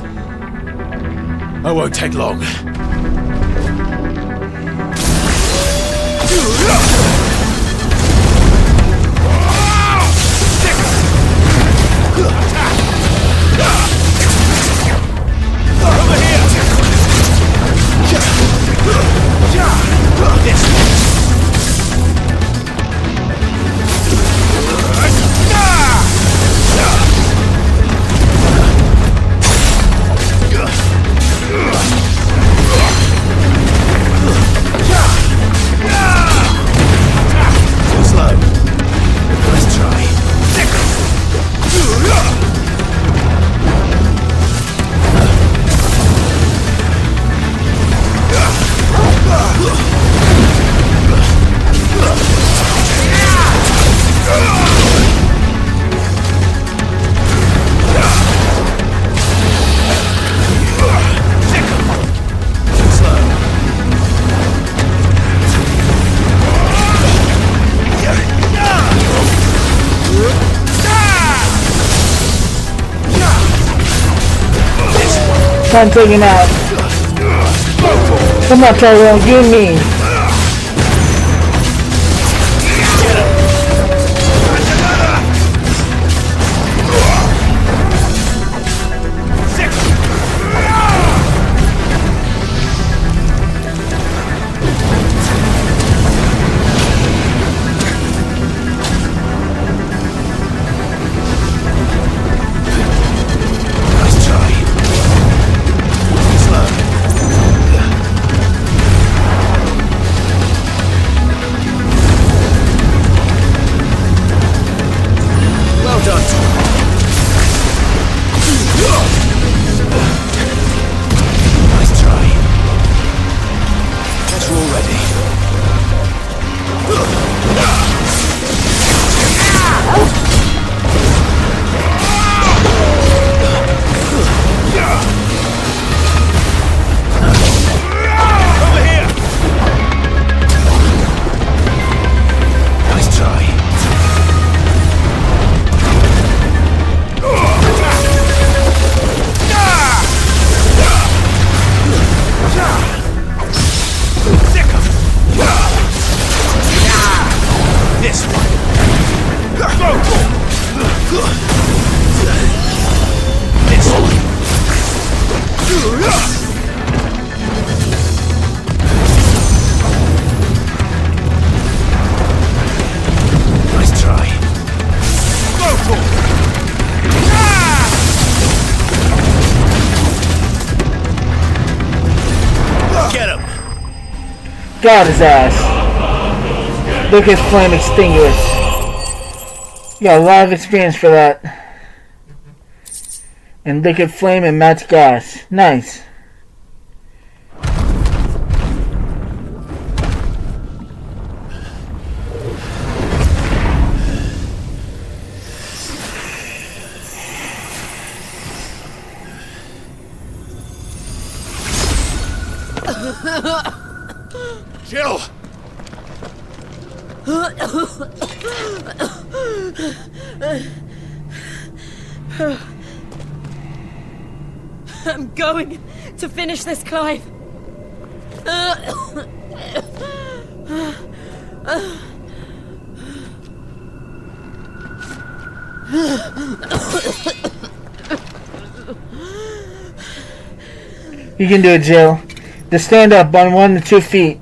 I won't take long. I'm taking out. Come on, Tyrone, give me. got his ass. Look at flame extinguished. You got a lot of experience for that. And liquid flame and match gas. Nice. Jill! I'm going to finish this, Clive. You can do it, Jill. Just stand up on 1 to 2 feet.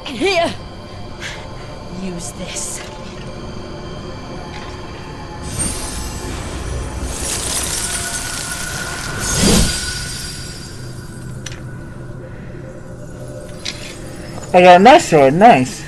Here! Use this. I got a nice sword, nice.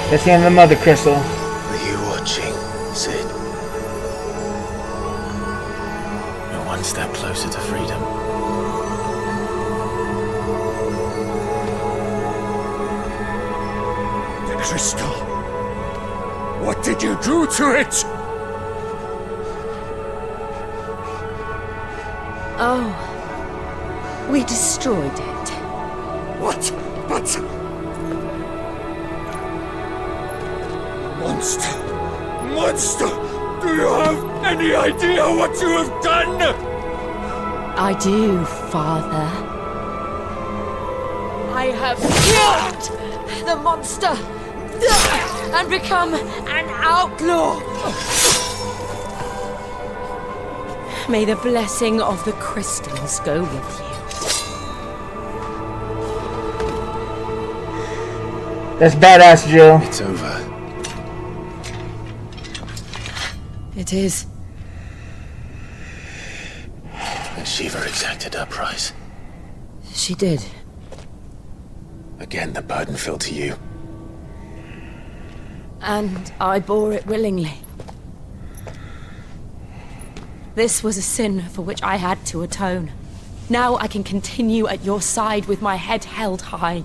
That's the end of the mother crystal. Were you watching, Sid? We're one step closer to freedom. The crystal. What did you do to it? Oh. We destroyed it. What? But... Monster! Monster! Do you have any idea what you have done? I do, Father. I have killed the monster and become an outlaw. May the blessing of the crystals go with you. That's badass, Jill. It's over. It is. And Shiva exacted her price. She did. Again, the burden fell to you. And I bore it willingly. This was a sin for which I had to atone. Now I can continue at your side with my head held high.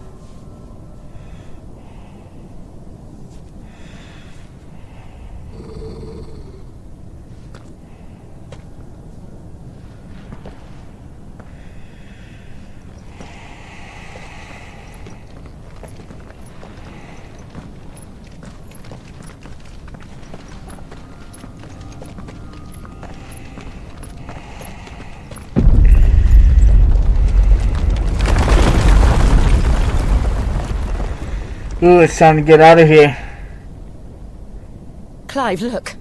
Ooh, it's time to get out of here. Clive, look.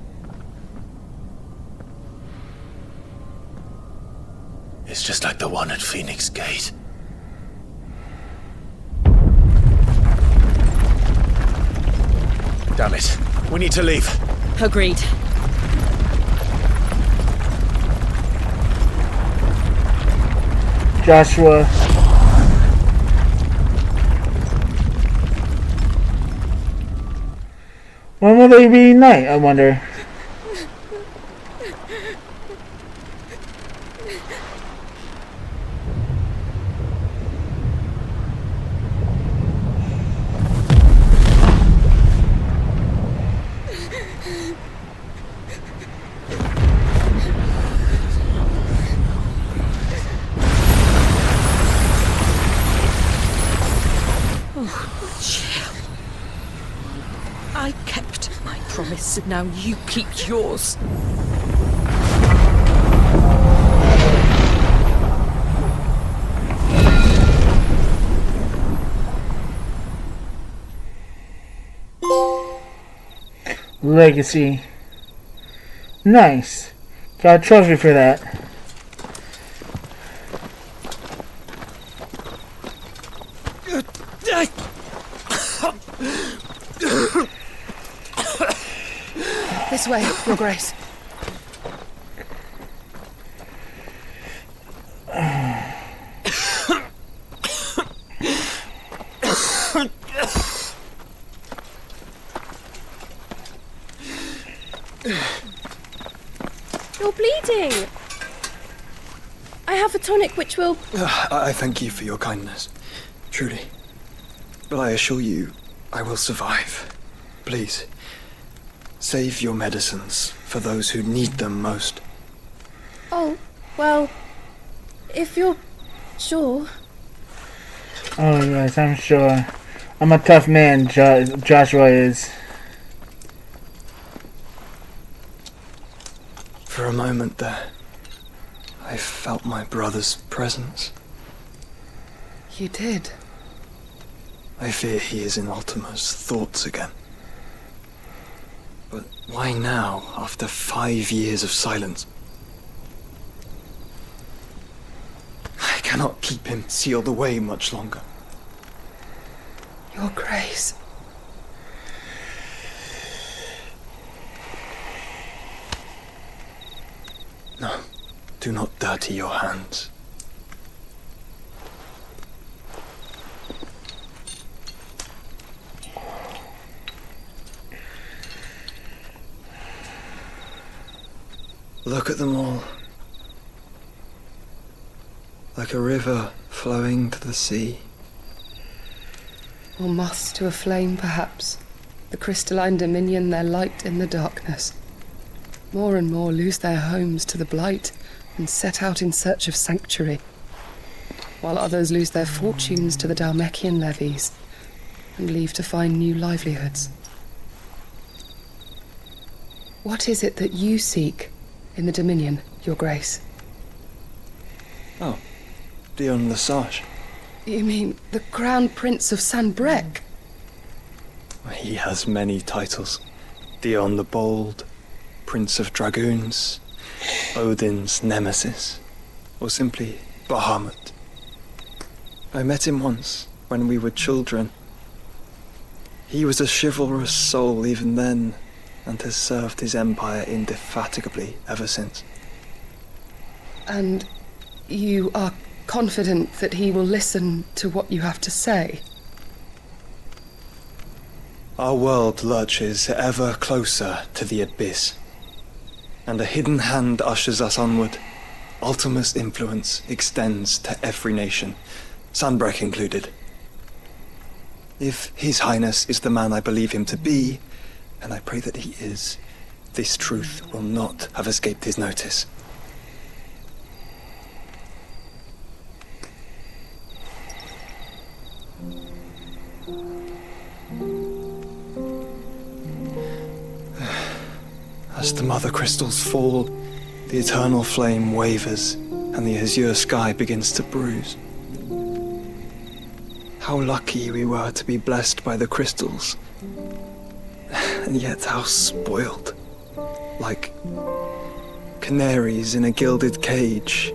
It's just like the one at Phoenix Gate. Damn it. We need to leave. Agreed. Joshua. When will they reunite, I wonder? so now you keep yours. Legacy. Nice. Got a trophy for that. This way, Your Grace. You're bleeding. I have a tonic which will... I thank you for your kindness, truly. But I assure you, I will survive. Please, save your medicines for those who need them most. Oh, well, if you're sure. Oh yes, I'm sure. I'm a tough man, Joshua is. For a moment there, I felt my brother's presence. You did? I fear he is in Ultima's thoughts again. But why now, after 5 years of silence? I cannot keep him sealed away much longer. Your Grace. No, do not dirty your hands. Look at them all. Like a river flowing to the sea. Or moths to a flame, perhaps. The crystalline dominion their light in the darkness. More and more lose their homes to the blight and set out in search of sanctuary, while others lose their fortunes to the Dhalmekian levies and leave to find new livelihoods. What is it that you seek in the Dominion, Your Grace? Oh, Dion Lesage. You mean the Crown Prince of Sanbrec? He has many titles. Dion the Bold, Prince of Dragoons, Odin's Nemesis, or simply Bahamut. I met him once, when we were children. He was a chivalrous soul even then, and has served his empire indefatigably ever since. And you are confident that he will listen to what you have to say? Our world lurches ever closer to the abyss, and a hidden hand ushers us onward. Ultima's influence extends to every nation, Sanbrec included. If His Highness is the man I believe him to be, and I pray that he is, this truth will not have escaped his notice. As the mother crystals fall, the eternal flame wavers, and the azure sky begins to bruise. How lucky we were to be blessed by the crystals, and yet how spoiled. Like canaries in a gilded cage,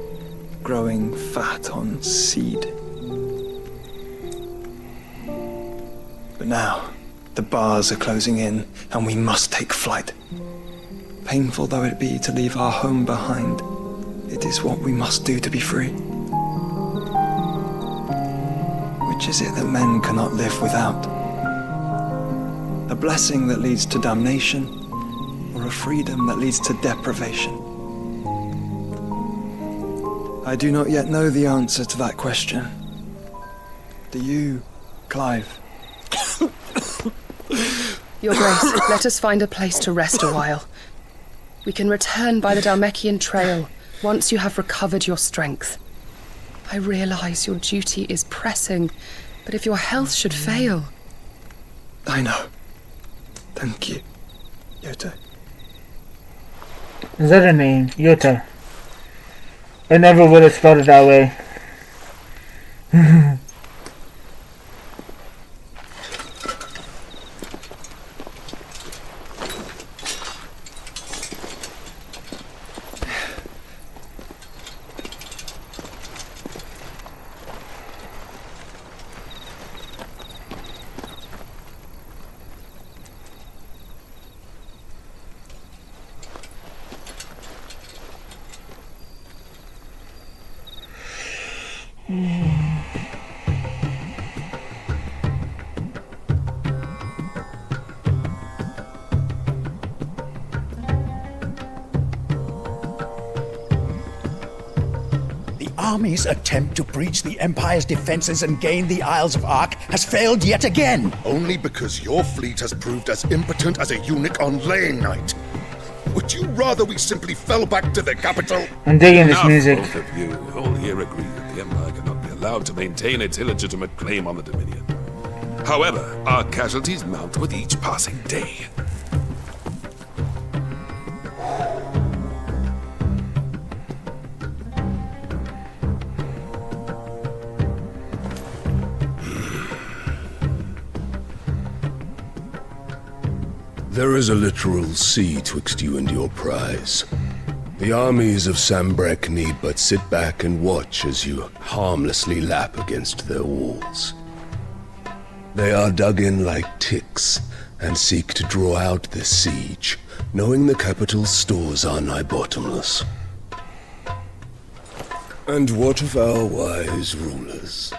growing fat on seed. But now, the bars are closing in, and we must take flight. Painful though it be to leave our home behind, it is what we must do to be free. Which is it that men cannot live without? A blessing that leads to damnation, or a freedom that leads to deprivation? I do not yet know the answer to that question. Do you, Clive? Your Grace, let us find a place to rest a while. We can return by the Dhalmekian trail once you have recovered your strength. I realize your duty is pressing, but if your health should fail... I know. Thank you. Yota. Is that her name? Yota. I never would have spelled it that way. Army's attempt to breach the Empire's defenses and gain the Isles of Ark has failed yet again. Only because your fleet has proved as impotent as a eunuch on laying night. Would you rather we simply fell back to the capital? I'm digging this music. Both of you all here agree that the Empire cannot be allowed to maintain its illegitimate claim on the Dominion. However, our casualties mount with each passing day. There is a literal sea twixt you and your prize. The armies of Sambrek need but sit back and watch as you harmlessly lap against their walls. They are dug in like ticks and seek to draw out this siege, knowing the capital's stores are nigh bottomless. And what of our wise rulers?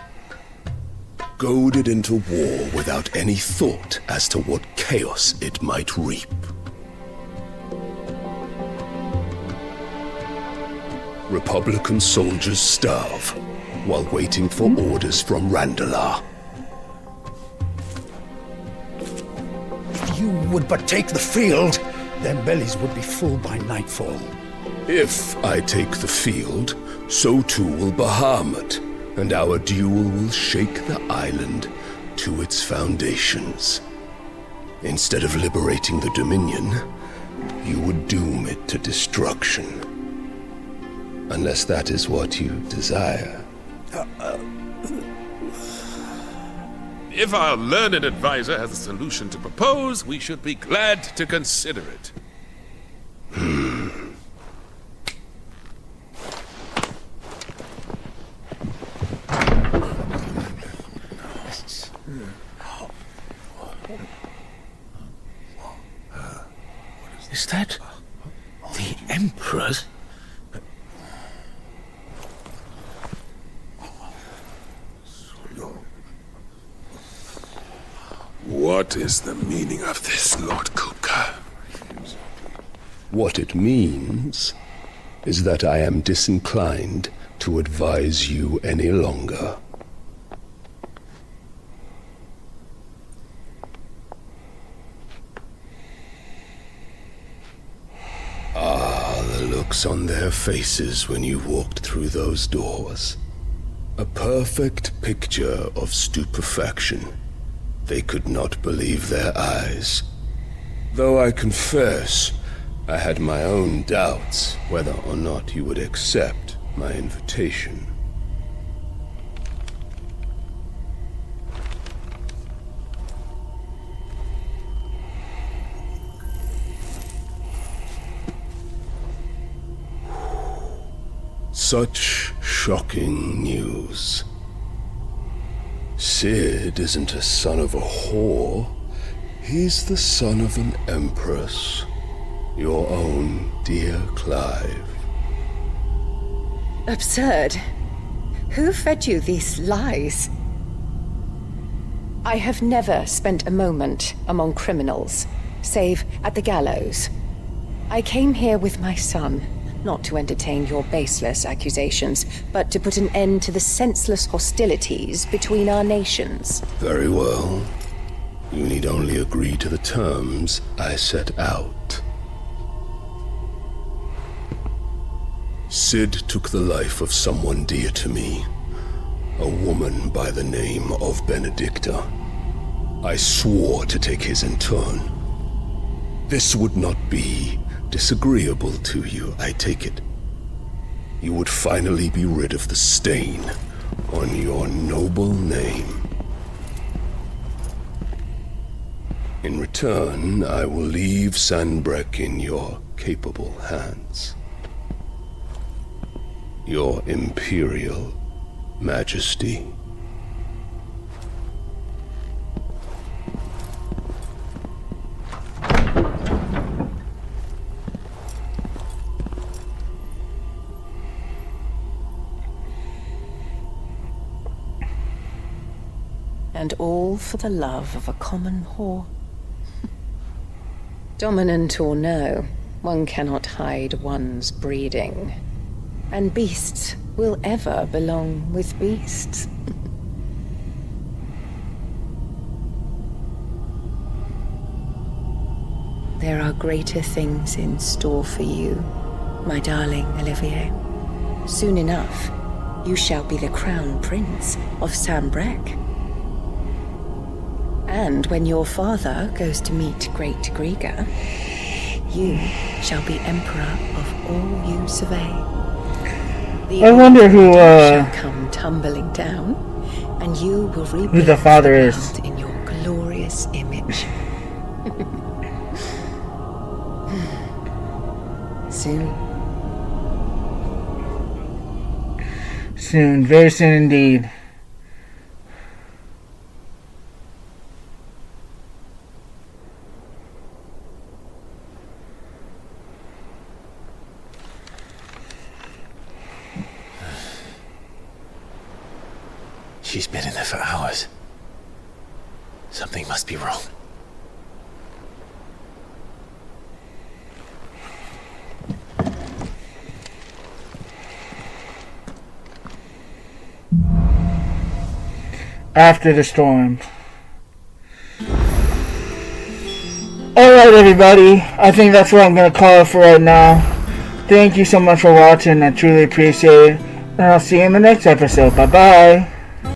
Goaded into war without any thought as to what chaos it might reap. Republican soldiers starve while waiting for orders from Randalar. If you would but take the field, their bellies would be full by nightfall. If I take the field, so too will Bahamut, and our duel will shake the island to its foundations. Instead of liberating the Dominion, you would doom it to destruction. Unless that is what you desire. If our learned advisor has a solution to propose, we should be glad to consider it. Is that the Emperor's? What is the meaning of this, Lord Kupka? What it means is that I am disinclined to advise you any longer. The looks on their faces when you walked through those doors. A perfect picture of stupefaction. They could not believe their eyes. Though I confess, I had my own doubts whether or not you would accept my invitation. Such shocking news. Sid isn't a son of a whore. He's the son of an empress. Your own dear Clive. Absurd. Who fed you these lies? I have never spent a moment among criminals, save at the gallows. I came here with my son, not to entertain your baseless accusations, but to put an end to the senseless hostilities between our nations. Very well. You need only agree to the terms I set out. Sid took the life of someone dear to me, a woman by the name of Benedicta. I swore to take his in turn. This would not be disagreeable to you, I take it. You would finally be rid of the stain on your noble name. In return, I will leave Sanbreque in your capable hands. Your Imperial Majesty. And all for the love of a common whore. Dominant or no, one cannot hide one's breeding. And beasts will ever belong with beasts. There are greater things in store for you, my darling Olivier. Soon enough, you shall be the crown prince of Sanbreque. And when your father goes to meet Great Griga, you shall be emperor of all you survey. I wonder who shall come tumbling down, and you will rebuild who the father is. in your glorious image. Soon. Soon, very soon indeed. She's been in there for hours. Something must be wrong. After the storm. Alright everybody, I think that's what I'm going to call it for right now. Thank you so much for watching, I truly appreciate it. And I'll see you in the next episode. Bye bye.